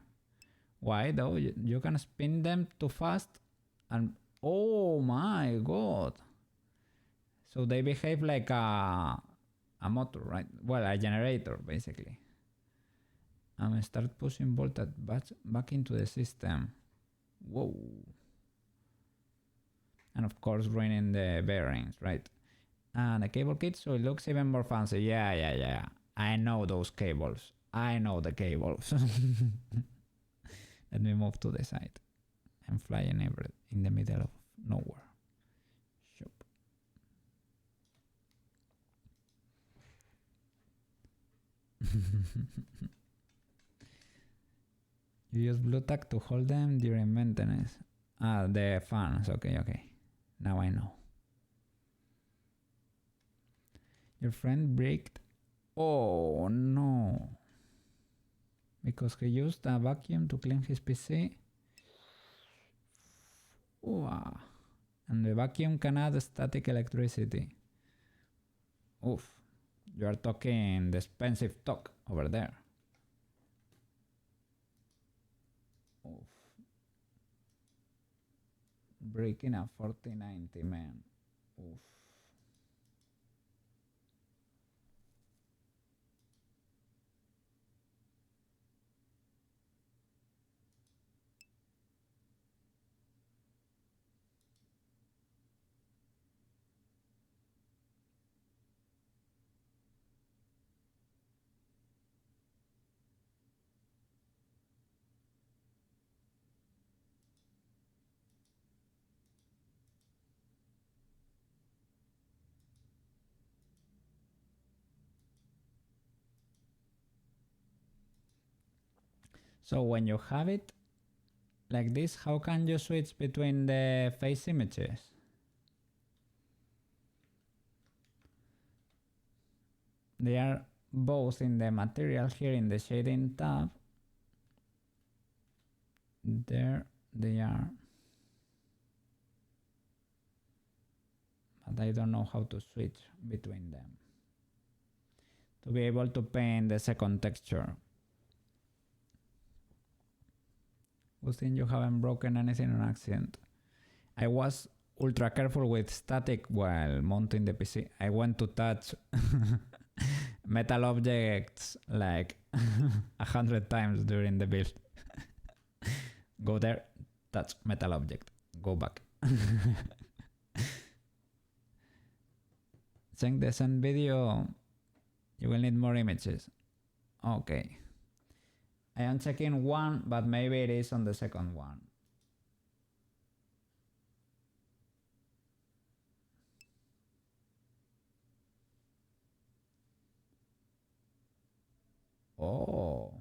Why though? You can spin them too fast and oh my god. So they behave like a motor, right? Well, a generator basically. And start pushing voltage back into the system. Whoa. And of course ruining the bearings, right? And the cable kit, so it looks even more fancy. Yeah. I know those cables. I know the cables. Let me move to the side. I'm flying in the middle of nowhere. Shop. You use Bluetooth to hold them during maintenance. The fans. Okay. Now I know. Your friend braked. Oh no. Because he used a vacuum to clean his PC. Wow. And the vacuum can add static electricity. Oof. You are talking the expensive talk over there. Oof. Breaking a 4090, man. Oof. So when you have it like this, how can you switch between the face images? They are both in the material here in the shading tab. There they are. But I don't know how to switch between them. To be able to paint the second texture. Good thing you haven't broken anything on accident. I was ultra careful with static while mounting the PC. I went to touch metal objects like 100 times during the build. Go there, touch metal object, go back. Check the send video. You will need more images. Okay. I am checking one, but maybe it is on the second one. Oh.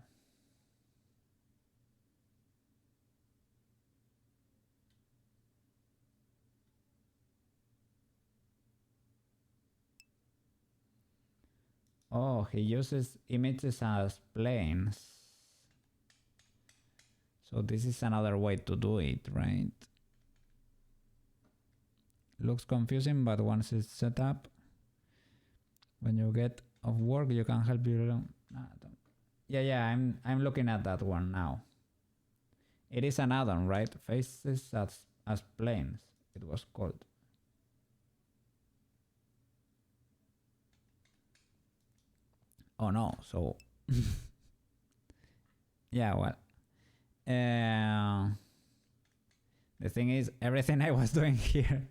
Oh, he uses images as planes. So this is another way to do it, right? Looks confusing, but once it's set up, when you get off work, you can help your... Yeah, I'm looking at that one now. It is an add-on, right? Faces as planes, it was called. Oh no, so... yeah, well... the thing is, everything I was doing here,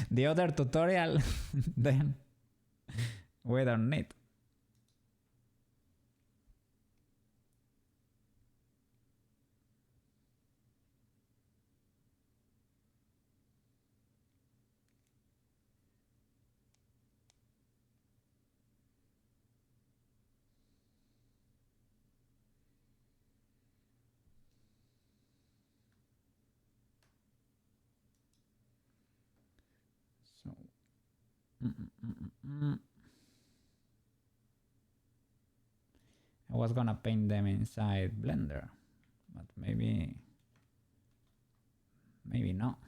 the other tutorial, then we don't need. So... I was gonna paint them inside Blender, but maybe not.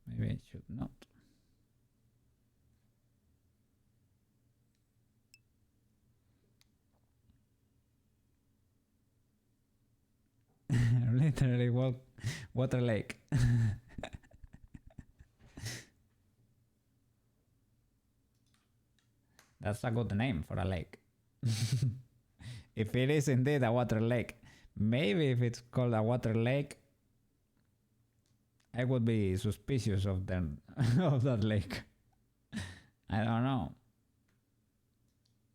Maybe I should not. Literally water lake. That's a good name for a lake. If it is indeed a water lake, maybe if it's called a water lake, I would be suspicious of them of that lake. I don't know.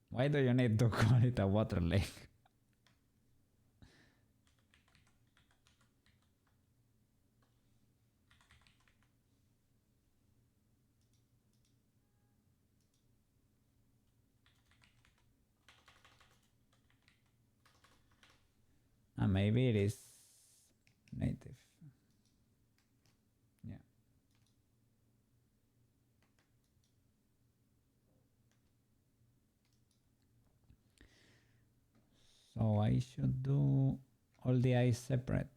Why do you need to call it a water lake? And maybe it is native. Yeah. So I should do all the eyes separate.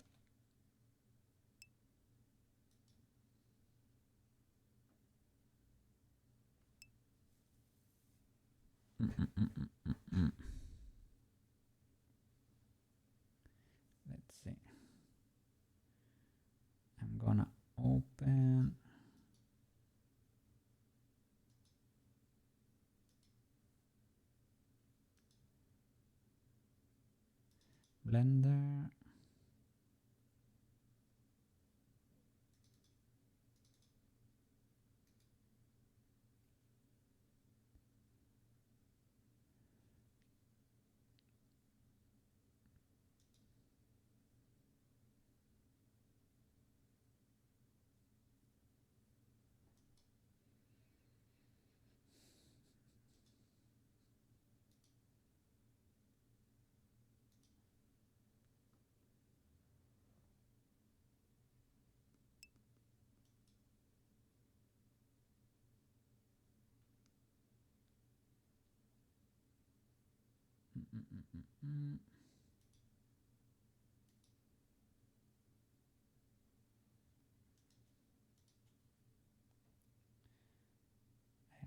Let's see. I'm gonna open Blender.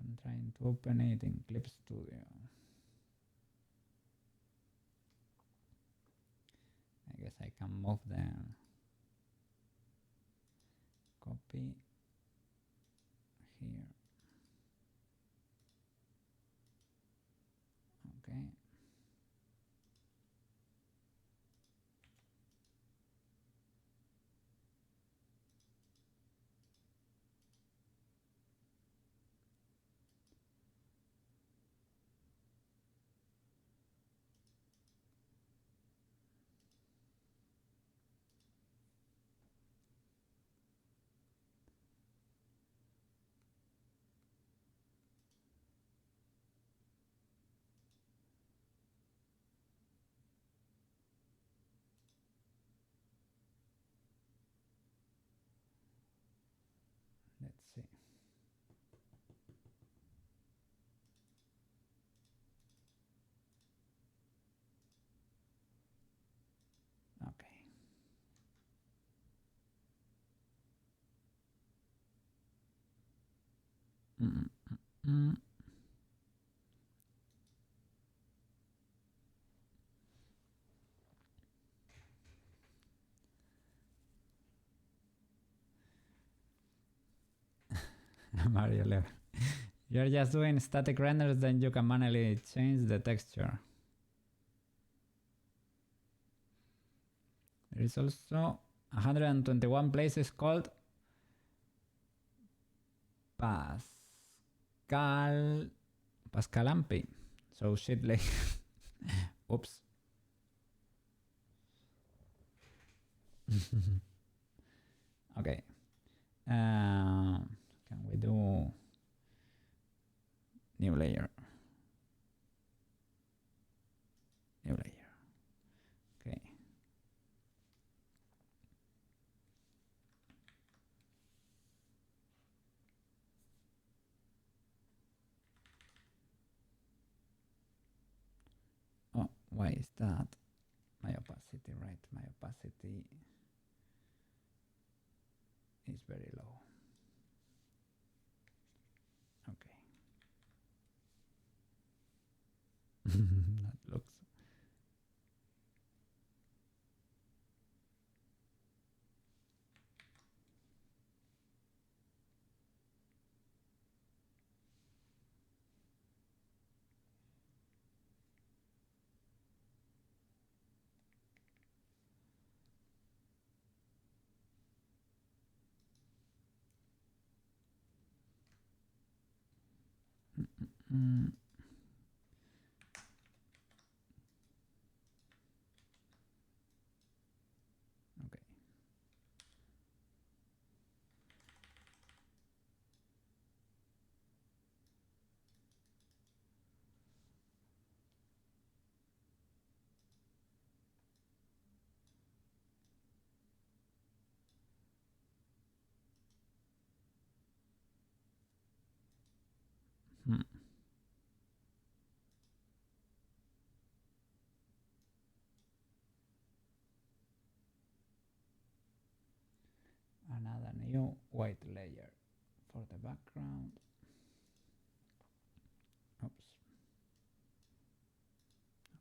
I'm trying to open it in Clip Studio. I guess I can move them. Copy here. Okay. Mm. Mario level. You're just doing static renders, then you can manually change the texture. There is also 121 places called Pascalampi. So shit like oops. Okay. Can we do new layer? New layer. Okay. Oh, why is that? My opacity, right? My opacity is very low. Okay. That looks. Mm. Okay. Hmm. Another new white layer for the background. Oops.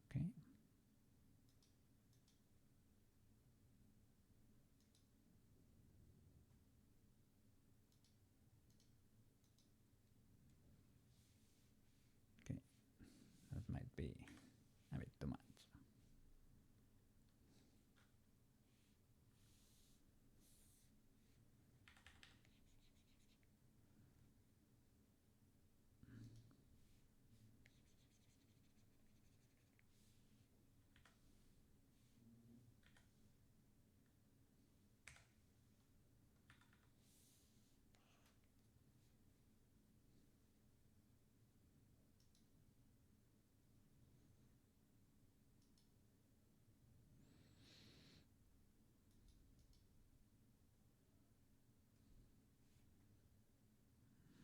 Okay. Okay. That might be a bit too much.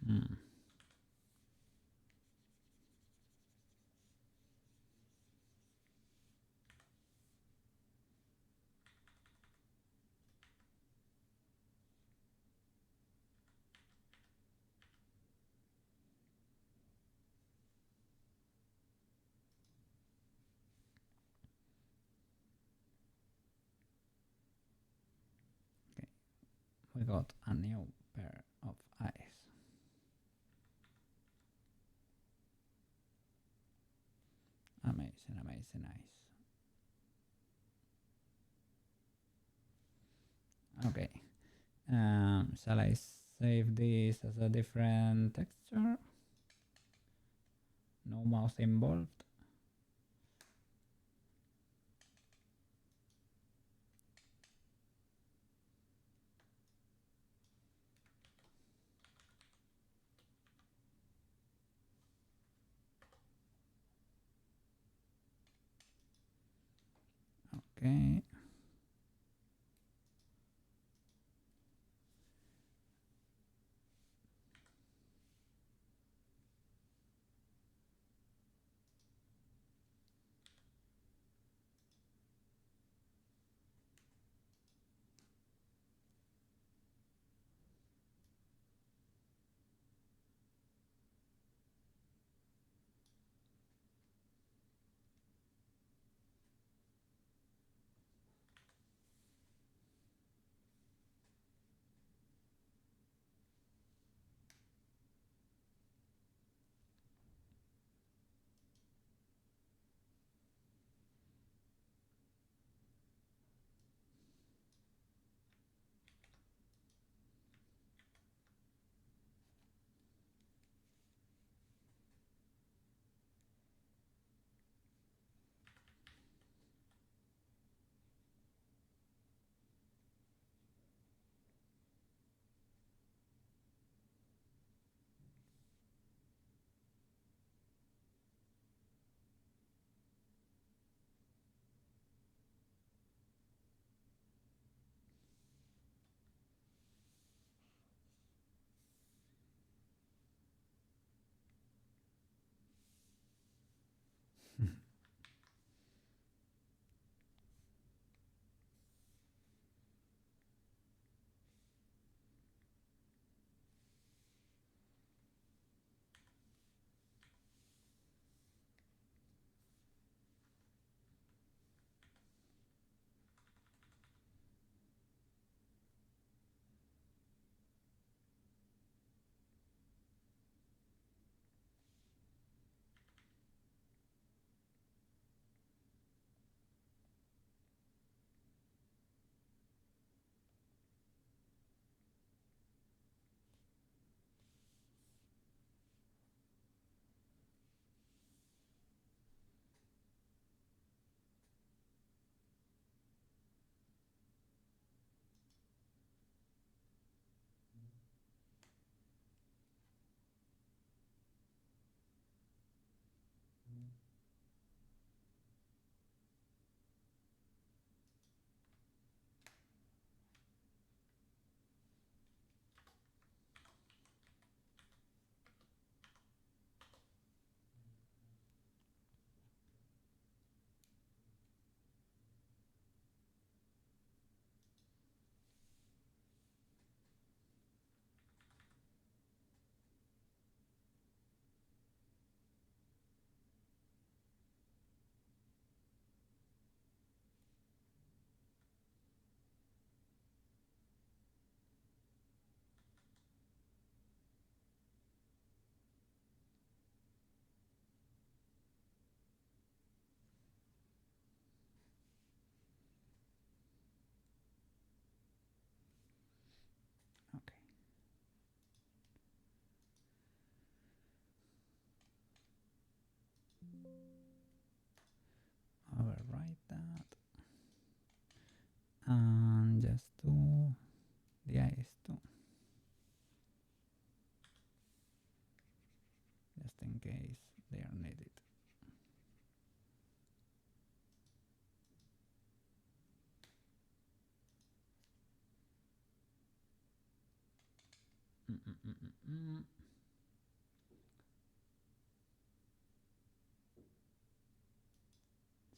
Hmm. Okay. We got a new pair of eyes. Amazing, amazing eyes. Okay. Shall I save this as a different texture? No mouse involved. Okay.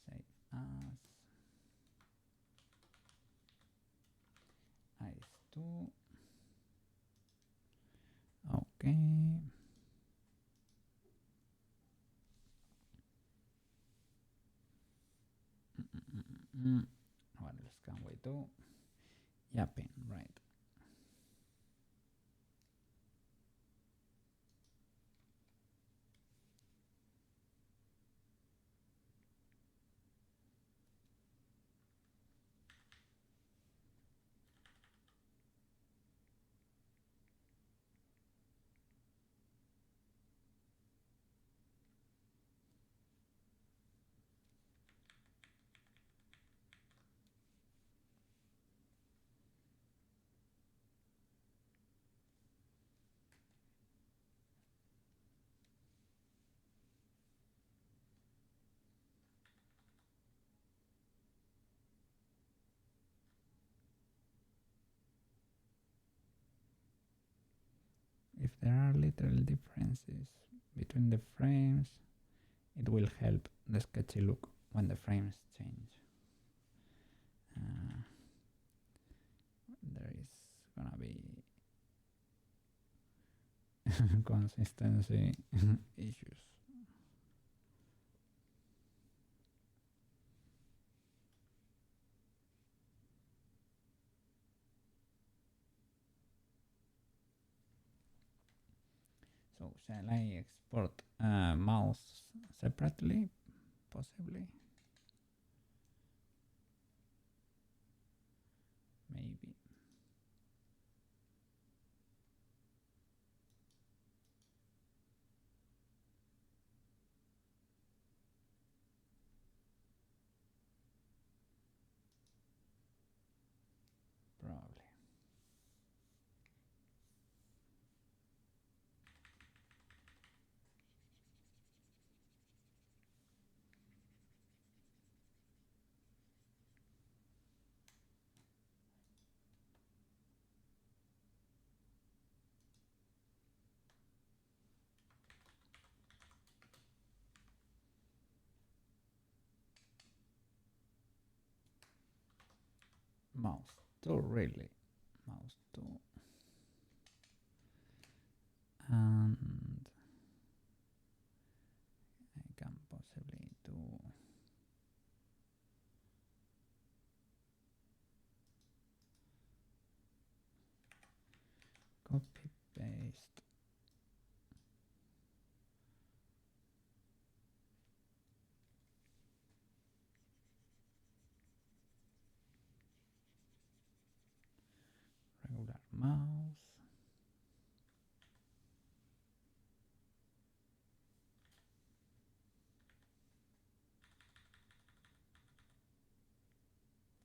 Save as ice2. Okay. What else can we do? Yapping, right. If there are little differences between the frames, it will help the sketchy look when the frames change. There is gonna be consistency issues. So shall I export mouse separately? Possibly. Maybe. Probably. Mouse 2, really. Mouse 2. And I can possibly do copy paste. Regular mouse.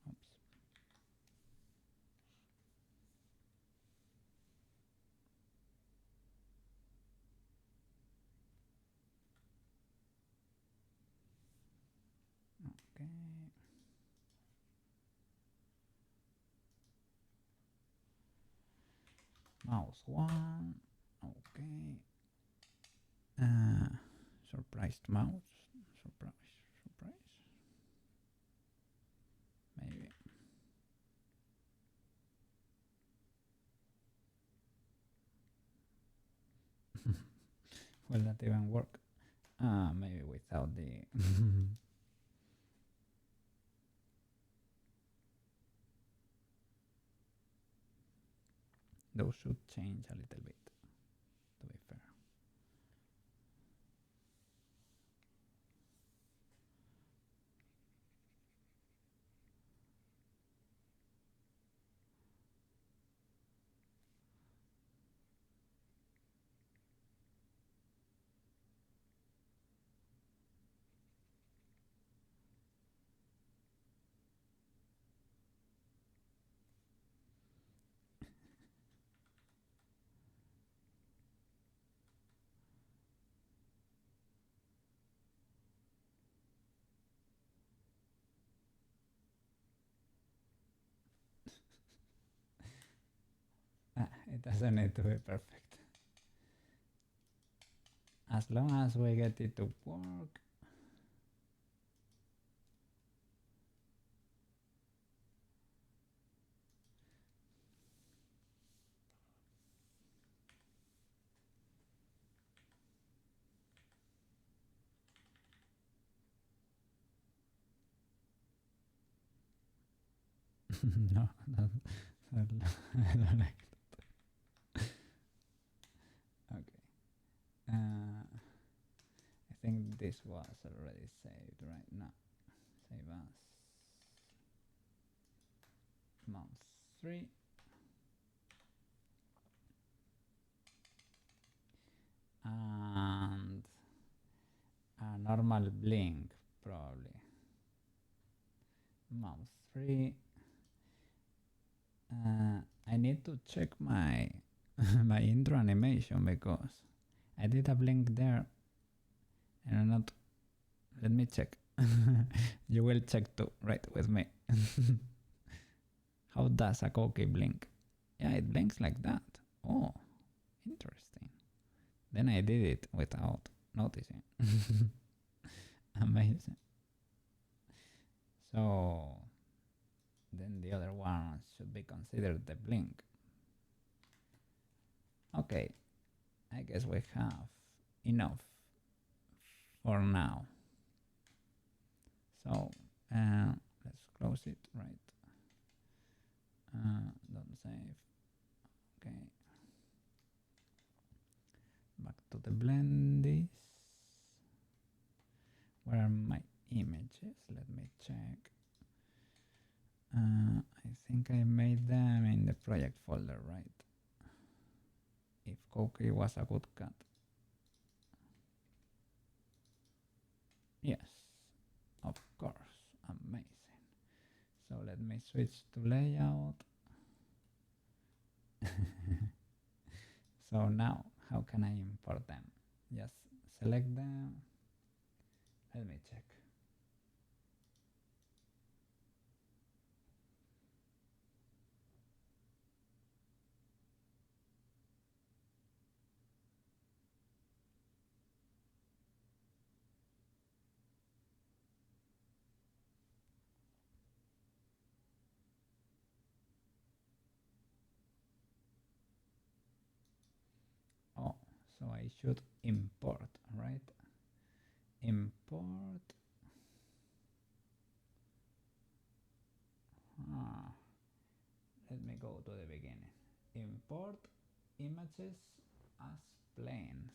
Oops. Okay. Mouse 1. Okay. Surprised mouse. Surprise. Maybe. Will that even work? Maybe without the those should change a little bit, to be fair. doesn't need to be perfect. As long as we get it to work. No, I don't like that. Okay. I think this was already saved right now. Save as month 3. And a normal blink probably. Month 3. I need to check my my intro animation because I did a blink there and I'm not. Let me check. You will check too, right, with me. How does a Koukei blink? Yeah, it blinks like that. Oh, interesting. Then I did it without noticing. Amazing. So then the other one should be considered the blink. Okay, I guess we have enough for now. So let's close it, right? Don't save. Okay. Back to the blendies. Where are my images? Let me check. I think I made them in the project folder, right? If Koukei was a good cat. Yes, of course, amazing. So let me switch to layout. So now, how can I import them? Just select them. Let me check. Oh, so I should import, right? Import. Let me go to the beginning. Import images as planes.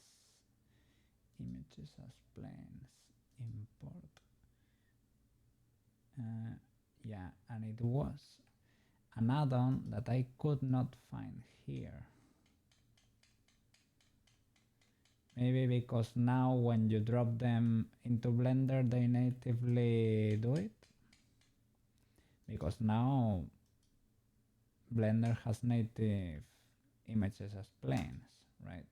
Images as planes. Import. Yeah, and it was an add-on that I could not find here. Maybe because now when you drop them into Blender, they natively do it. Because now Blender has native images as planes, right?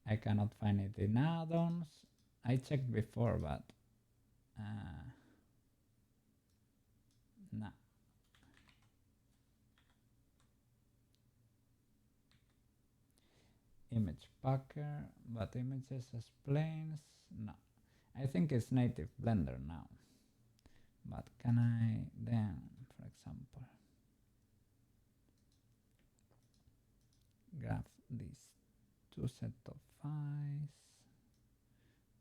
I cannot find it in add-ons. I checked before, but no. Image packer, but images as planes, no. I think it's native Blender now. But can I then, for example, grab these two sets of files,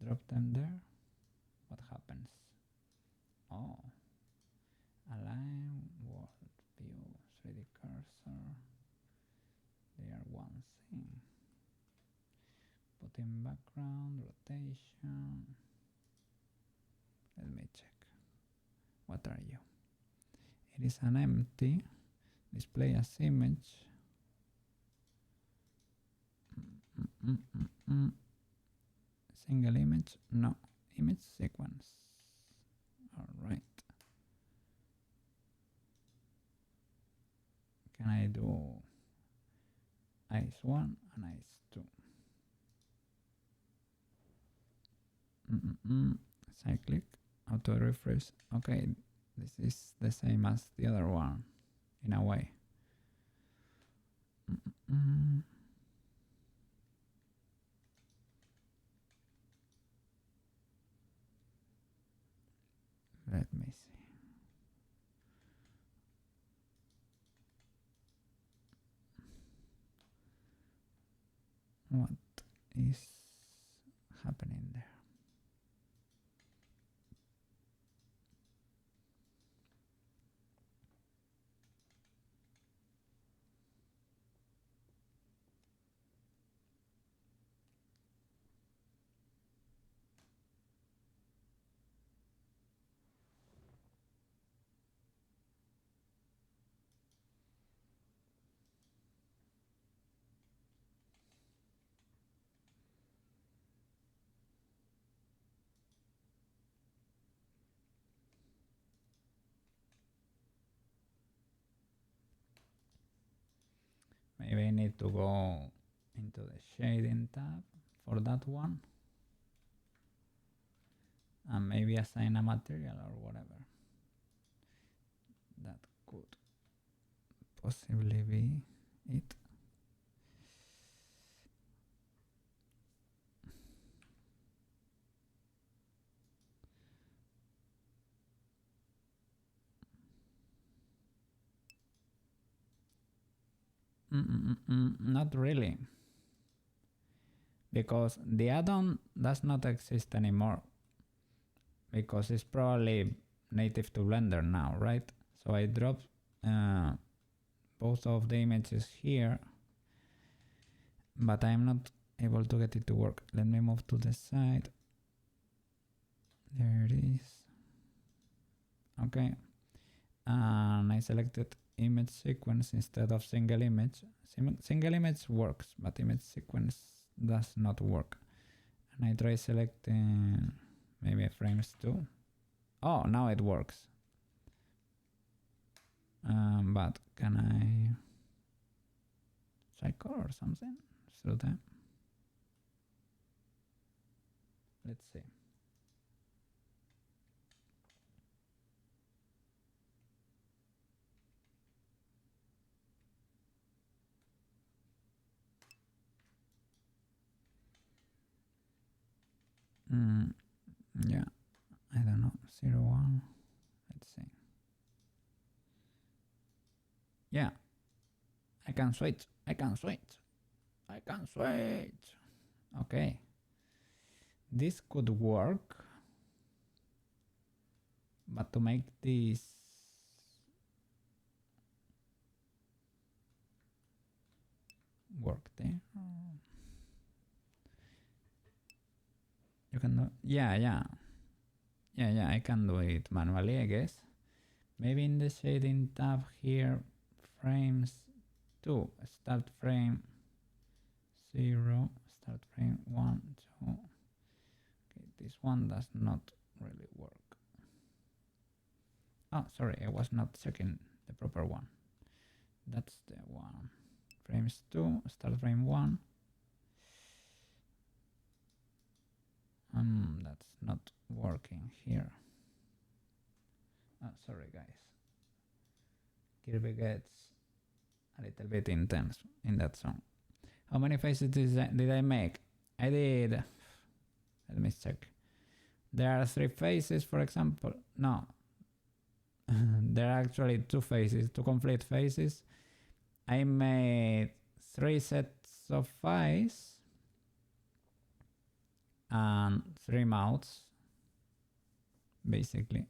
drop them there? What happens? Oh, align, world view, 3D cursor. They are one thing. Put in background, rotation. Let me check. What are you? It is an empty. Display as image. Single image? No. Image sequence. Alright. Can I do eyes 1 and eyes 2? Cyclic. auto refresh. Okay, this is the same as the other one in a way. Let me see. What is happening there? Maybe I need to go into the shading tab for that one. And maybe assign a material or whatever. That could possibly be it. Not really, because the add-on does not exist anymore, because it's probably native to Blender now, right? So I dropped both of the images here, but I'm not able to get it to work. Let me move to the side. There it is. Okay, and I selected image sequence instead of single image. Single image works, but image sequence does not work. And I try selecting maybe frames too. Oh, now it works. But can I cycle or something through them? Let's see. Yeah, I don't know, 0, 1, let's see. Yeah, I can switch. Okay, this could work, but to make this work there, you can do, yeah, I can do it manually, I guess. Maybe in the shading tab here, frames 2, start frame 0, start frame 1, 2. Okay, this one does not really work. Oh, sorry, I was not checking the proper one. That's the one. Frames 2, start frame 1. That's not working here. Oh, sorry guys. Kirby gets a little bit intense in that song. How many faces did I make? I did... Let me check. There are 3 faces, for example. No. There are actually 2 faces, 2 complete faces. I made 3 sets of eyes and 3 mouths, basically.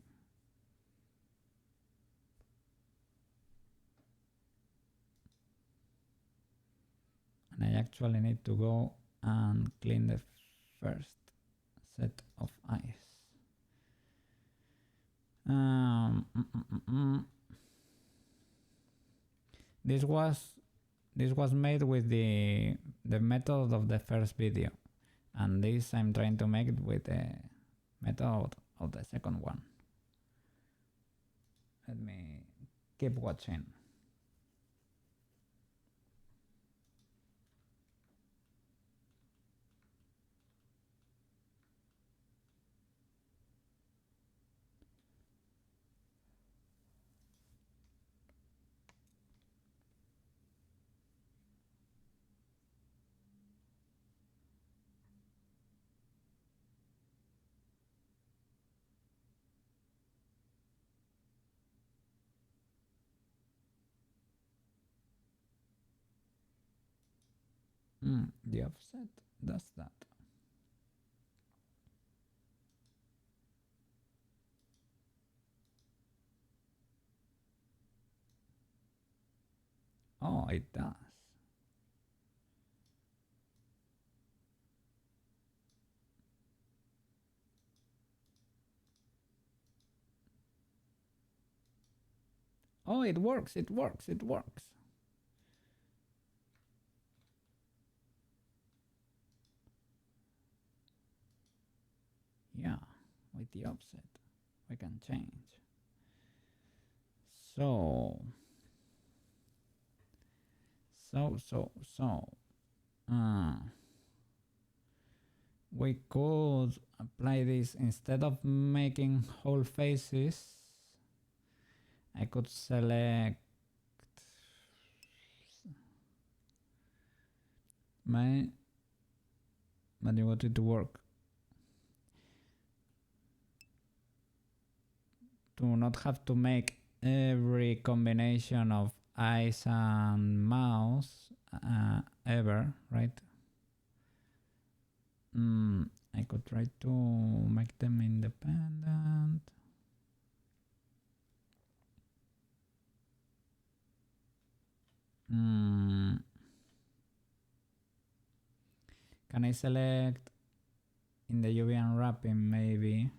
And I actually need to go and clean the first set of eyes. This was made with the method of the first video, and this I'm trying to make it with the method of the second one. Let me keep watching. The offset does that. Oh, it does. Oh, it works, it works, it works. Yeah, with the offset, we can change. So, uh, we could apply this instead of making whole faces. I could select my, but you want it to work. To not have to make every combination of eyes and mouth ever, right? I could try to make them independent. Can I select in the UV unwrapping maybe?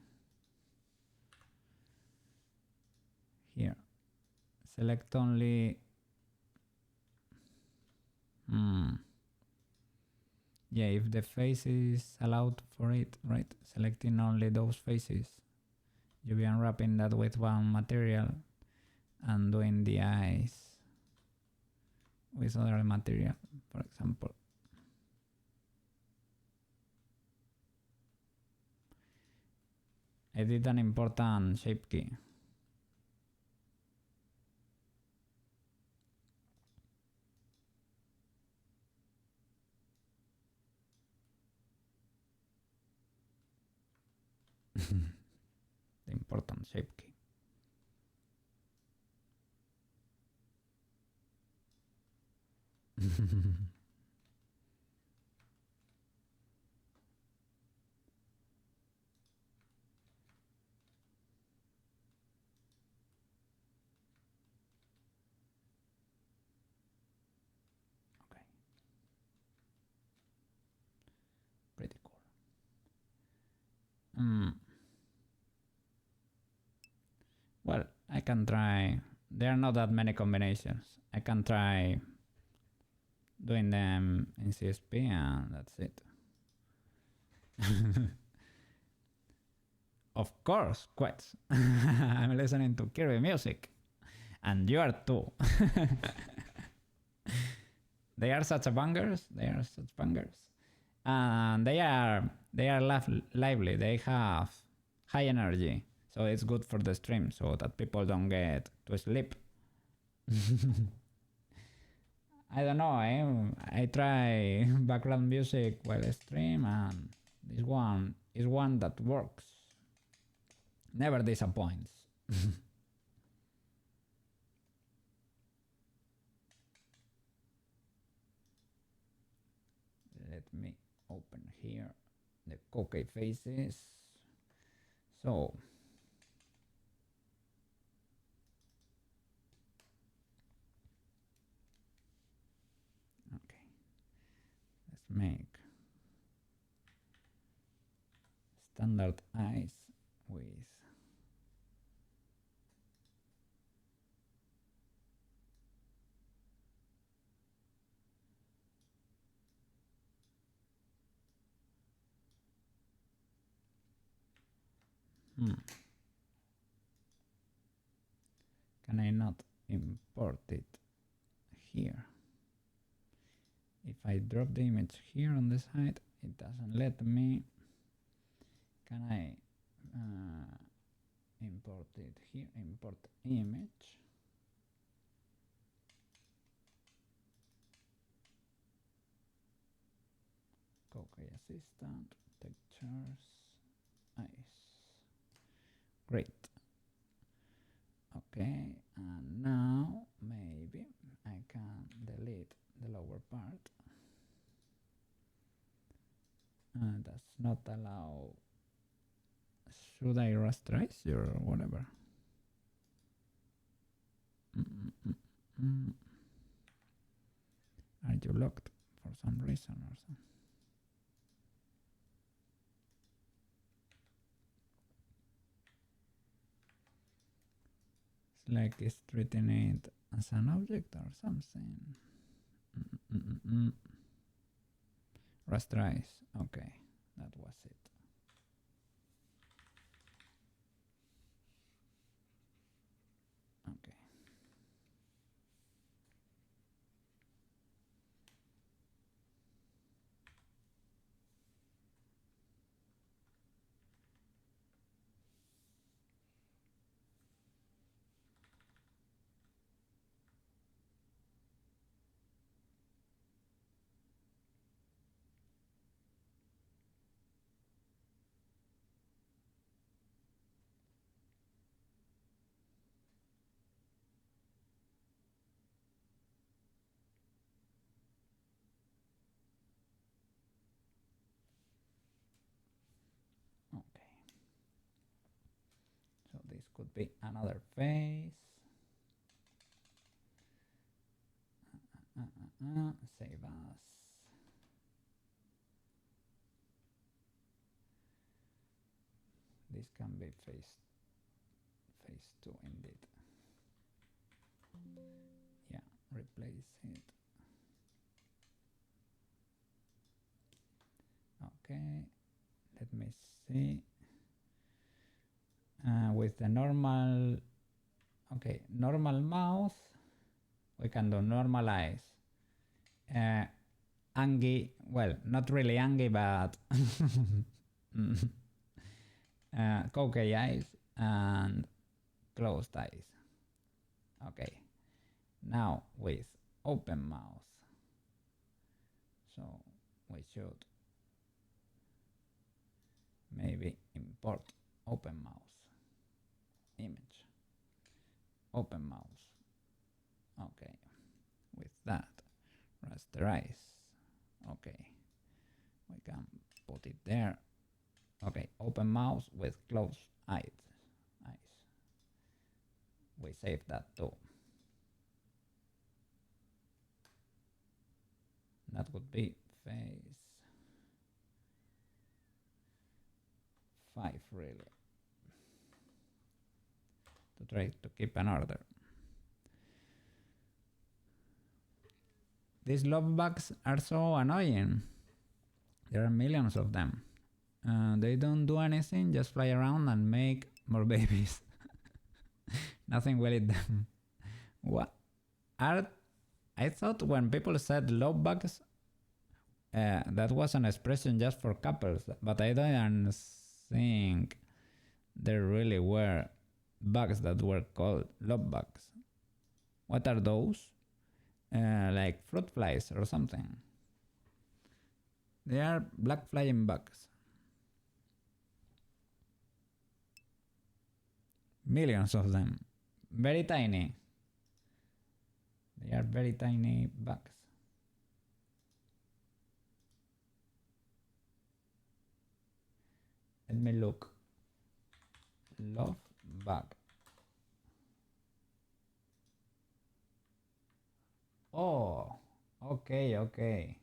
Here. Select only. Yeah, if the face is allowed for it, right? Selecting only those faces. UV unwrapping that with one material and doing the eyes with other material, for example. I did an important shape key. The important shape key. Okay. Pretty cool. Well, I can try. There are not that many combinations. I can try doing them in CSP and that's it. Of course, quite. I'm listening to Kirby music. And you are too. They are such bangers. They are such bangers. And they are lively. They have high energy. So it's good for the stream so that people don't get to sleep. I don't know. I try background music while I stream and this one is one that works. Never disappoints. Let me open here the Koukei faces. So okay, let's make standard eyes with Can I not import it here? If I drop the image here on the side, it doesn't let me. Can I import it here? Import image. Koukei assistant, textures, eyes. Great. Okay, and now maybe I can delete the lower part. Does not allow. Should I rasterize you or whatever? Are you locked for some reason or something? It's like it's treating it as an object or something. Rasterize. Okay, that was it. Okay. Okay. So this could be another face. Save as. This can be phase 2 indeed. Yeah, replace it. Okay, let me see. With the normal, okay, normal mouse, we can do normalize. Angie, well, not really Angie, but Koukei eyes and closed eyes. Okay, now with open mouse. So we should maybe import open mouse image. Open mouse. Okay, with that, rasterize. Okay, we can put it there. Okay, open mouse with closed eyes. We save that too. That would be phase 5 really. To try to keep an order. These love bugs are so annoying. There are millions of them. They don't do anything, just fly around and make more babies. Nothing will eat them. What? I thought when people said love bugs, that was an expression just for couples, but I don't think there really were bugs that were called love bugs. What are those? Like fruit flies or something. They are black flying bugs. Millions of them. Very tiny. They are very tiny bugs. Let me look. Love bug. Oh, okay.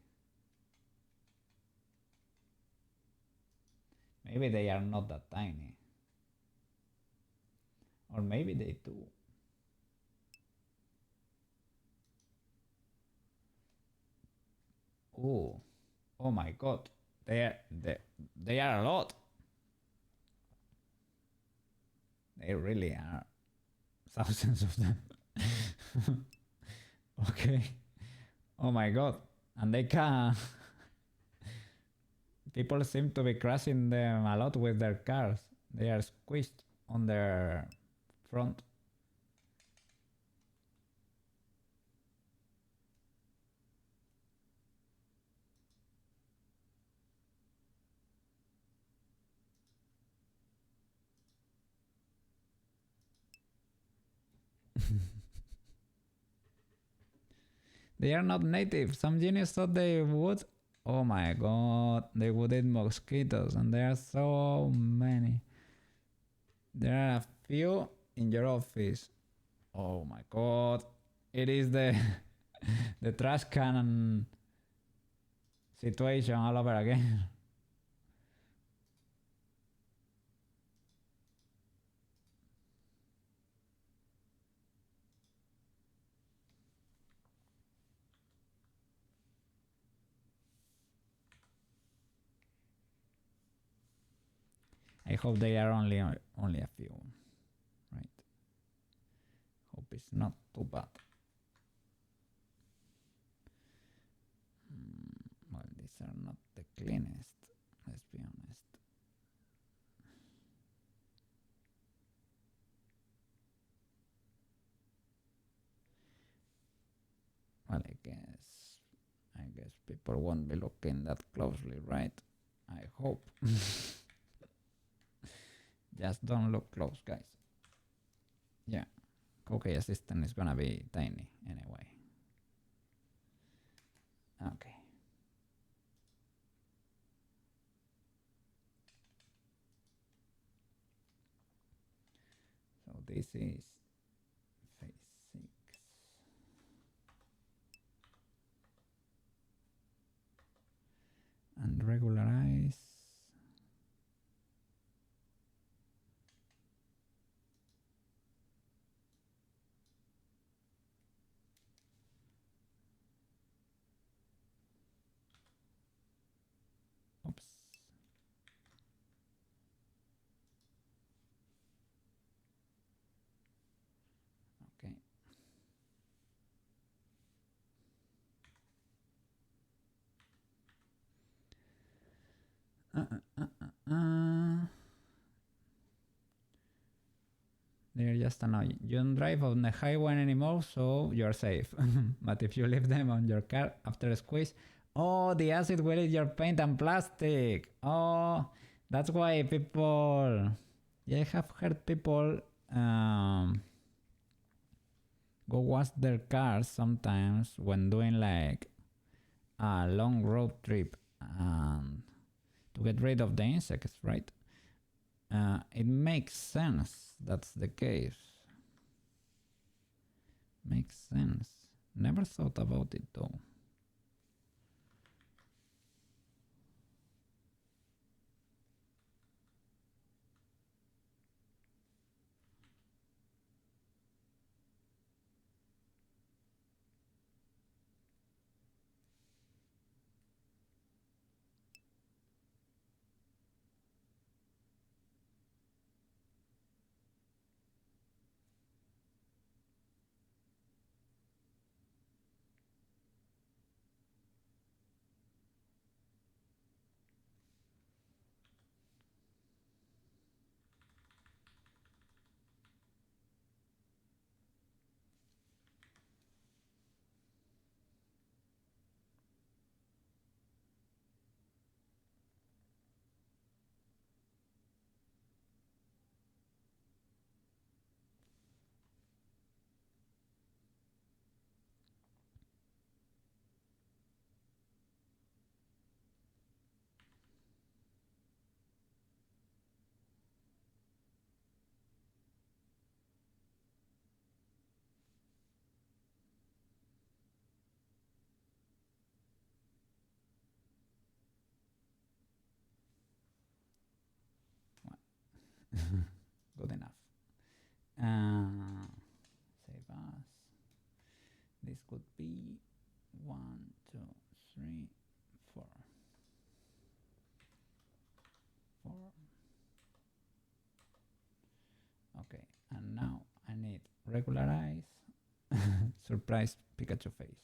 Maybe they are not that tiny. Or maybe they do. Oh my god. They are a lot. They really are. Thousands of them. Okay. Oh my god. And they can... People seem to be crashing them a lot with their cars. They are squished on their front. They are not native. Some genius thought they would, Oh my god, they would eat mosquitoes, and there are so many. There are a few in your office. Oh my god, it is the the trash can situation all over again. I hope they are only a few, right? Hope it's not too bad. Well, these are not the cleanest, let's be honest. Well, I guess people won't be looking that closely, right? I hope. Just don't look close, guys. Yeah, Koukei assistant is gonna be tiny anyway. Okay. So this is phase 6. And regularize. Oops. Okay. They're just annoying. You don't drive on the highway anymore, so you're safe. But if you leave them on your car after a squeeze, oh, the acid will eat your paint and plastic. Oh, that's why people. Yeah, I have heard people go wash their cars sometimes when doing like a long road trip to get rid of the insects, right? It makes sense that's the case. Makes sense. Never thought about it though. Good enough. Save as. This could be 1, 2, 3, 4. 4. Okay, and now I need regularize. Surprise Pikachu face.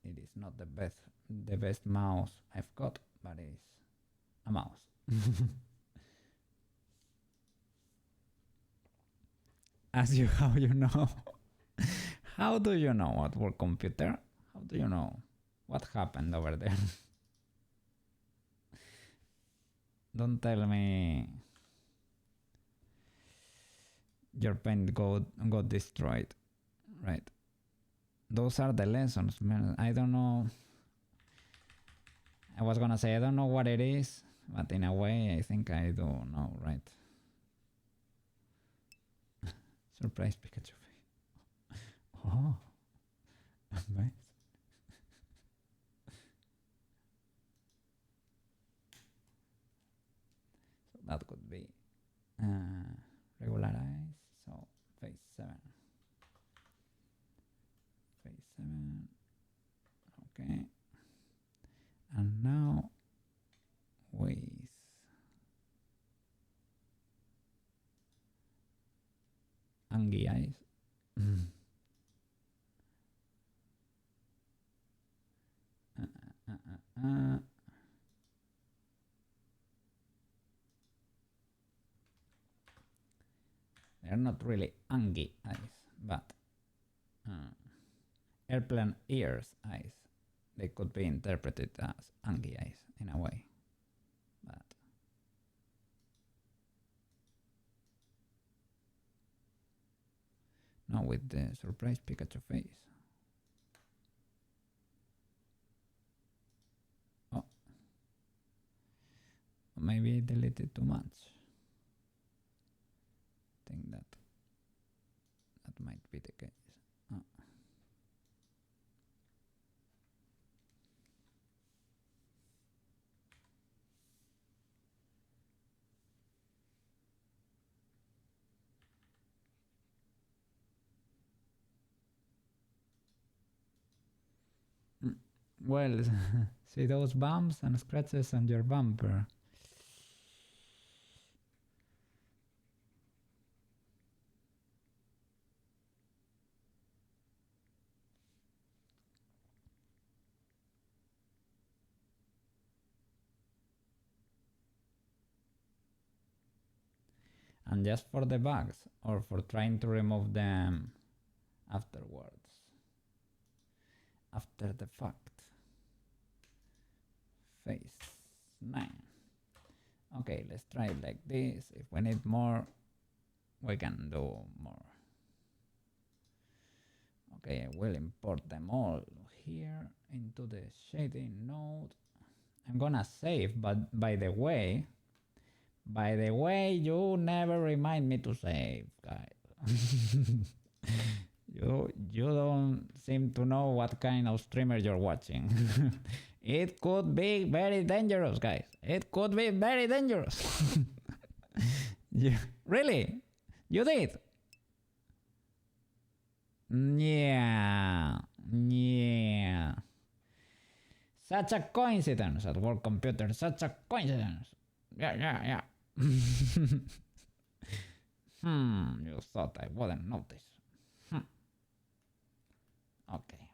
It is not the best mouse I've got, but it's a mouse. As you how you know. How do you know at work computer? How do you know what happened over there? Don't tell me your pen got destroyed, right? those are the lessons, man. I don't know. I was gonna say I don't know what it is, but in a way I think I do know, right? Surprise Pikachu. Oh, nice. So that could be regular eyes. So phase 7. Phase 7. Okay. And now with Angie eyes. They're not really Angie eyes, but airplane ears eyes. They could be interpreted as Angie eyes in a way. But not with the surprise Pikachu face. Oh. Maybe I deleted too much. I think that might be the case. Oh. Well, see those bumps and scratches on your bumper. And just for the bugs, or for trying to remove them afterwards, after the fact. Phase 9. Okay, let's try it like this. If we need more, we can do more. Okay, I will import them all here into the shading node. I'm gonna save, but by the way, you never remind me to save, guys. you don't seem to know what kind of streamer you're watching. It could be very dangerous, guys. It could be very dangerous. Really? You did? Yeah. Such a coincidence at work computer. Such a coincidence. Yeah. You thought I wouldn't notice. Okay.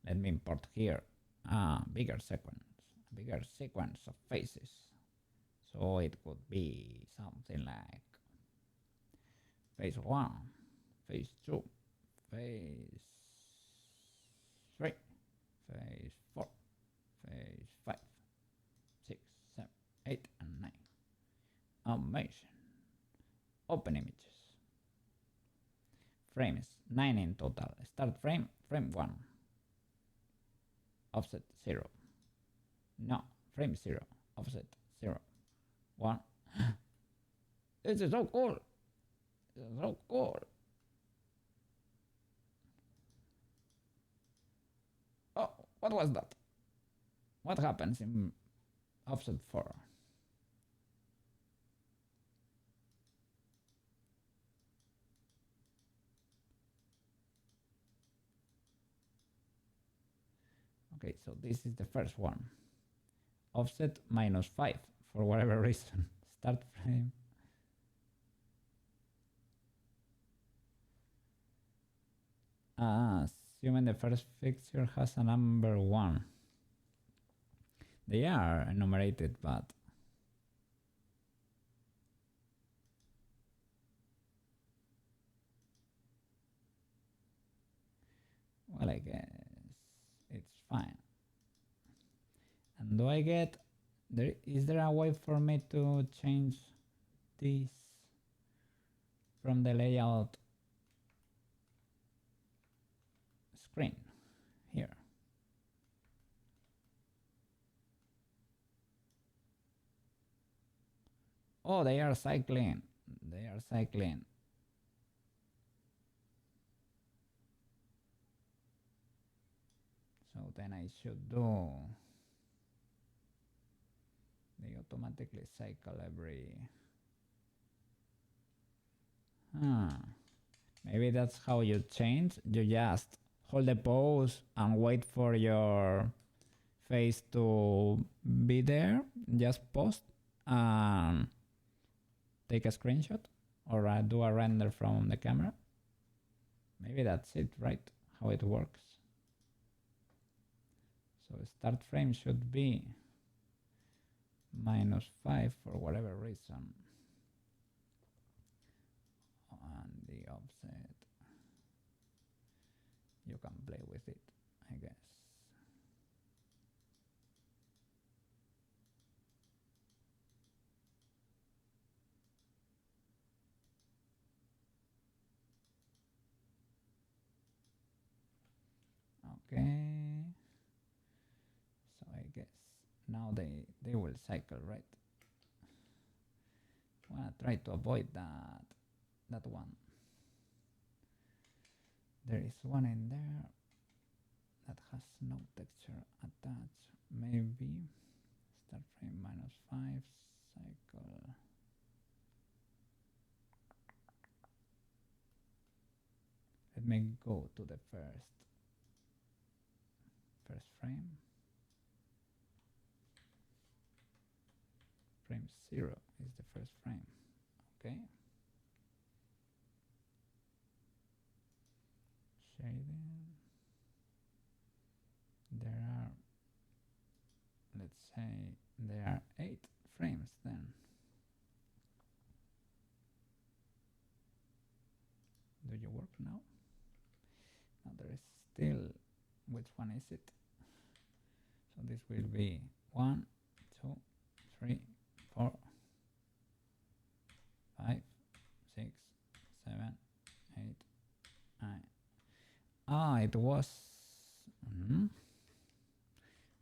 Let me import here a bigger sequence of faces. So it could be something like phase 1, phase 2, phase 3, phase 4, phase 5, 6, 7, 8, and 9. Amazing. Open images. Frames 9 in total. Start frame 1. Offset 0. No, frame 0. Offset 0. 1. This is so cool. This is so cool. Oh, what was that? What happens in offset 4? Okay, so this is the first one. Offset -5 for whatever reason. Start frame. Assuming the first fixture has a number 1. They are enumerated, but well, I guess it's fine. And do I get there? Is there a way for me to change this from the layout screen here. Oh, they are cycling. They are cycling. So then I should do, they automatically cycle every, maybe that's how you change. You just hold the pose and wait for your face to be there. Just post and take a screenshot or do a render from the camera. Maybe that's it, right? How it works. So start frame should be -5 for whatever reason. And the offset, you can play with it, I guess. Okay. So I guess now they will cycle, right? I wanna try to avoid that one. There is one in there that has no texture attached. Maybe start frame -5 cycle. Let me go to the first frame. Frame 0 is the first frame. Okay. Shading. There are, let's say, there are 8 frames then. Do you work now? Now there is still, which one is it? So this will be 1, 2, 3, 4, 5, 6, 7, 8, 9. Ah, it was.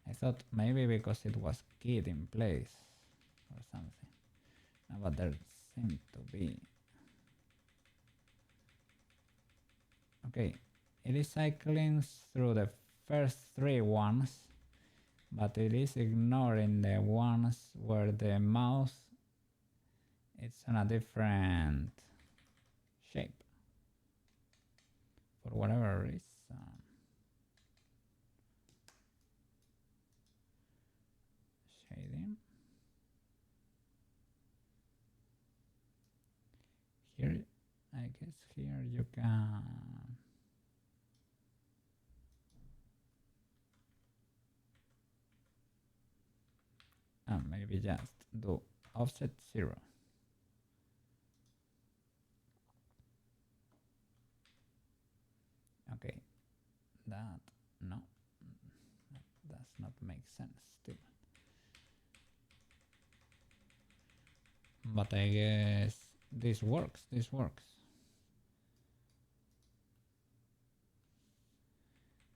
I thought maybe because it was keyed in place or something. No, but there seemed to be. Okay, it is cycling through the first 3 ones, but it is ignoring the ones where the mouse is on a different shape for whatever reason. Shading. Here, I guess here you can maybe just do offset 0. Okay, that does not make sense still. But I guess this works.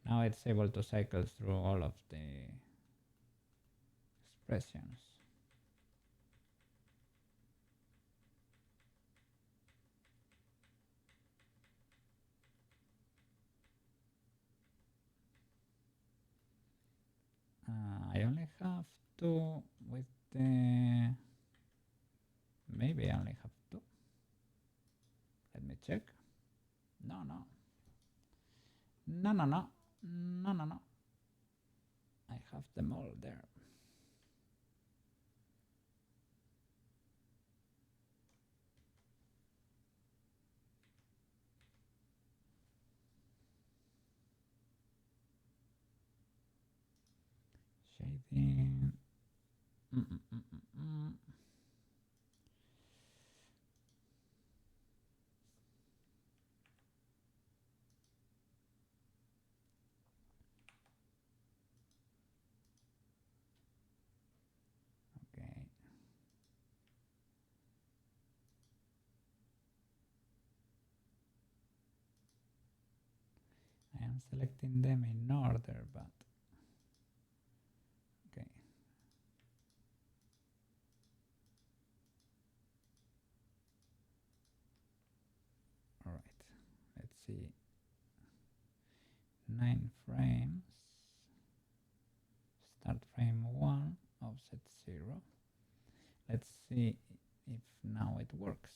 Now it's able to cycle through all of the expressions. I only have 2 with the. Maybe I only have 2. Let me check. No. I have them all there. Shading. Okay. I am I'm selecting them in order, but okay. All right, let's see. 9 frames. Start frame 1, offset 0. Let's see if now it works.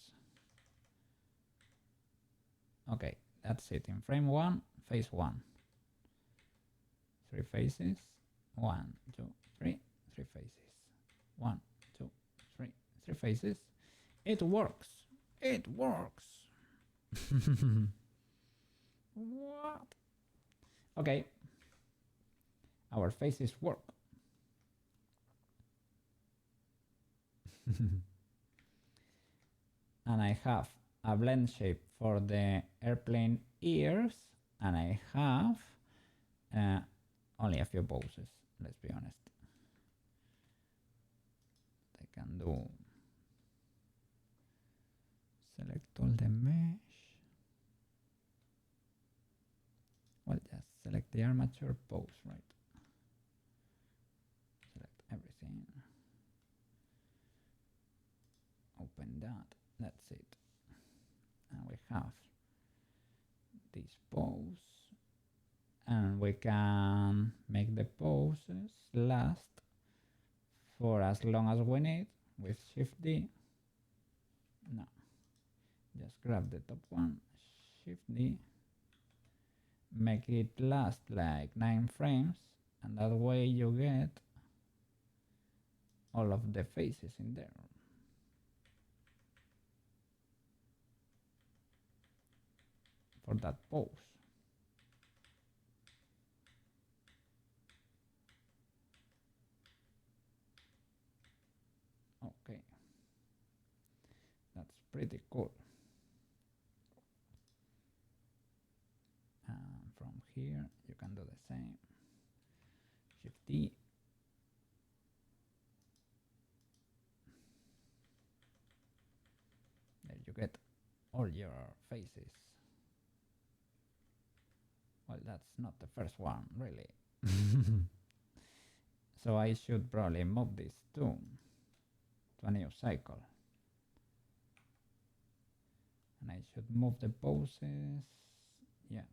Okay, that's it. In frame 1, face 1. 3 faces. 1, 2, 3. 3 faces. 1, 2, 3. 3 faces. It works. It works. What? Okay. Our faces work. And I have a blend shape for the airplane ears, and I have only a few poses, let's be honest. I can do select all the mesh. Well, just select the armature pose, right? Select everything. Open that. That's it. And we have this pose. And we can make the poses last for as long as we need with Shift D. No, just grab the top one, Shift D, make it last like 9 frames, and that way you get all of the faces in there. For that pose. Okay, that's pretty cool. And from here you can do the same. Shift D. There you get all your faces. Well, that's not the first one, really. So I should probably move this to a new cycle. And I should move the poses. Yeah.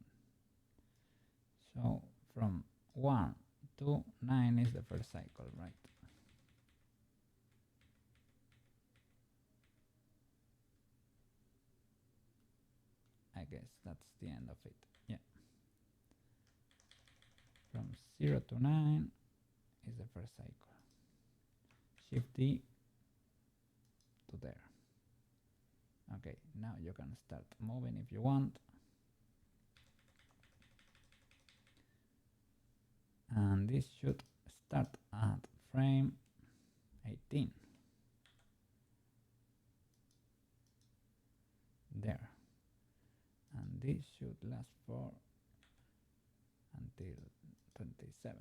So from 1 to 9 is the first cycle, right? I guess that's the end of it. Yeah. From 0 to 9 is the first cycle. Shift D to there. Okay, now you can start moving if you want. And this should start at frame 18. There. And this should last for until 27.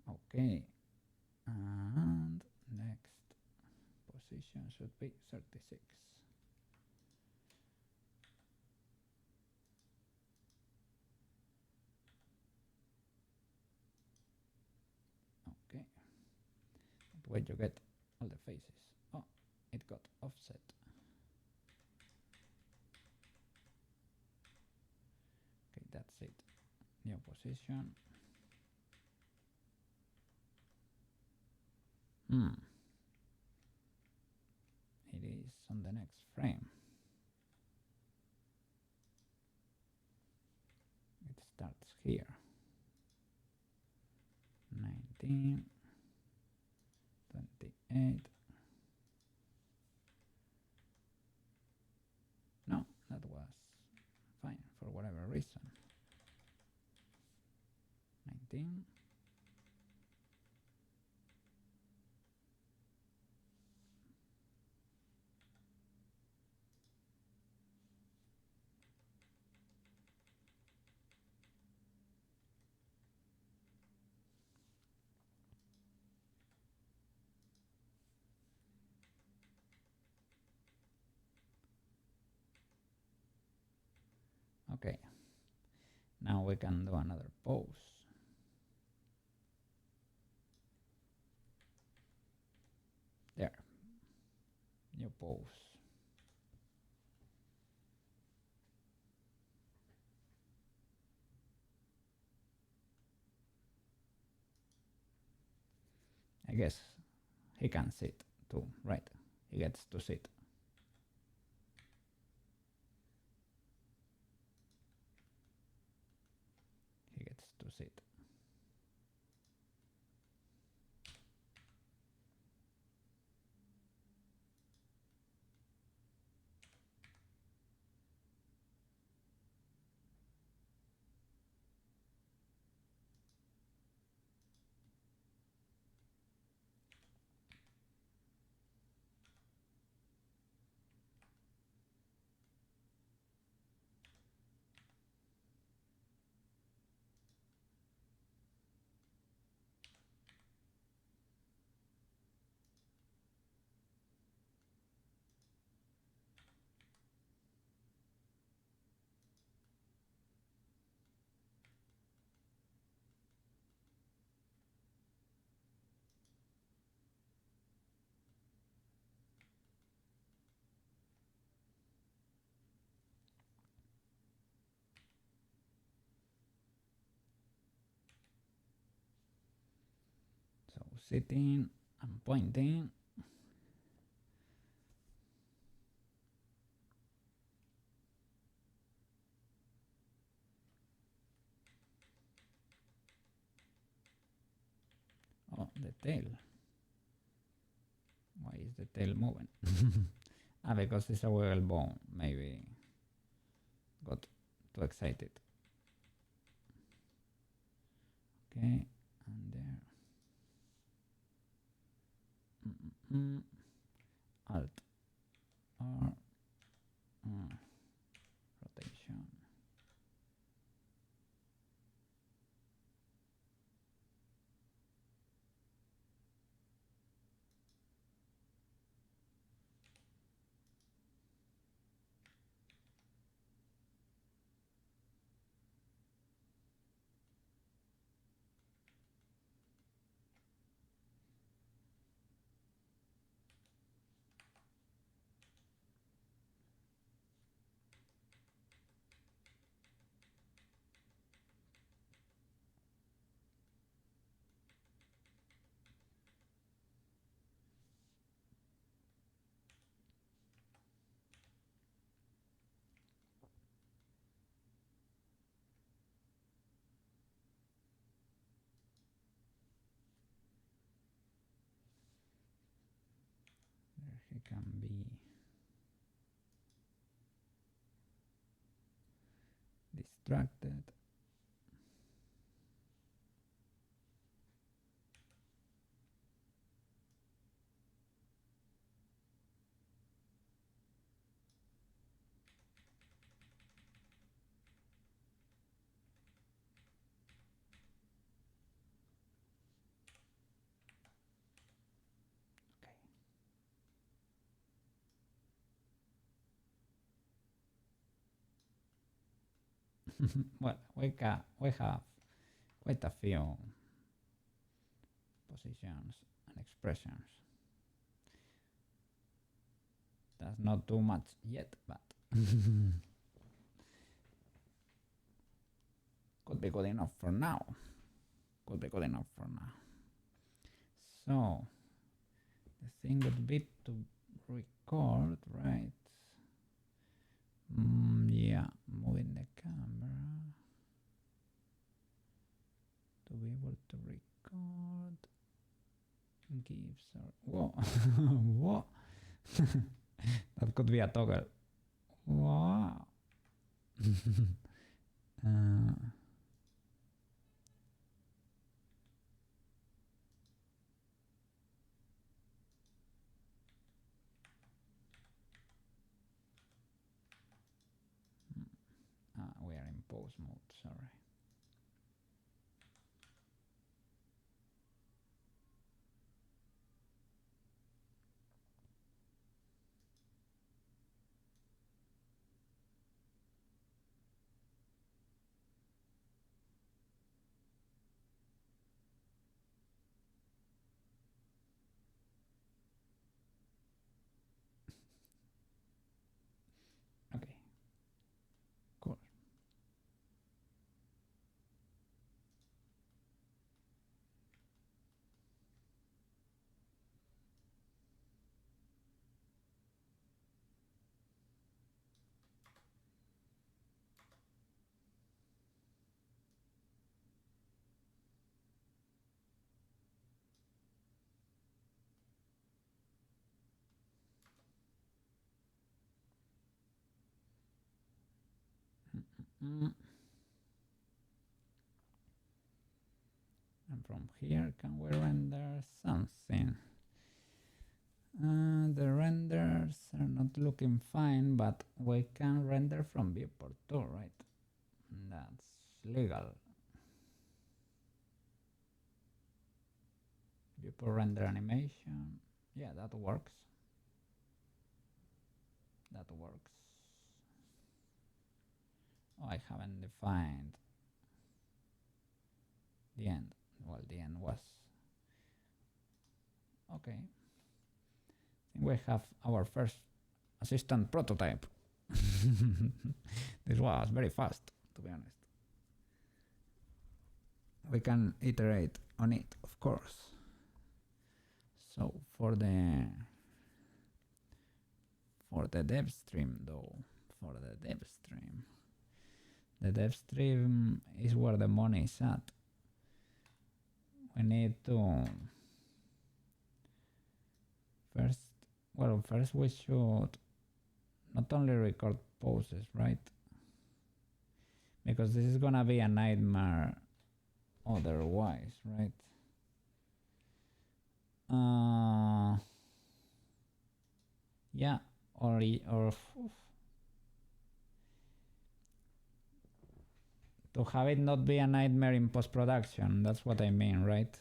Okay, and next position should be 36. Okay, where you get all the faces. Oh, it got offset. Okay, that's it. New position. It is on the next frame. It starts here. 19, 28. No, that was fine for whatever reason. 19. Okay, now we can do another pose. There, new pose. I guess he can sit too, right? He gets to sit. He gets to sit. So sitting and pointing. Oh, the tail. Why is the tail moving? Because it's a wiggle bone. Maybe got too excited. Okay, and there. Alt R rotation. There he can be distracted. Okay. Well, we have quite a few positions and expressions. That's not too much yet, but could be good enough for now. Could be good enough for now. So the thing would be to record, right? Yeah, moving the camera to be able to record gives or whoa. Whoa. That could be a toggle. Wow. We are in pause mode, sorry. And from here, can we render something? The renders are not looking fine, but we can render from viewport too, right? That's legal. Viewport render animation. Yeah, that works. That works. Oh, I haven't defined the end. Well, the end was okay. I think we have our first assistant prototype. This was very fast, to be honest. We can iterate on it, of course. So for the dev stream though, the dev stream is where the money is at. We need to first we should not only record poses, right? Because this is gonna be a nightmare otherwise, right? Yeah, or to have it not be a nightmare in post-production. That's what I mean, right?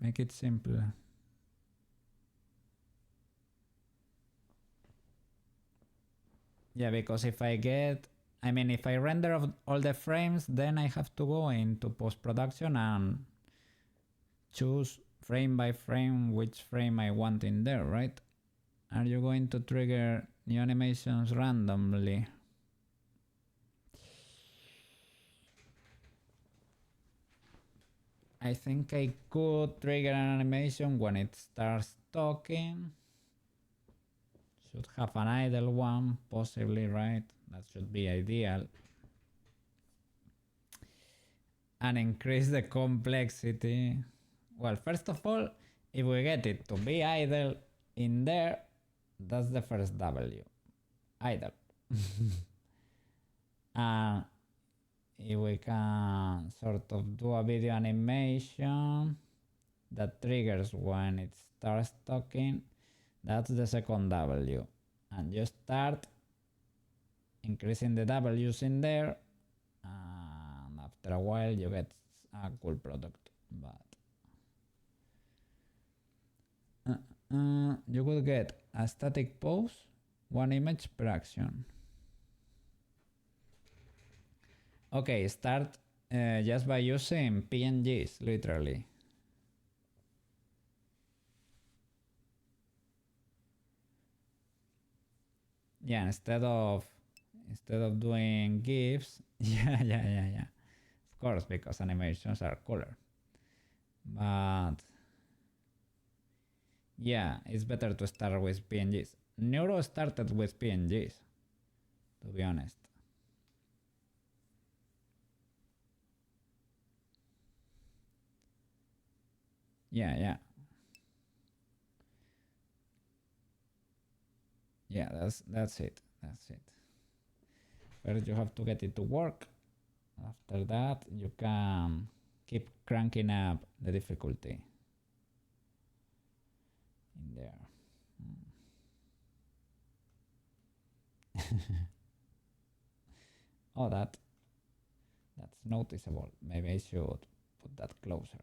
Make it simple. Yeah, because if I render all the frames, then I have to go into post-production and choose frame by frame which frame I want in there, right? Are you going to trigger new animations randomly? I think I could trigger an animation when it starts talking. Should have an idle one, possibly, right? That should be ideal. And increase the complexity. Well, first of all, if we get it to be idle in there, that's the first W. Idle. If we can sort of do a video animation that triggers when it starts talking, that's the second W. And you start increasing the W's in there, and after a while you get a cool product. But you could get a static pose, one image per action. Okay, start just by using PNGs, literally. Yeah, instead of doing GIFs, yeah. Of course, because animations are cooler. But yeah, it's better to start with PNGs. Neuro started with PNGs, to be honest. Yeah, that's it. First you have to get it to work. After that you can keep cranking up the difficulty in there. Oh, that's noticeable. Maybe I should put that closer.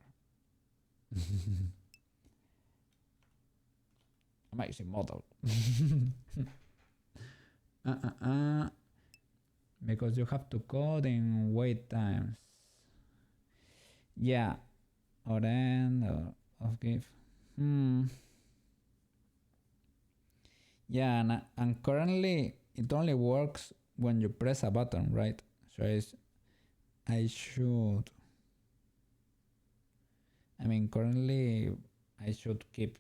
Amazing model. Because you have to code in wait times. Yeah, or end or of GIF. Yeah, and currently it only works when you press a button, right? So currently I should keep,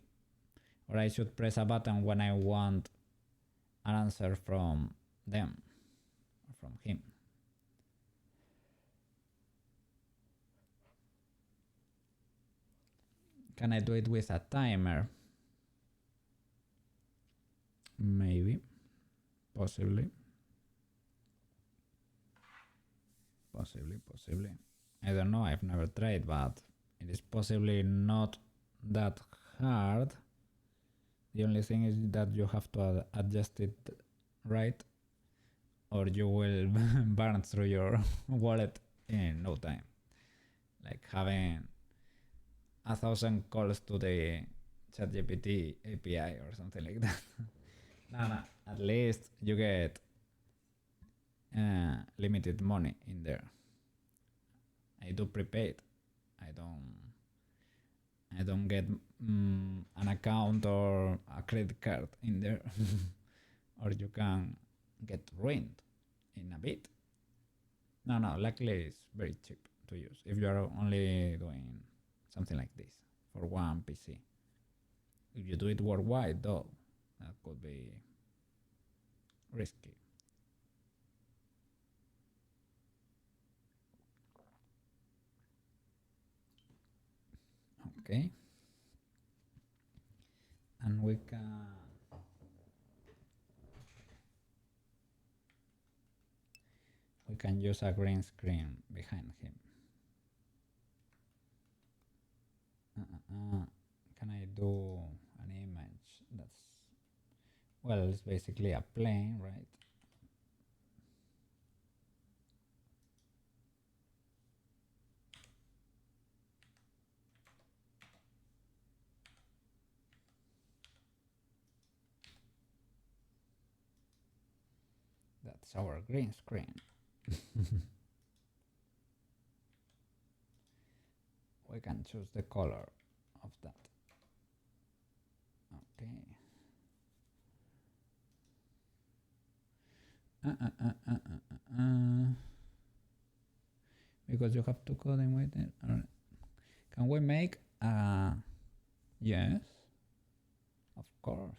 or I should press a button when I want an answer from them, or from him. Can I do it with a timer? Maybe. Possibly. I don't know, I've never tried, but it is possibly not that hard. The only thing is that you have to adjust it right, or you will burn through your wallet in no time. Like having 1,000 calls to the ChatGPT API or something like that. No, at least you get limited money in there. I do prepaid. I don't get an account or a credit card in there. Or you can get ruined in a bit. No, luckily it's very cheap to use if you are only doing something like this for one PC. If you do it worldwide though, that could be risky. Okay. And we can use a green screen behind him. Can I do an image that's, well, it's basically a plane, right? That's our green screen. We can choose the color of that. Okay. Because you have to code and wait. Can we make a, yes, of course.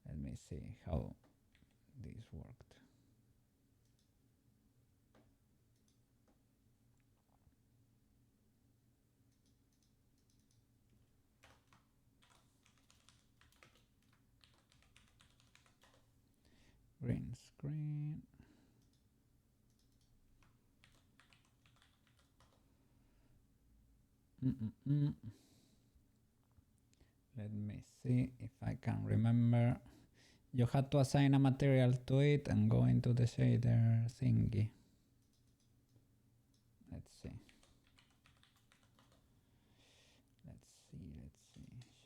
Let me see how this worked. Green screen. Let me see if I can remember. You had to assign a material to it and go into the shader thingy. Let's see.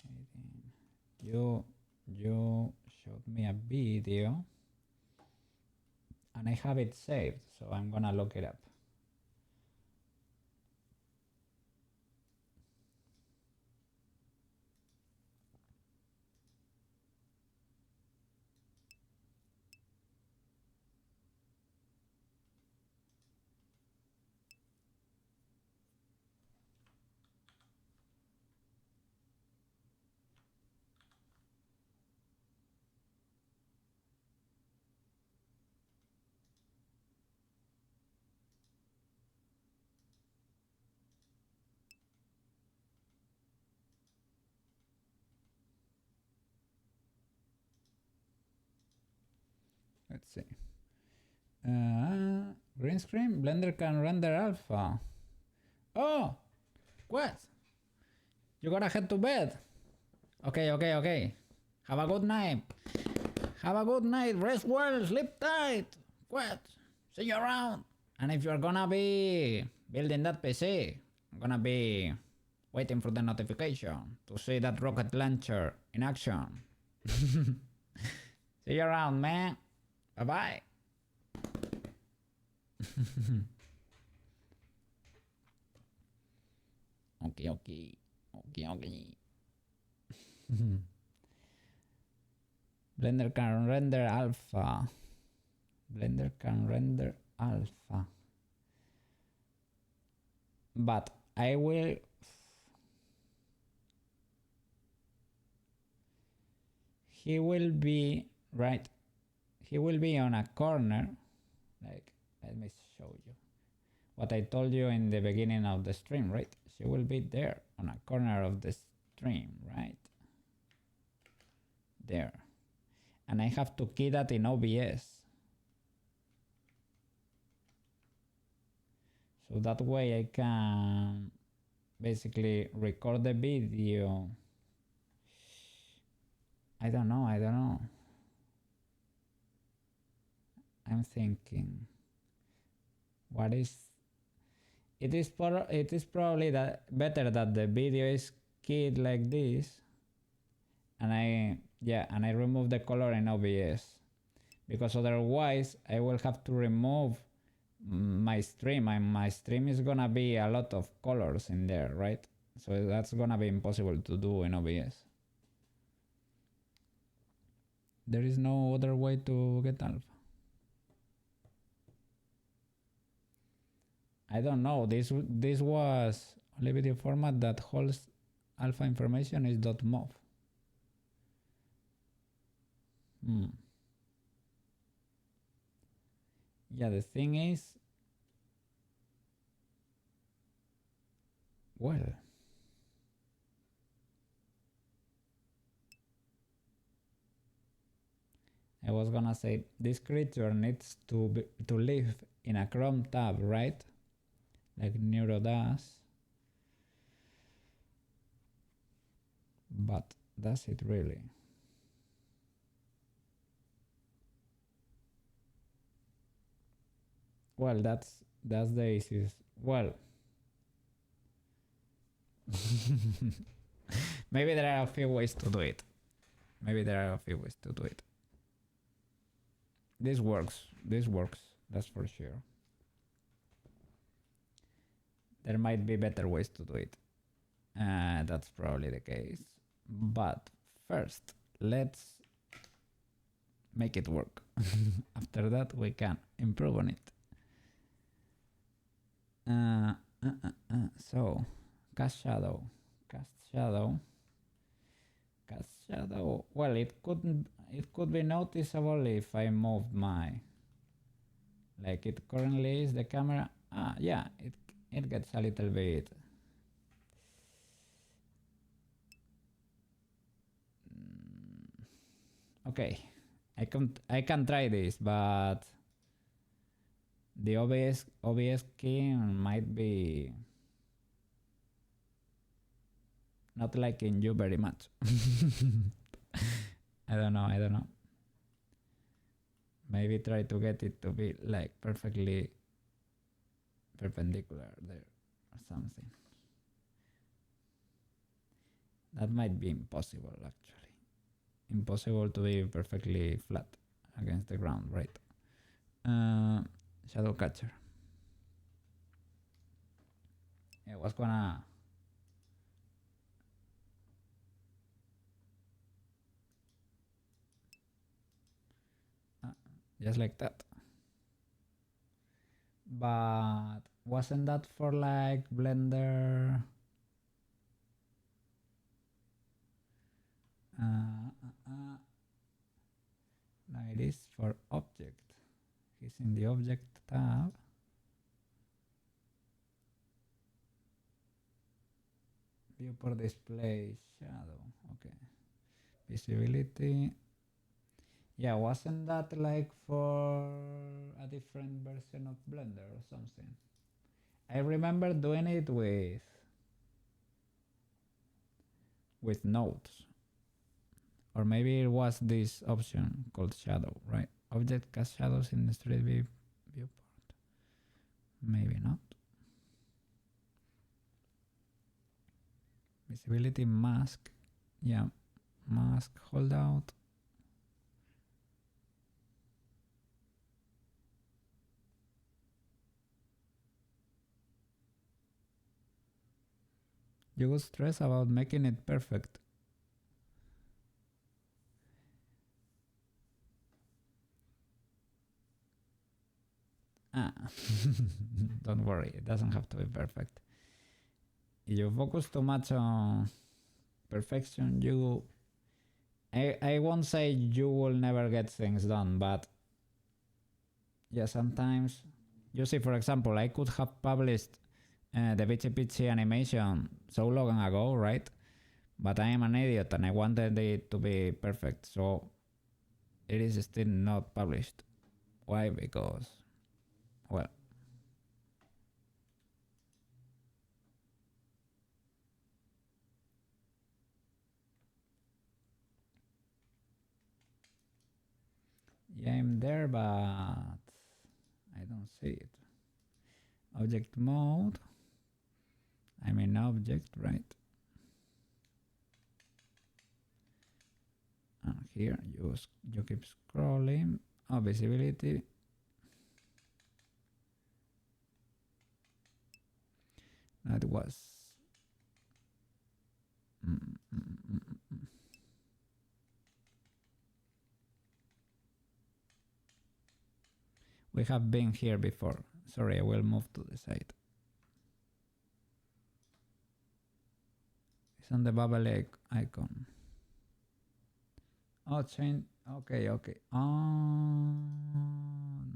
Shading. You showed me a video and I have it saved, so I'm gonna look it up. Let's see. Green screen, Blender can render alpha. Oh, what? You gotta head to bed. Okay. Have a good night. Rest well, sleep tight. What? See you around. And if you're gonna be building that PC, I'm gonna be waiting for the notification to see that rocket launcher in action. See you around, man. Bye-bye. Okay. Blender can render alpha. But I will he will be right. He will be on a corner. Like, let me show you what I told you in the beginning of the stream, right? She will be there on a corner of the stream, right? There. And I have to key that in OBS. So that way I can basically record the video. I don't know. I'm thinking, what is it is probably that better that the video is keyed like this, and I remove the color in OBS, because otherwise I will have to remove my stream, and my stream is gonna be a lot of colors in there, right? So that's gonna be impossible to do in OBS. There is no other way to get alpha. I don't know. This was only video format that holds alpha information is .mov. Yeah, the thing is, well, I was gonna say this creature needs to live in a Chrome tab, right? Like Neuro does. But does it really? Well, that's the easiest. Well, maybe there are a few ways to do it. This works. That's for sure. There might be better ways to do it. That's probably the case. But first, let's make it work. After that, we can improve on it. So, cast shadow. Well, it could be noticeable if I moved my, like it currently is the camera. Yeah, it gets a little bit. Okay, I can try this, but the OBS key might be not liking you very much. I don't know. Maybe try to get it to be like perfectly perpendicular there or something. That might be impossible, actually. Impossible to be perfectly flat against the ground, right? Shadow catcher. I was gonna just like that. But wasn't that for like Blender? No, it is for object. He's in the object tab. Viewport display shadow. Okay. Visibility. Yeah, wasn't that like for a different version of Blender or something? I remember doing it with nodes. Or maybe it was this option called shadow, right? Object cast shadows in the street view viewport. Maybe not. Visibility mask. Yeah, mask holdout. You would stress about making it perfect. Don't worry, it doesn't have to be perfect. If you focus too much on perfection, I won't say you will never get things done, but yeah, sometimes you see, for example, I could have published the Bitchy Pitchy animation so long ago, right? But I am an idiot and I wanted it to be perfect, so it is still not published. Why? Because, well, yeah, I'm there, but I don't see it. Object mode. I'm in object, right? And here you keep scrolling. Oh, visibility. That was. We have been here before. Sorry, I will move to the side. It's on the bubble icon. Oh, change. Okay, okay.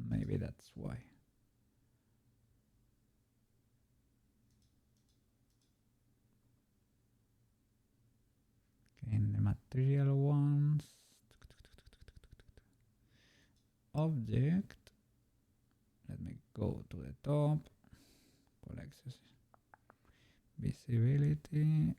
Maybe that's why. Okay, in the material ones. Object. Let me go to the top. Collect visibility.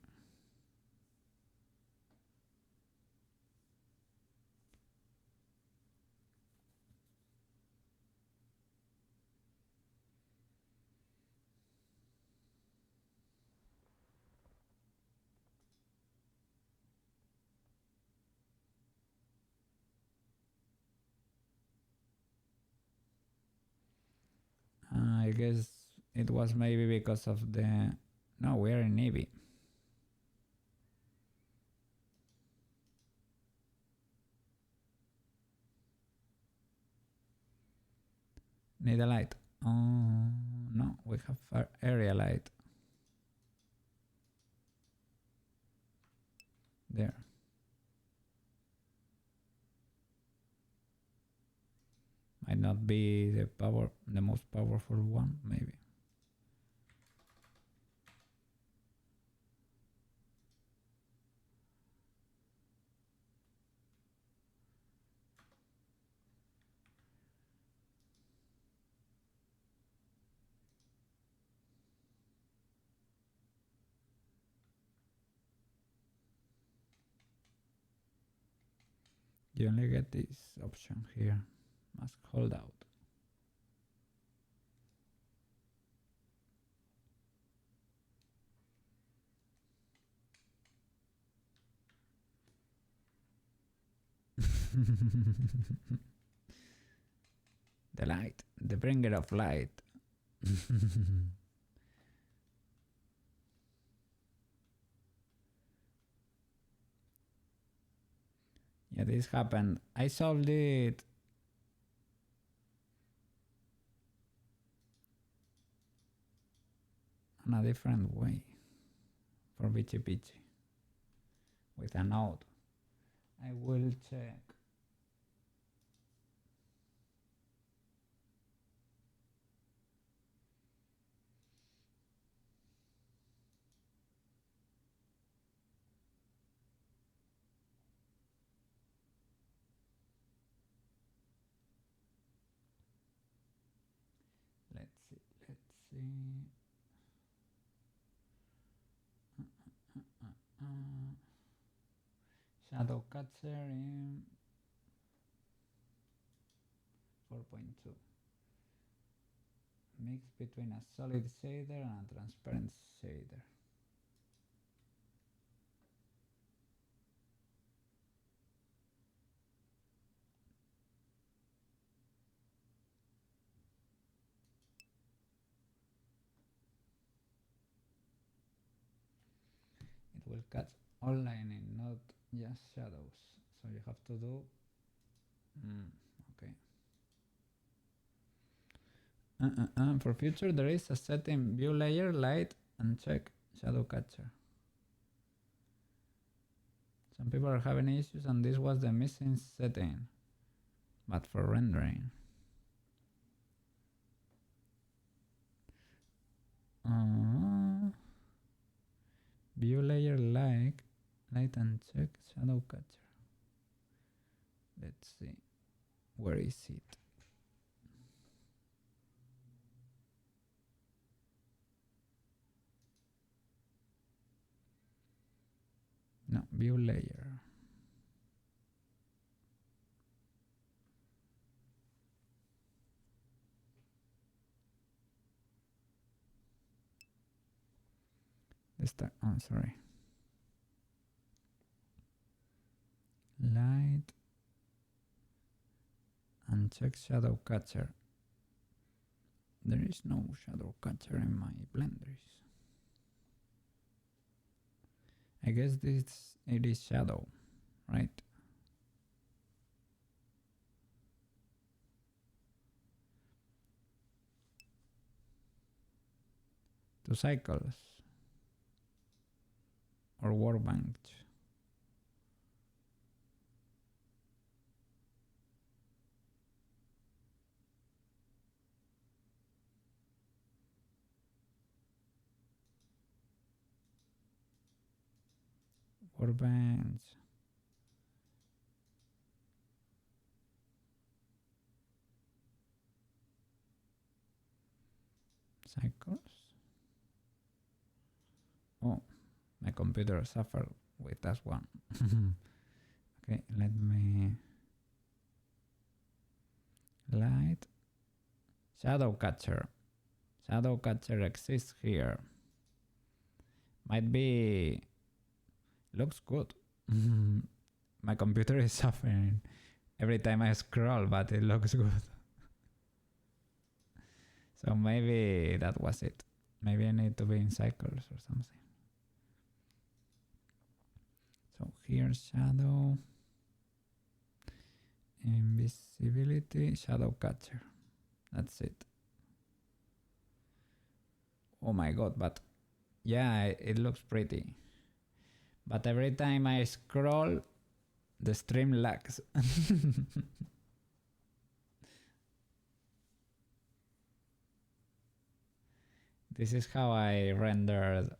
I guess it was maybe because of the. No, we are in Eevee. Need a light. Oh, no, we have area light. There. Might not be the most powerful one, maybe. You only get this option here. Mask holdout. The light, the bringer of light. Yeah, this happened. I solved it. In a different way for Bitchy Pitchy with a node. I will check. Let's see. Shadow catcher in 4.2. Mix between a solid shader and a transparent shader. It will catch all lining, not just shadows. So you have to do. Okay. For future, there is a setting view layer, light, and check shadow catcher. So Some people are having issues, and this was the missing setting. But for rendering. View layer light and check shadow catcher. Let's see. Where is it? No, view layer. Oh, sorry. Light and check shadow catcher. There is no shadow catcher in my blenders. I guess it is shadow, right? Two cycles or workbench. Workbench. Cycles. Oh, my computer suffered with that one. Okay, let me light shadow catcher. Shadow catcher exists here. Might be looks good. My computer is suffering every time I scroll, but it looks good. So maybe that was it. Maybe I need to be in cycles or something. So here's shadow, invisibility, shadow catcher. That's it. Oh my god, but yeah, it looks pretty. But every time I scroll, the stream lags. This is how I rendered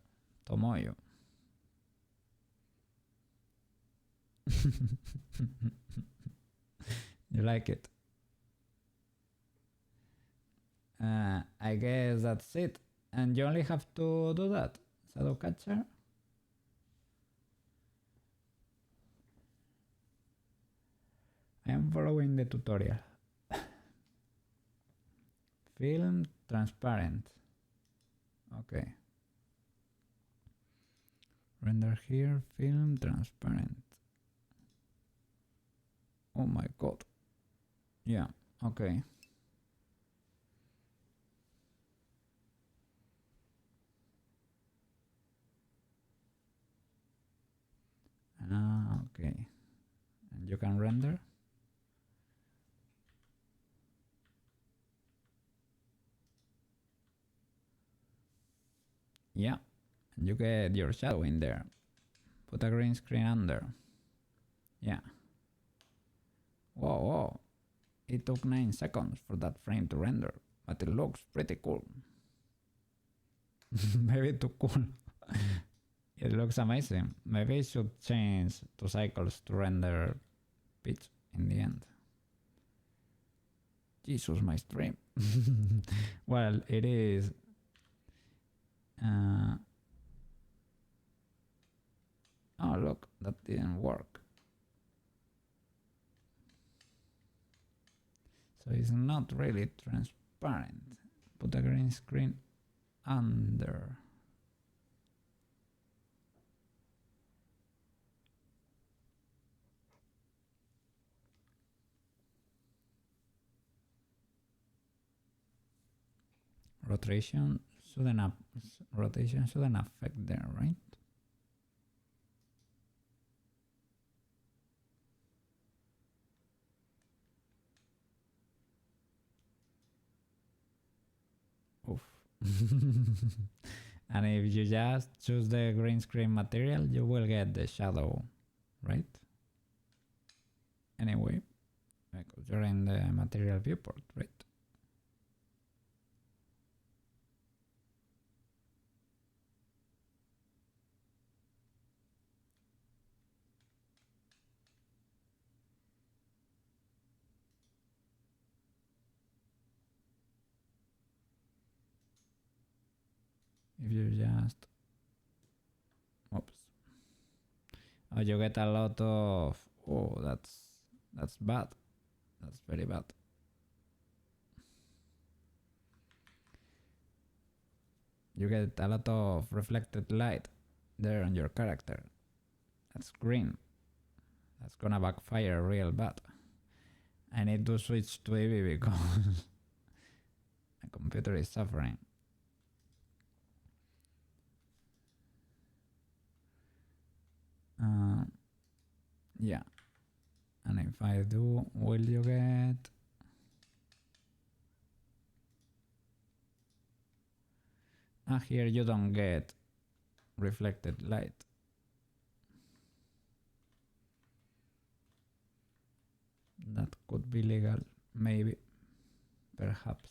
Tomoyo. You like it? I guess that's it. And you only have to do that. Shadow catcher. I am following the tutorial. Film transparent. Okay. Render here, film transparent. Oh my god. Yeah, okay. Okay. And you can render. Yeah, and you get your shadow in there. Put a green screen under. Yeah. Whoa, whoa. It took 9 seconds for that frame to render, but it looks pretty cool. Maybe too cool. It looks amazing. Maybe I should change to cycles to render pitch in the end. Jesus, my stream. Well, it is. Oh, look, that didn't work. So it's not really transparent. Put a green screen under. Rotation shouldn't affect there, right? Oof. And if you just choose the green screen material, you will get the shadow right? Anyway, because you're in the material viewport, right? If you just, oops, oh, you get a lot of, oh, that's bad. That's very bad. You get a lot of reflected light there on your character. That's green. That's gonna backfire real bad. I need to switch to AV because my computer is suffering. Yeah. And if I do, will you get... here you don't get reflected light. That could be legal, maybe, perhaps.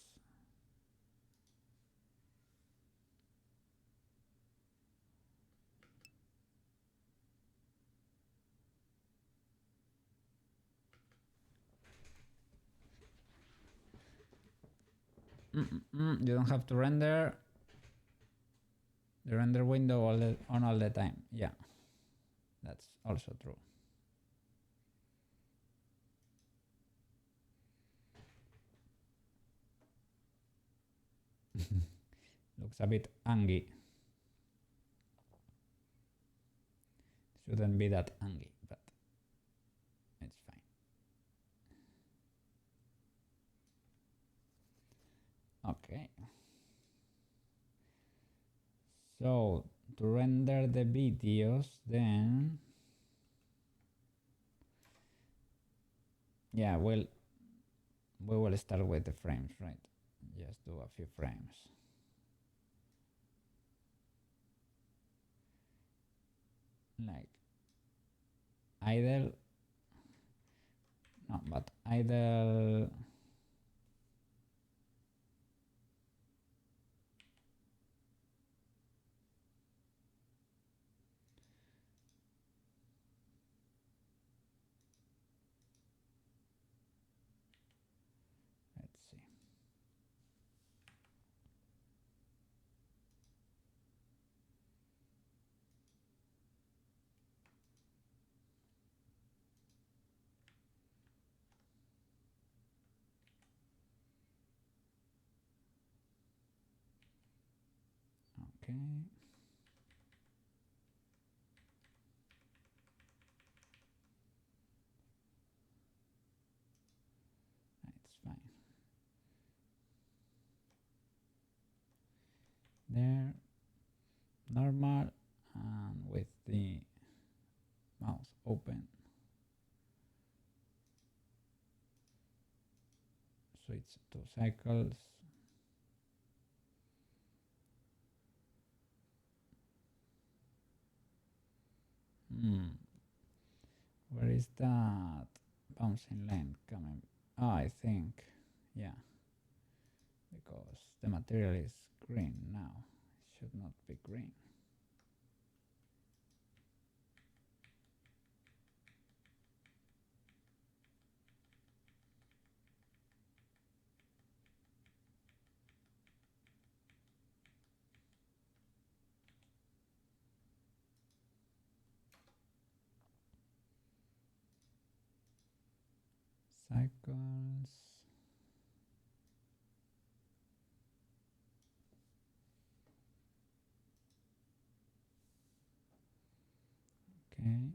You don't have to render the render window on all the time. Yeah, that's also true. Looks a bit angy. Shouldn't be that angy, but it's fine. Okay. So to render the videos, then yeah, well, we will start with the frames, right? Just do a few frames. Like idle, no, but idle. Let's see. Okay. It's fine. There, normal, and with the mouse open, switch to cycles. Where is that bouncing line coming? Oh, I think, yeah, because the material is green now. It should not be green. Cycles. Okay.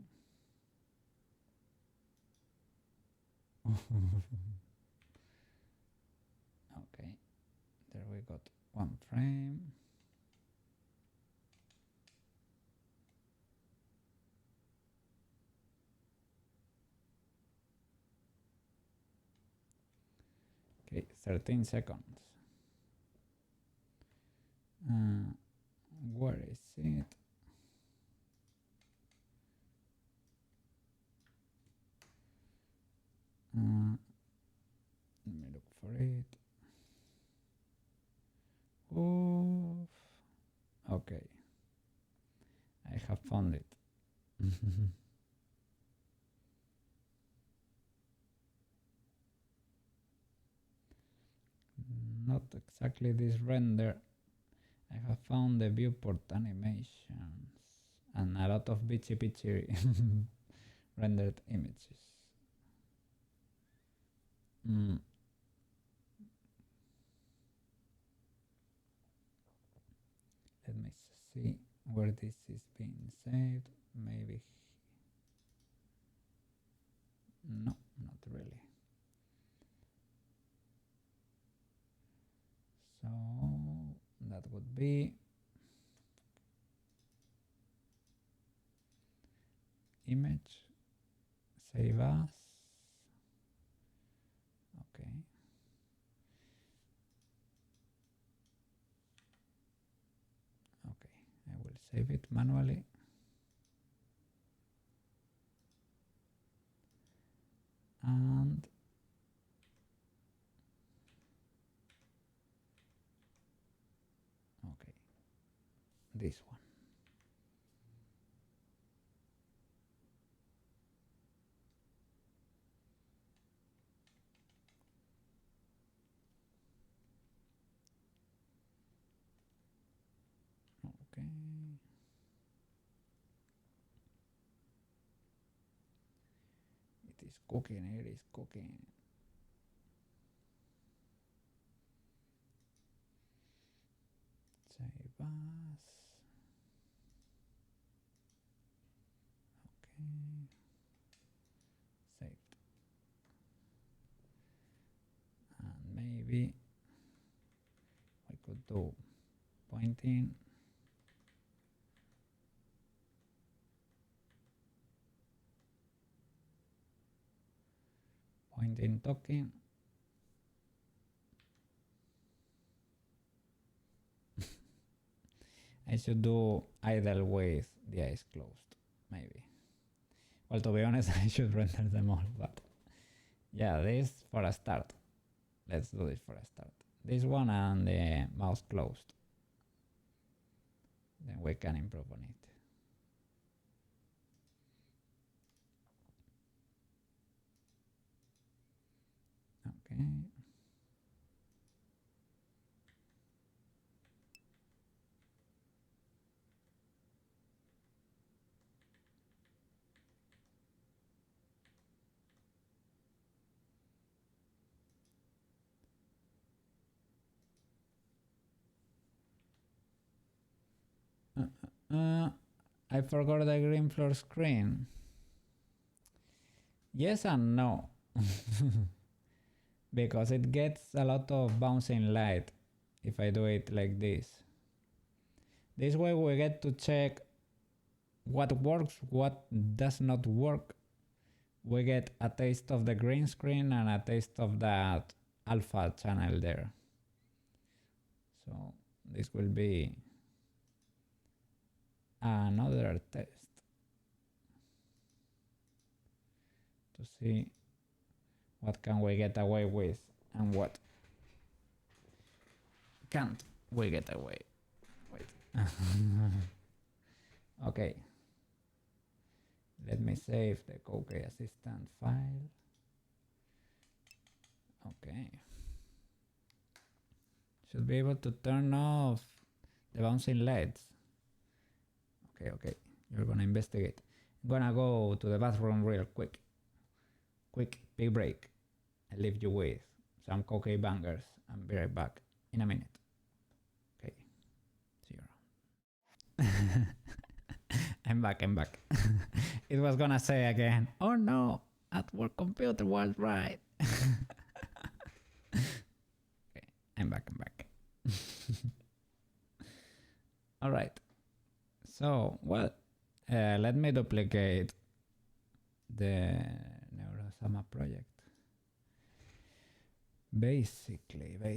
Okay, there we got one frame. Okay, 13 seconds. Where is it? exactly this render. I have found the viewport animations and a lot of bitchy bitchy rendered images. Let me see where this is being saved. Maybe. No, not really. So that would be image, save as. Okay. Okay, I will save it manually. And okay, this one. Okay. It is cooking, it is cooking. Save as. Okay. Saved. And maybe we could do pointing. Pointing talking. I should do idle with the eyes closed, maybe. Well, to be honest, I should render them all, but yeah, this for a start. Let's do this for a start. This one and the mouse closed. Then we can improve on it. Okay. I forgot the green floor screen. Yes and no. Because it gets a lot of bouncing light if I do it like this. This way we get to check what works, what does not work. We get a taste of the green screen and a taste of that alpha channel there. So this will be another test to see what can we get away with and what can't we get away with. Okay, let me save the Koukei assistant file. Okay, should be able to turn off the bouncing lights. Okay, you're gonna investigate. I'm gonna go to the bathroom real quick. Quick, big break. I leave you with some Koukei bangers. I'll be right back in a minute. Okay, see you around. I'm back. It was gonna say again, oh no, at work computer was right. Okay, I'm back. All right. So, well, let me duplicate the Neurosama project. Basically. Let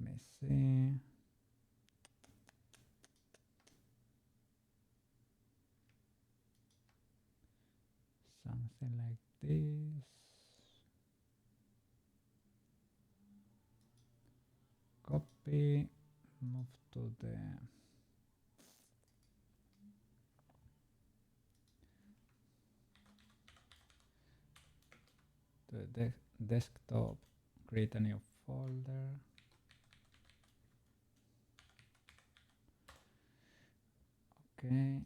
me see. Something like this. Copy, move to the to the desktop, create a new folder. Okay.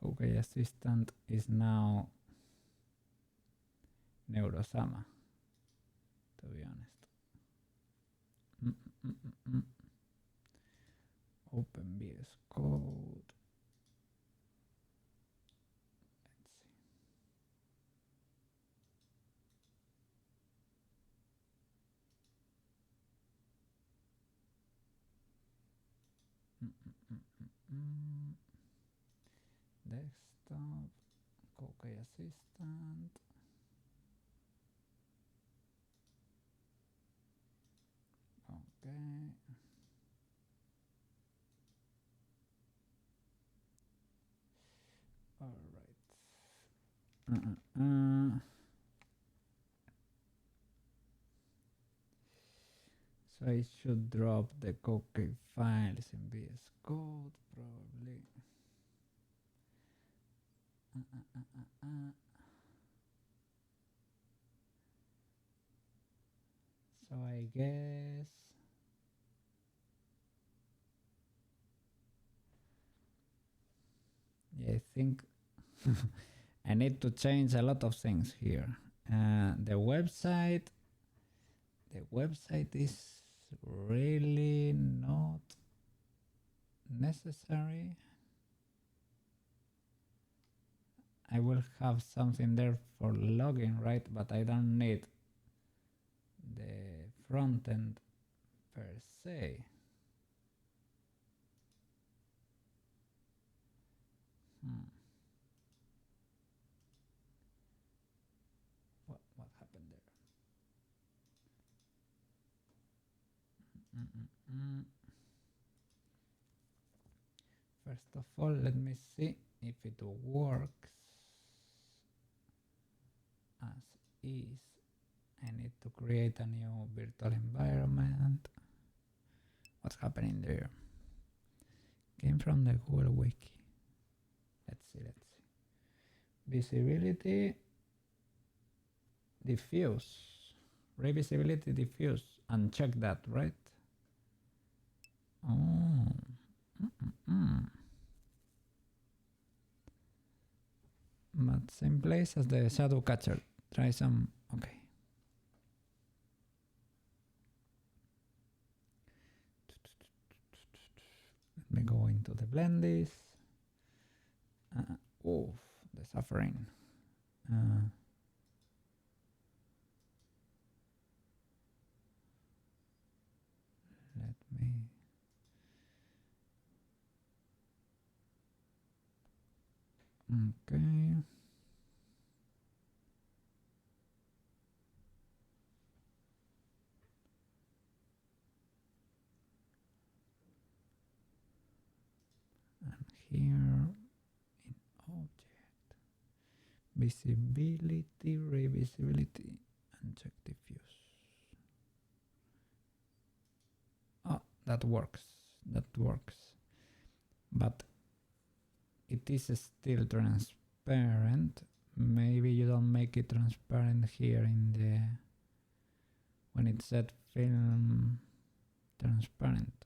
Koukei assistant is now Neurosama, to be honest. Open VS Code. Desktop, Koukei assistant. Okay. All right. So I should drop the Koukei files in VS Code, probably. So I guess I think I need to change a lot of things here. The website is really not necessary. I will have something there for login, right? But I don't need the front end per se. What happened there? First of all, let me see if it works as is. I need to create a new virtual environment. What's happening there? Came from the Google Wiki. Let's see. Visibility, diffuse, revisibility, diffuse, uncheck that, right? Oh. But same place as the shadow catcher. Try some. Okay. Let me go into the blendies. Oof, the suffering. Let me. Okay. And here in object, visibility, revisibility, uncheck diffuse. Oh, that works. But it is still transparent. Maybe you don't make it transparent here in the when it said film transparent.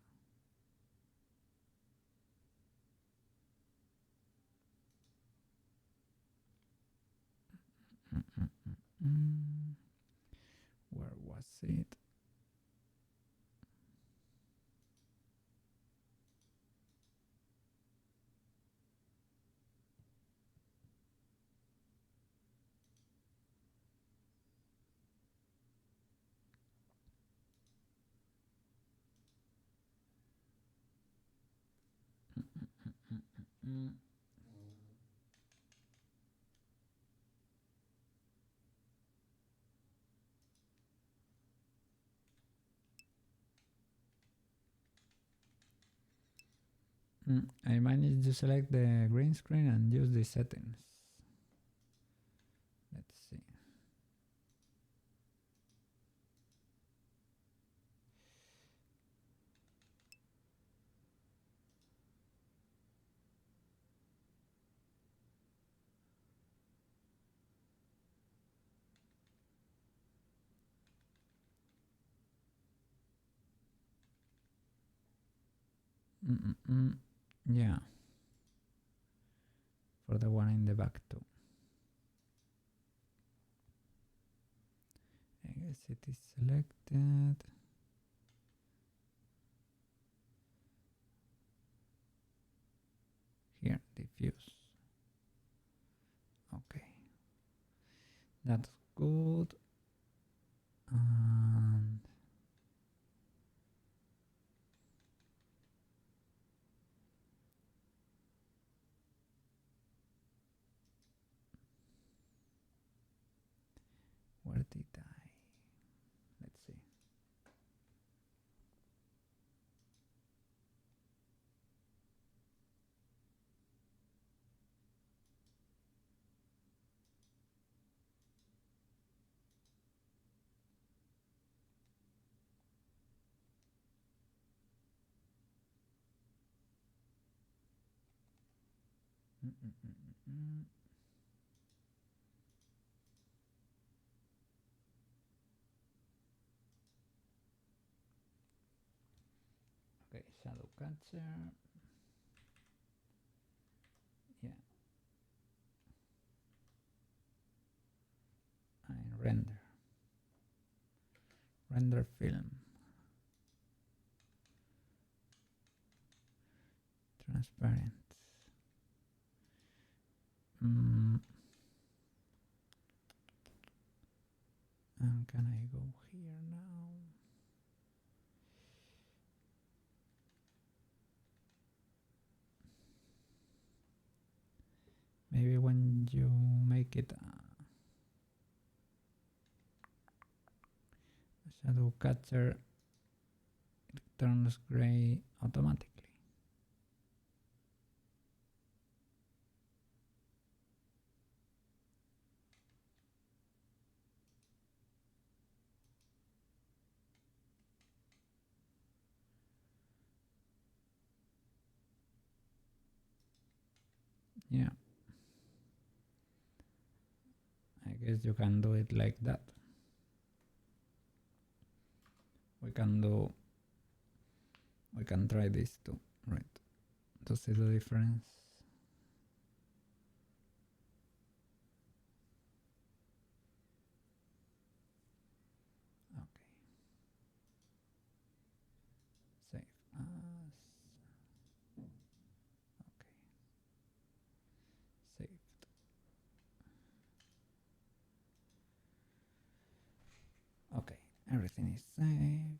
Where was it? I managed to select the green screen and use the settings. Let's see. Yeah, for the one in the back too. I guess it is selected. Here, diffuse. Okay, that's good. And where did I? Let's see. Okay, shadow catcher. Yeah. And render. Render film. Transparent. And can I go here now? Maybe when you make it a shadow catcher, it turns gray automatically. Yeah. I guess you can do it like that. We can try this too, right? To see the difference. Okay. Save as. Okay. Saved. Okay, everything is saved.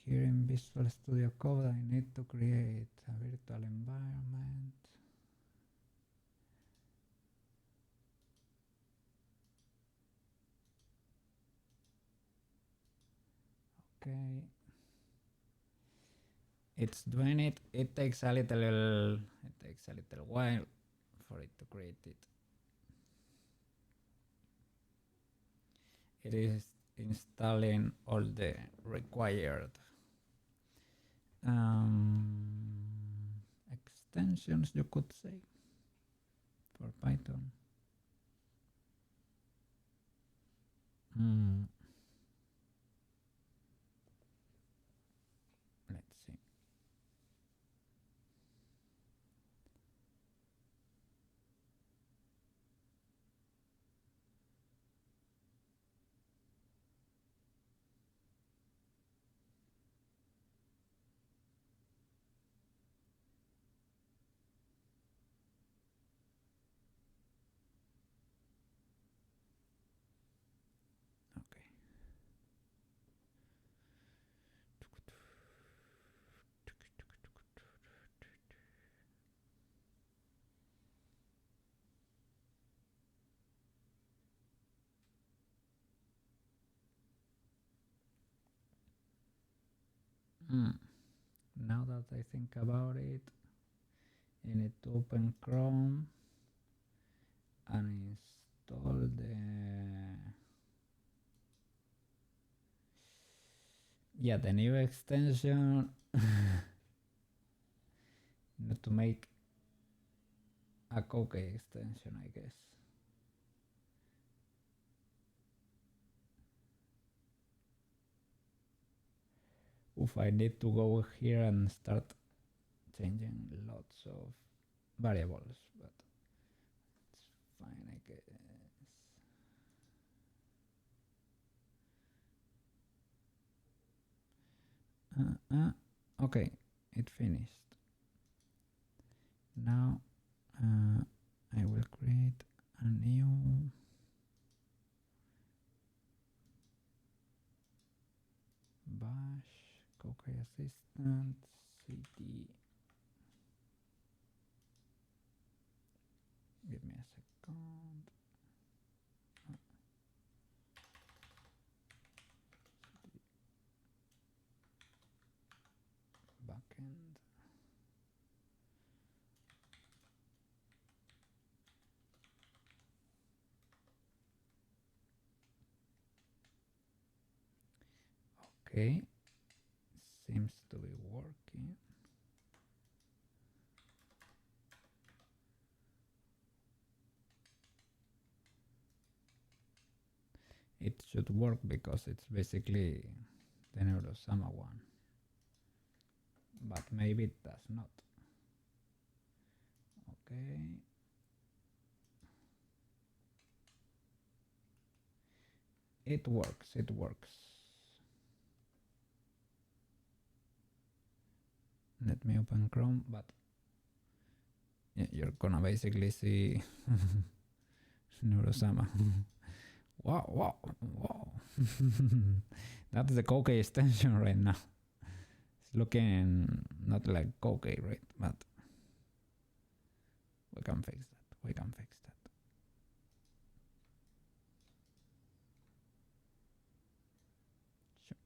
Here in Visual Studio Code, I need to create a virtual environment. Okay. It's doing it. It takes a little while for it to create it. It is installing all the required extensions, you could say, for Python. Let's see. Okay. Now that I think about it, I need to open Chrome and install the new extension. Need to make a Koukei extension, I guess. Oof, I need to go here and start changing lots of variables, but it's fine, I guess. Okay, it finished. Now I will create a new bash Koukei assistant cd. Give me a second. Backend. Okay, seems to be working. It should work because it's basically the Neurosama one, but maybe it does not. Okay. It works, it works. Let me open Chrome, but yeah, you're gonna basically see Neurosama. Wow. That's the Koukei extension right now. It's looking not like Koukei, right? But we can fix that. We can fix that. Sure.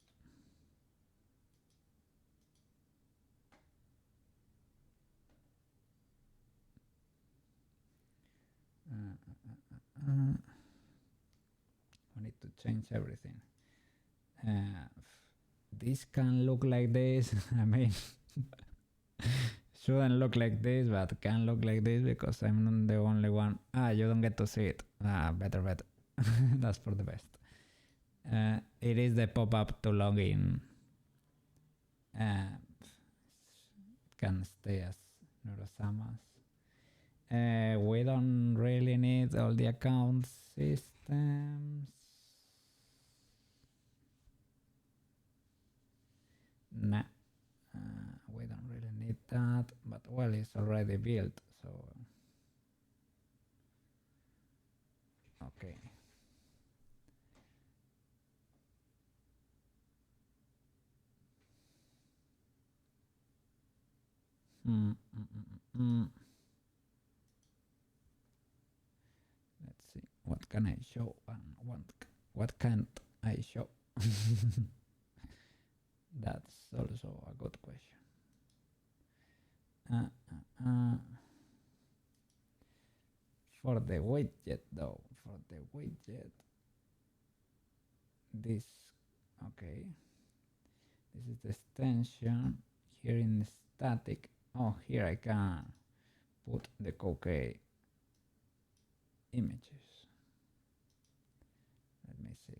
We need to change everything. This can look like this. I mean, shouldn't look like this, but can look like this because I'm not the only one. You don't get to see it. Better. That's for the best. It is the pop-up to log in. It can stay as Neurosamas. We don't really need all the account systems. Nah, we don't really need that, but well, it's already built, so okay. Let's see, what can I show and what can't I show? That's also a good question. For the widget though, this, okay, this is the extension here in static. Oh, here I can put the Koukei images. Let me see.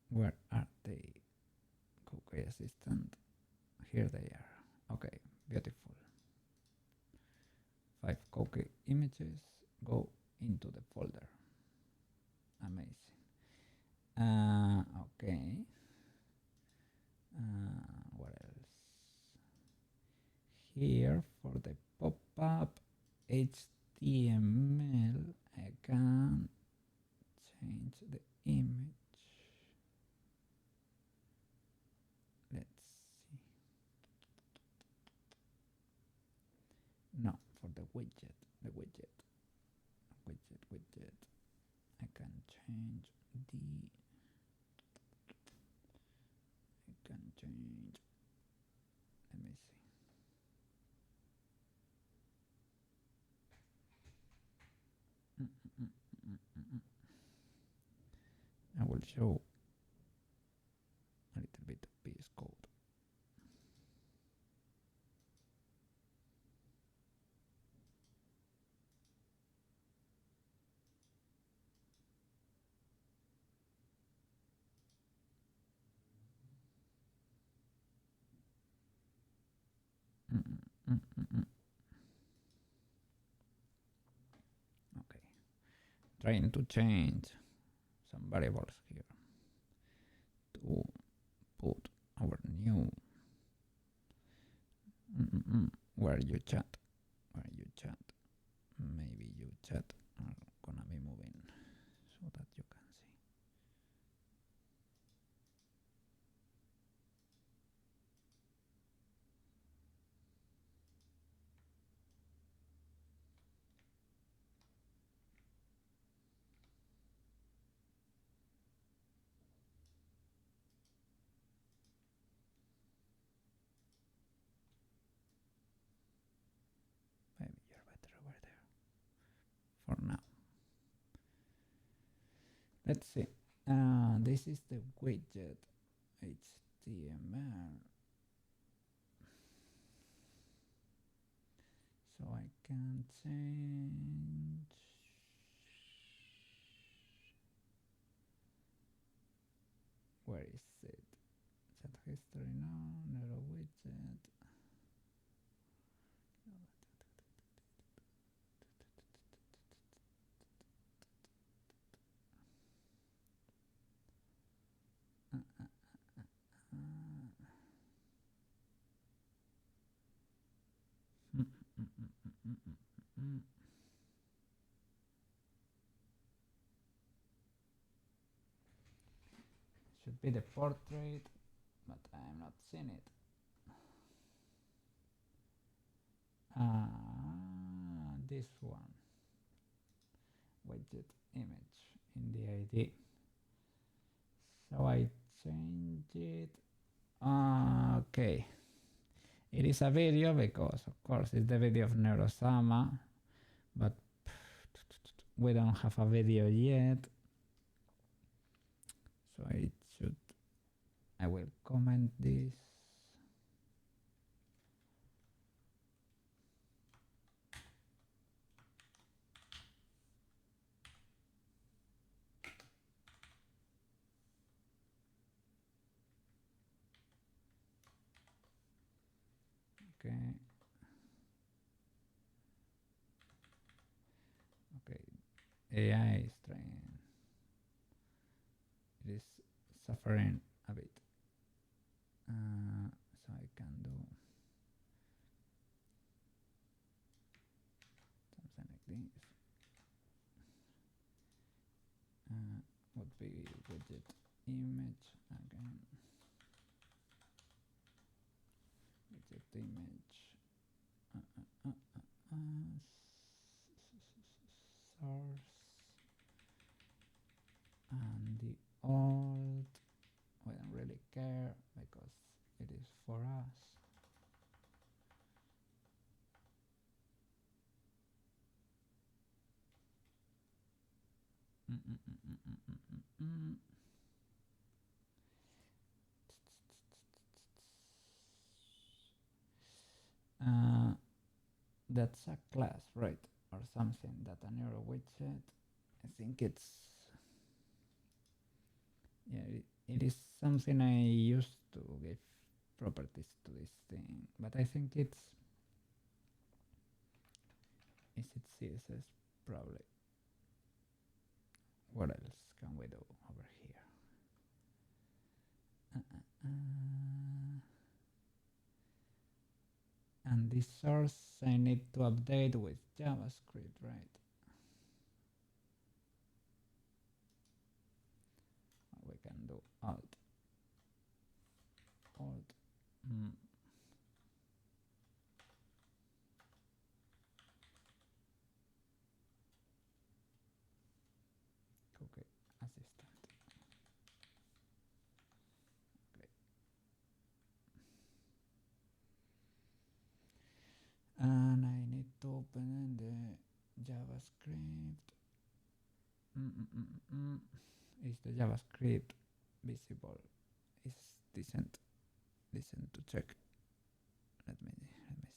Where are they? Koukei assistant. Here they are. Okay, beautiful. 5 Koukei images go into the folder. Amazing. Okay. What else? Here for the pop-up HTML, I can change the image. Let's see. No, for the widget, I can change let me see. I will show a little bit of VS Code. Okay, trying to change some variables here to put our new where you chat, maybe you chat are gonna be moving so that you can see. Maybe you're better over there for now. Let's see. This is the widget HTML. So I can change. Where is it? Chat history now, Nero widget. Should be the portrait, but I'm not seeing it. This one, widget image in the ID. So I change it. Okay. It is a video because, of course, it's the video of Neurosama, but we don't have a video yet. So I will comment this. Okay. Okay. AI is trying. It is suffering a bit. So I can do something like this. Would be widget image again. Widget image. Source and the alt. We don't really care because it is for us. That's a class, right? Or something that a Neuro widget. I think it's, yeah, it is something I used to give properties to this thing, but I think is it CSS probably. What else can we do over here? And this source I need to update with JavaScript, right? We can do alt. Koukei assistant. Okay. And I need to open the JavaScript. Is the JavaScript visible? Is decent to check. Let me see.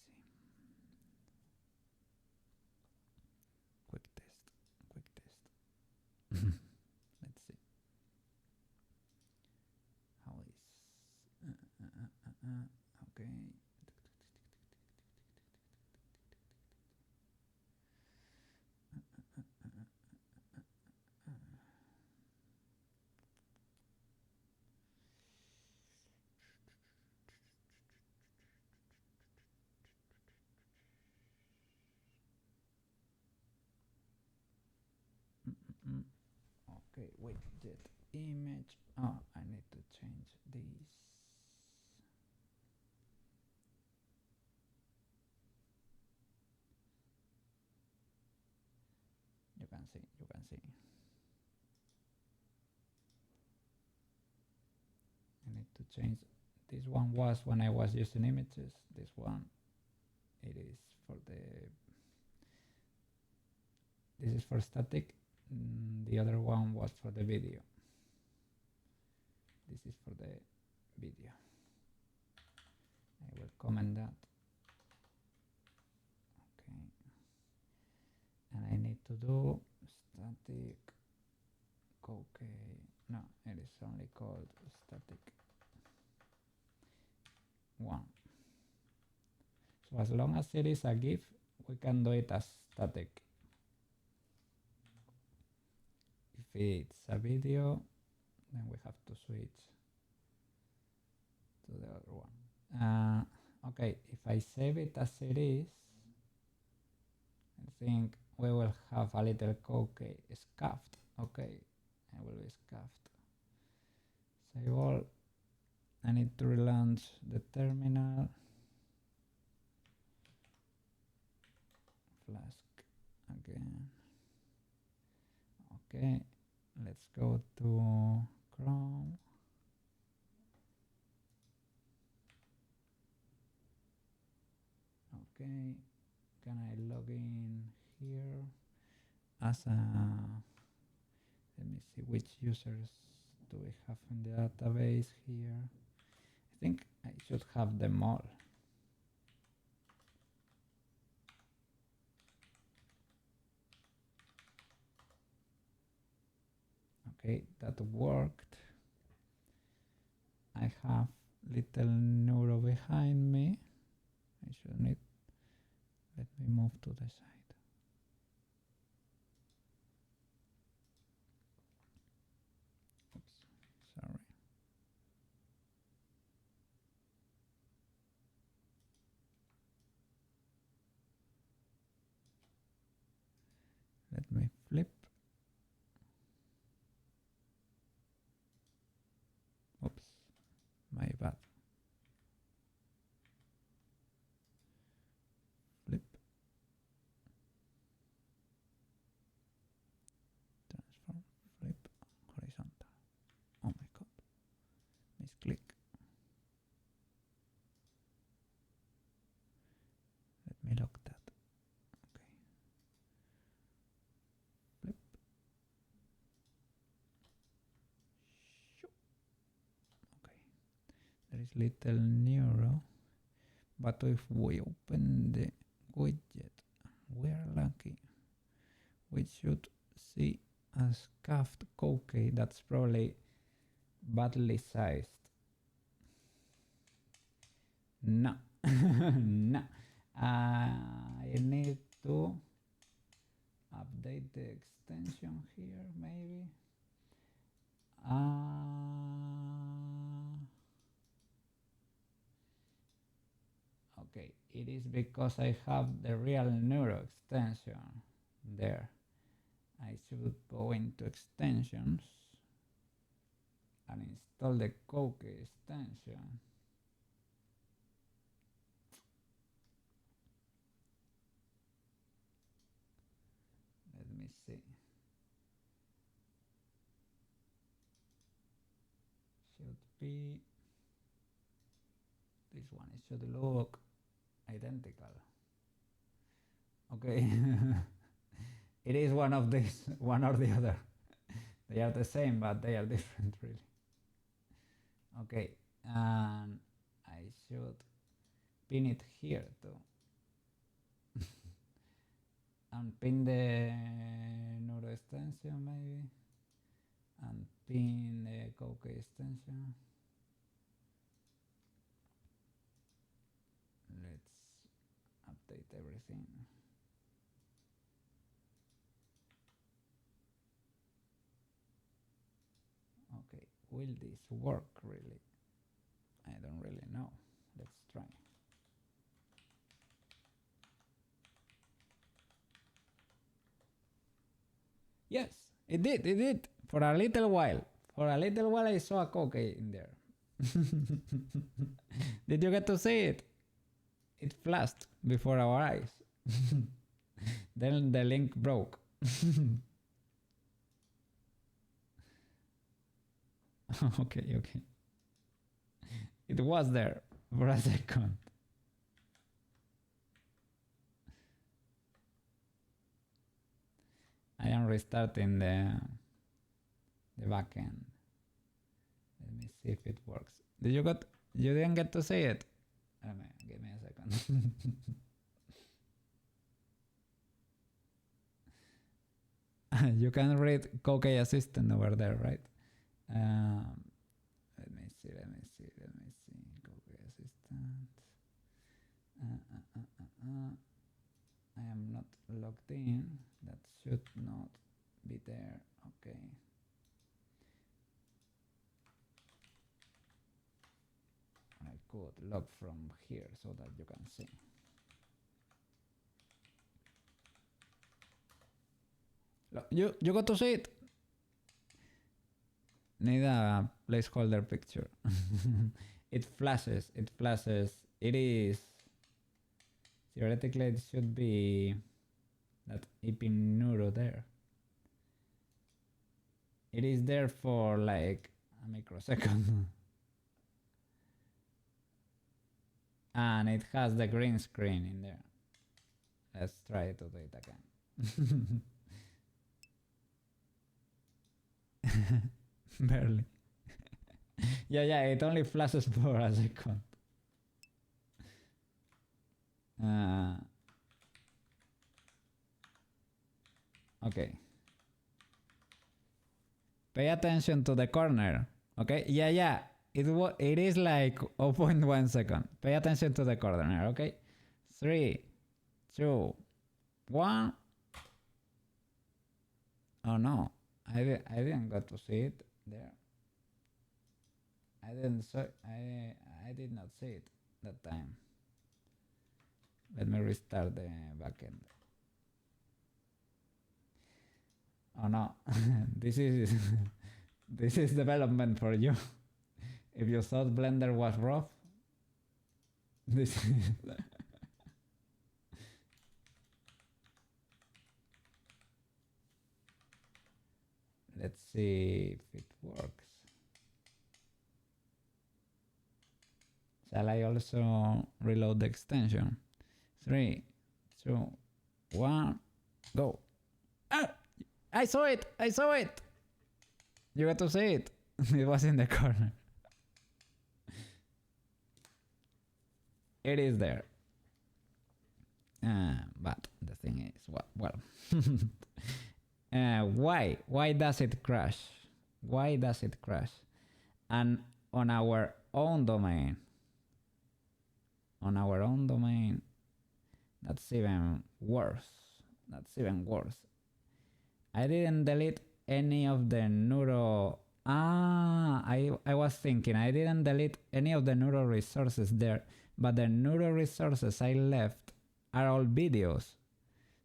Quick test. Let's see how is okay. Okay, widget image. Oh, I need to change this. You can see. I need to change. This one was when I was using images. This one, it is for the. This is for static. The other one was for the video. This is for the video. I will comment that. Okay. And I need to do static Koukei. No, it is only called static 1. So as long as it is a GIF, we can do it as static. If it's a video, then we have to switch to the other one. Okay, if I save it as it is, I think we will have a little Koukei scuffed. Okay, I will be scuffed. Save all. I need to relaunch the terminal. Flask again. Okay, let's go to Chrome. Okay, can I log in here as a, let me see which users do we have in the database here. I think I should have them all. Okay, that worked. I have little neuro behind me. I should need, let me move to the side. Oops, sorry. Let me flip. Oops, my bad. Flip. Transform, flip, horizontal. Oh my god. Misclick. Let me lock that. Okay. Flip. Okay. There is little neuro. But if we open the widget, we are lucky. We should see a scuffed Koukei that's probably badly sized. No, no. I need to update the extension here, maybe. Okay, it is because I have the real neuro extension there. I should go into extensions and install the Koukei extension. Let me see. Should be this one. It should look identical. Okay. It is one of these, one or the other. They are the same, but they are different, really. Okay, and I should pin it here too. And pin the neuro extension maybe. And pin the Koukei extension. Let's update everything. Okay, will this work really? I don't really know. Let's try. Yes, it did. For a little while. For a little while I saw a Koukei in there. Did you get to see it? It flashed before our eyes. Then the link broke. Okay. It was there for a second. I am restarting the backend. Let me see if it works. You didn't get to see it? Give me a second. You can read Koukei Assistant over there, right? Let me see. Koukei Assistant. I am not logged in. That should not be there. Okay. I could log from here so that you can see. You got to see it. Need a placeholder picture. It flashes. It is theoretically it should be that IP neuro there. It is there for like a microsecond. And it has the green screen in there. Let's try to do it again. Barely. Yeah, it only flashes for a second. Okay. Pay attention to the corner. Okay? Yeah. It is like 0.1 second. Pay attention to the corner, okay? 3, 2, 1. Oh no. I didn't get to see it there. I did not see it that time. Let me restart the backend. Oh no. This is development for you. If you thought Blender was rough, this is let's see if it works. Shall I also reload the extension? 3, 2, 1, go. Ah! I saw it! You got to see it. It was in the corner. It is there. But the thing is, well, why does it crash? And on our own domain, that's even worse. I didn't delete any of the neuro. I was thinking I didn't delete any of the neuro resources there, but the neuro resources I left are all videos.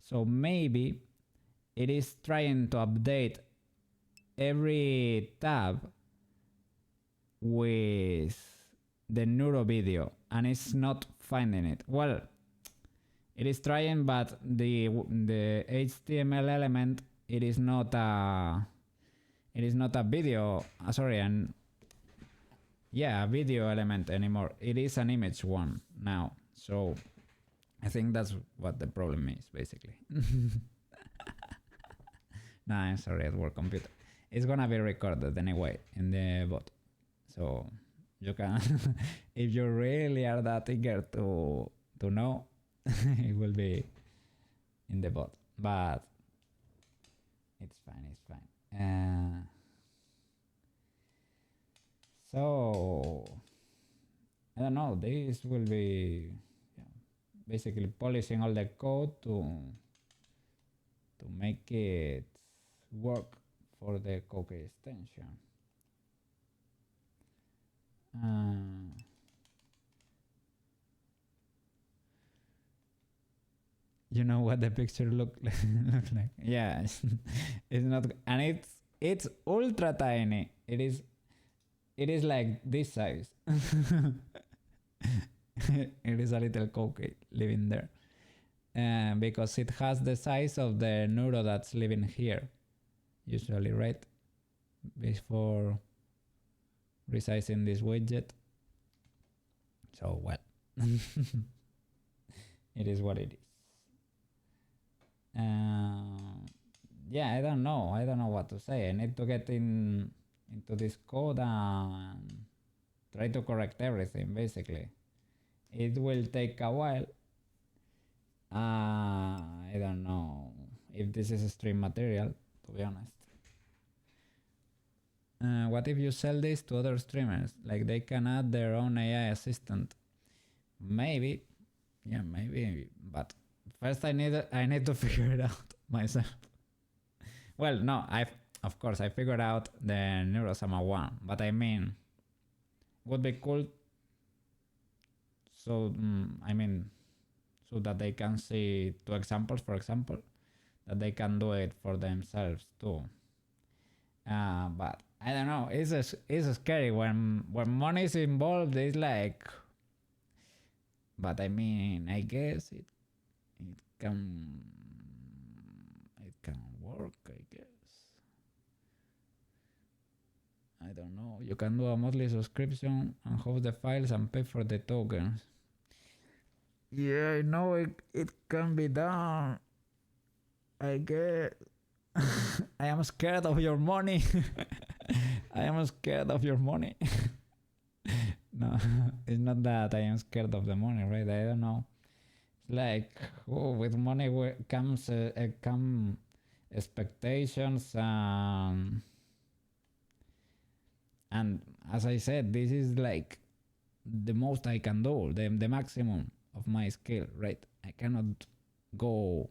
So maybe it is trying to update every tab with the neuro video and it's not finding it. Well, it is trying, but the HTML element it is not a video. A video element anymore. It is an image one now. So I think that's what the problem is basically. No, I'm sorry, at work computer. It's gonna be recorded anyway in the bot. So you can, if you really are that eager to know, it will be in the bot. But it's fine. So I don't know. This will be basically polishing all the code to make it work for the Koukei extension. You know what the picture look like? Yeah, it's not, and it's ultra tiny. It is like this size. It is a little Koukei living there. Because it has the size of the neuro that's living here, usually, right? Before resizing this widget. So, well, it is what it is. Yeah, I don't know what to say. I need to get into this code and try to correct everything, basically. It will take a while. I don't know if this is stream material, to be honest. What if you sell this to other streamers? Like they can add their own AI assistant. Maybe. Yeah, maybe. But first I need to figure it out myself. Well, no, of course I figured out the Neurosama one, but I mean, would be cool. So so that they can see 2 examples, for example, that they can do it for themselves too. But I don't know. It's scary when money is involved. It's like, but I mean, I guess it can work. I guess. I don't know. You can do a monthly subscription and host the files and pay for the tokens. Yeah, I know it can be done. I guess. I am scared of your money. I am scared of your money. No, it's not that I am scared of the money, right? I don't know. It's like, with money comes come expectations, and as I said, this is like the most I can do, the maximum of my skill, right? I cannot go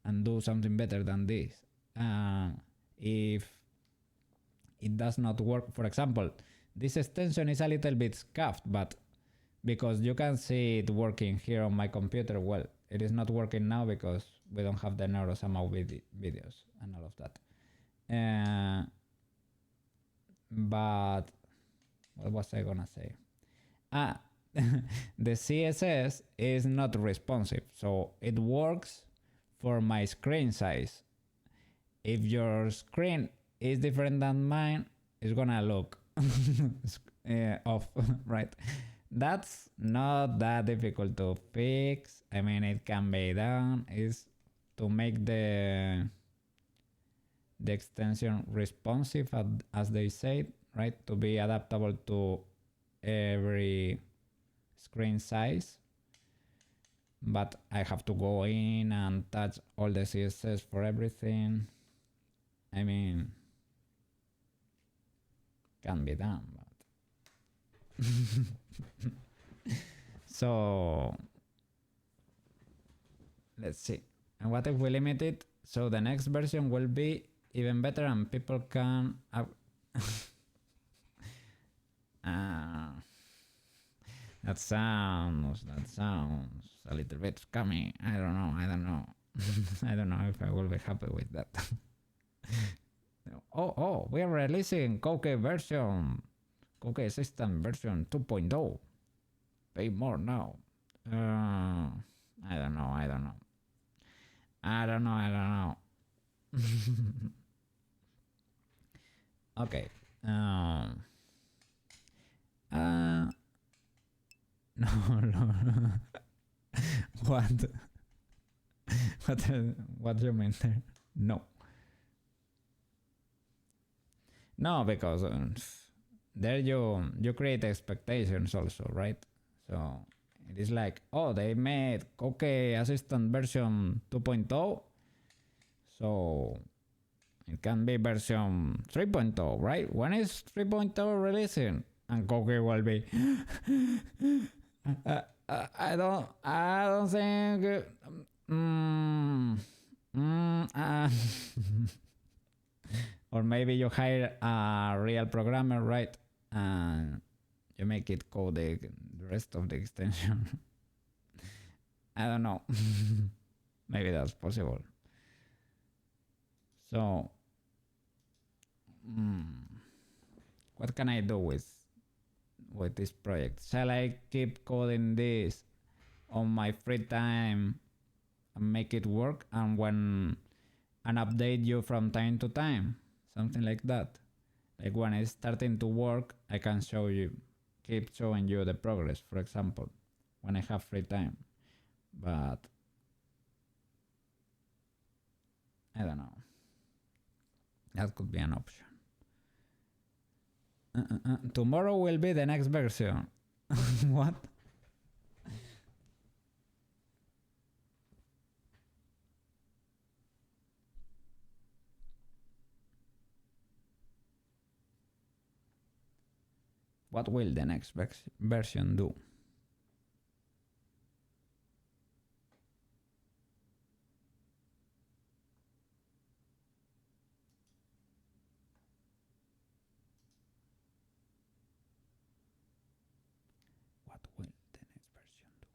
and do something better than this. If it does not work, for example, this extension is a little bit scuffed, but because you can see it working here on my computer, well, it is not working now because we don't have the Neurosama videos and all of that. But what was I gonna say? The CSS is not responsive, so it works for my screen size. If your screen is different than mine, it's gonna look off, right? That's not that difficult to fix. I mean, it can be done. Is to make the extension responsive, as they say, right? To be adaptable to every screen size. But I have to go in and touch all the CSS for everything. I mean, can be done, but so let's see. And what if we limit it so the next version will be even better and people can that sounds a little bit scummy. I don't know. I don't know if I will be happy with that. Oh, we are releasing Koukei system version 2.0. Pay more now. I don't know. Okay. No. What? What do you mean there? No, because there you create expectations also, right? So it is like, oh, they made Koukei Assistant version 2.0, so it can be version 3.0, right? When is 3.0 releasing? And Koukei will be I don't think or maybe you hire a real programmer, right? And you make it code the rest of the extension. I don't know. Maybe that's possible. So what can I do with this project? Shall I keep coding this on my free time and make it work and update you from time to time? Something like that. Like when it's starting to work, I can keep showing you the progress, for example, when I have free time. But I don't know. That could be an option. Tomorrow will be the next version. What? What will the next version do? What will the next version do?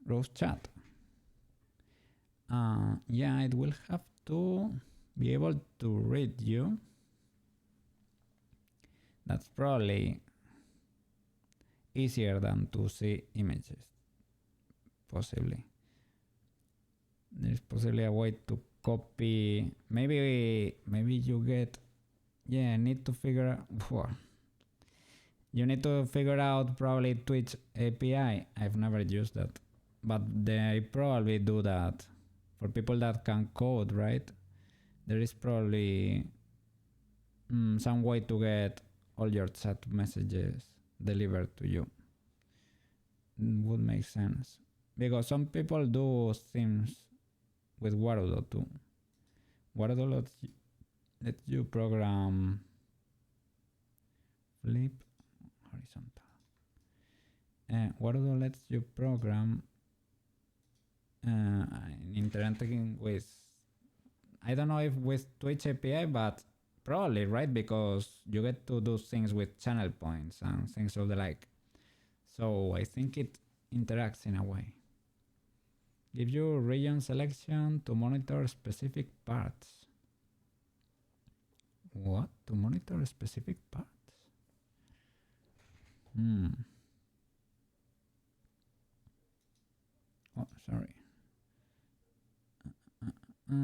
Rose chat. Yeah, it will have to be able to read you. That's probably easier than to see images. Possibly. There's possibly a way to copy. Maybe you get. Yeah, need to figure. You need to figure out probably Twitch API. I've never used that, but they probably do that for people that can code, right? There is probably some way to get all your chat messages delivered to you. Would make sense because some people do things with Warudo too. Warudo lets you program flip horizontal. Warudo lets you program interacting with, I don't know if with Twitch API, but probably, right? Because you get to do things with channel points and things of the like. So I think it interacts in a way. Give you region selection to monitor specific parts. What? To monitor specific parts? Oh, sorry. Let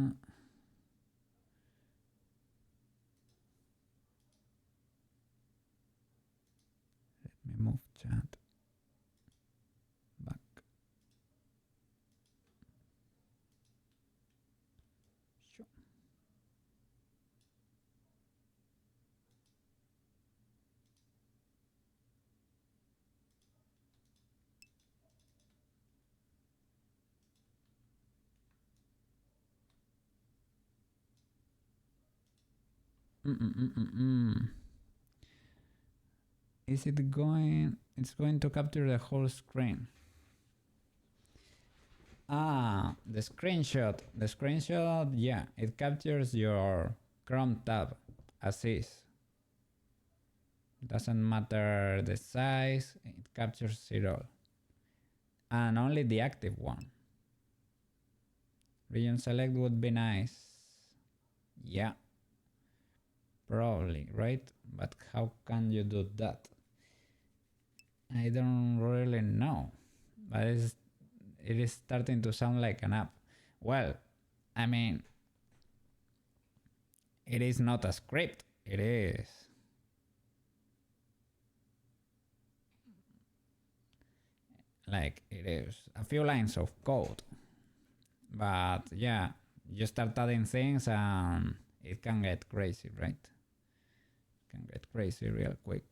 me move chat back. Sure. Is it going? It's going to capture the whole screen. The screenshot. The screenshot, yeah, it captures your Chrome tab as is. Doesn't matter the size, it captures it all. And only the active one. Region select would be nice. Yeah. Probably, right? But how can you do that? I don't really know. But it is starting to sound like an app. Well, I mean, it is not a script. It is like it is a few lines of code. But yeah, you start adding things and it can get crazy, right? It can get crazy real quick.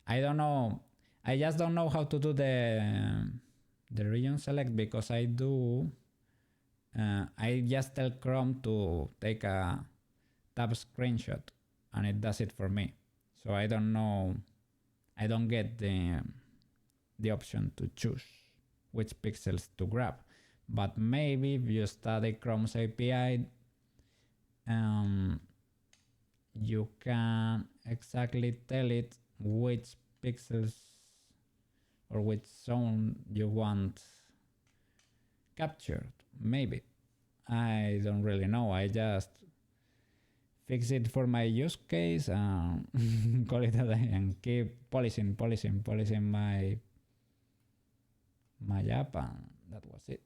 I don't know. I just don't know how to do the region select because I just tell Chrome to take a tab screenshot and it does it for me. So I don't know. I don't get the option to choose. which pixels to grab. But maybe if you study Chrome's API, you can exactly tell it which pixels or which zone you want captured. Maybe. I don't really know. I just fix it for my use case and call it a day and keep polishing my app, and that was it.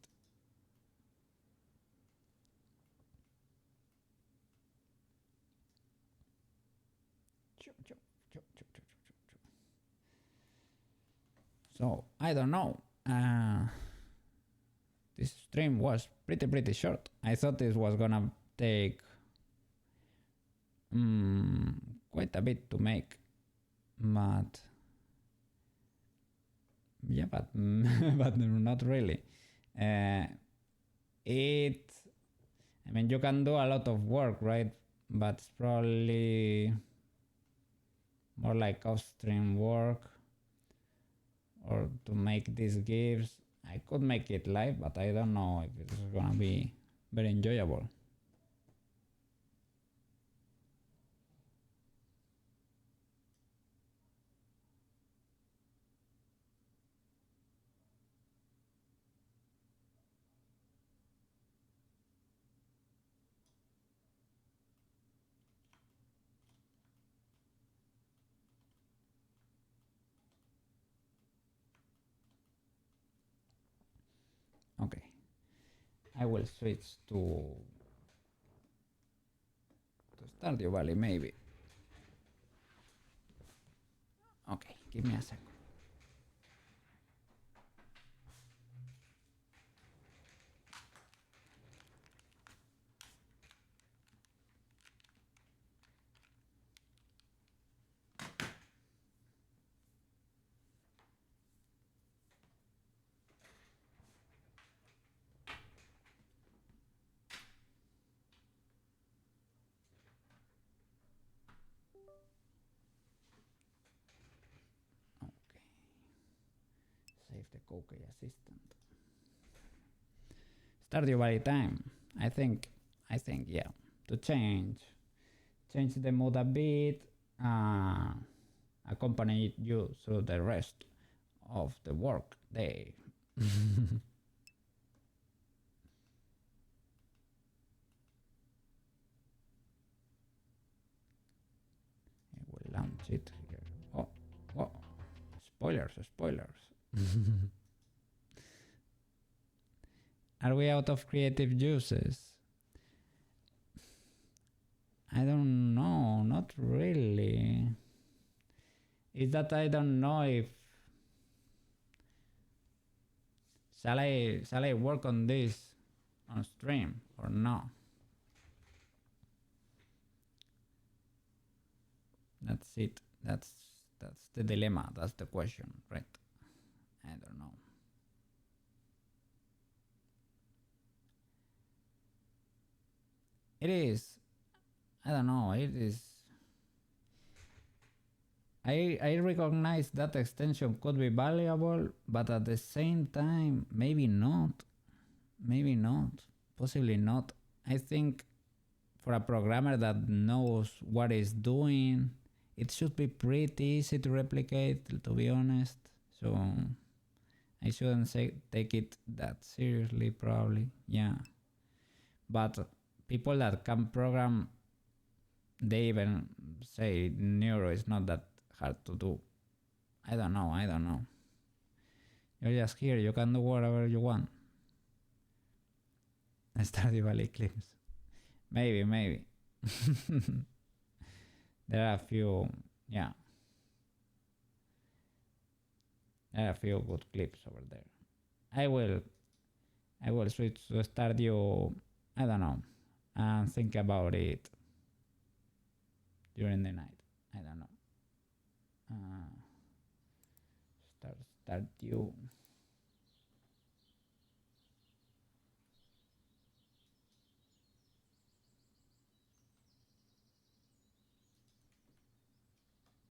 So I don't know. This stream was pretty short. I thought this was gonna take quite a bit to make, but yeah, but but not really. I mean, you can do a lot of work, right? But it's probably more like off-stream work, or to make these GIFs. I could make it live, but I don't know if it's gonna be very enjoyable. Okay, I will switch to Stardew Valley maybe. Okay, give me a second. Save the Koukei assistant. Stardew Valley time. I think yeah. To change the mood a bit, accompany you through the rest of the work day. I will launch it here. Oh, spoilers. Are we out of creative juices? I don't know, not really. Is that I don't know if shall I work on this on stream or no? That's it. That's the dilemma. That's the question, right? I don't know. It is. I don't know. It is. I recognize that extension could be valuable, but at the same time, maybe not. Maybe not. Possibly not. I think for a programmer that knows what it's doing, it should be pretty easy to replicate, to be honest. So I shouldn't take it that seriously, probably. Yeah. But people that can program, they even say Neuro is not that hard to do. I don't know. You're just here, you can do whatever you want. Stardew Valley clips. Maybe. There are a few, yeah. There are a few good clips over there. I will switch to Stardew, I don't know, and think about it during the night. I don't know. Stardew.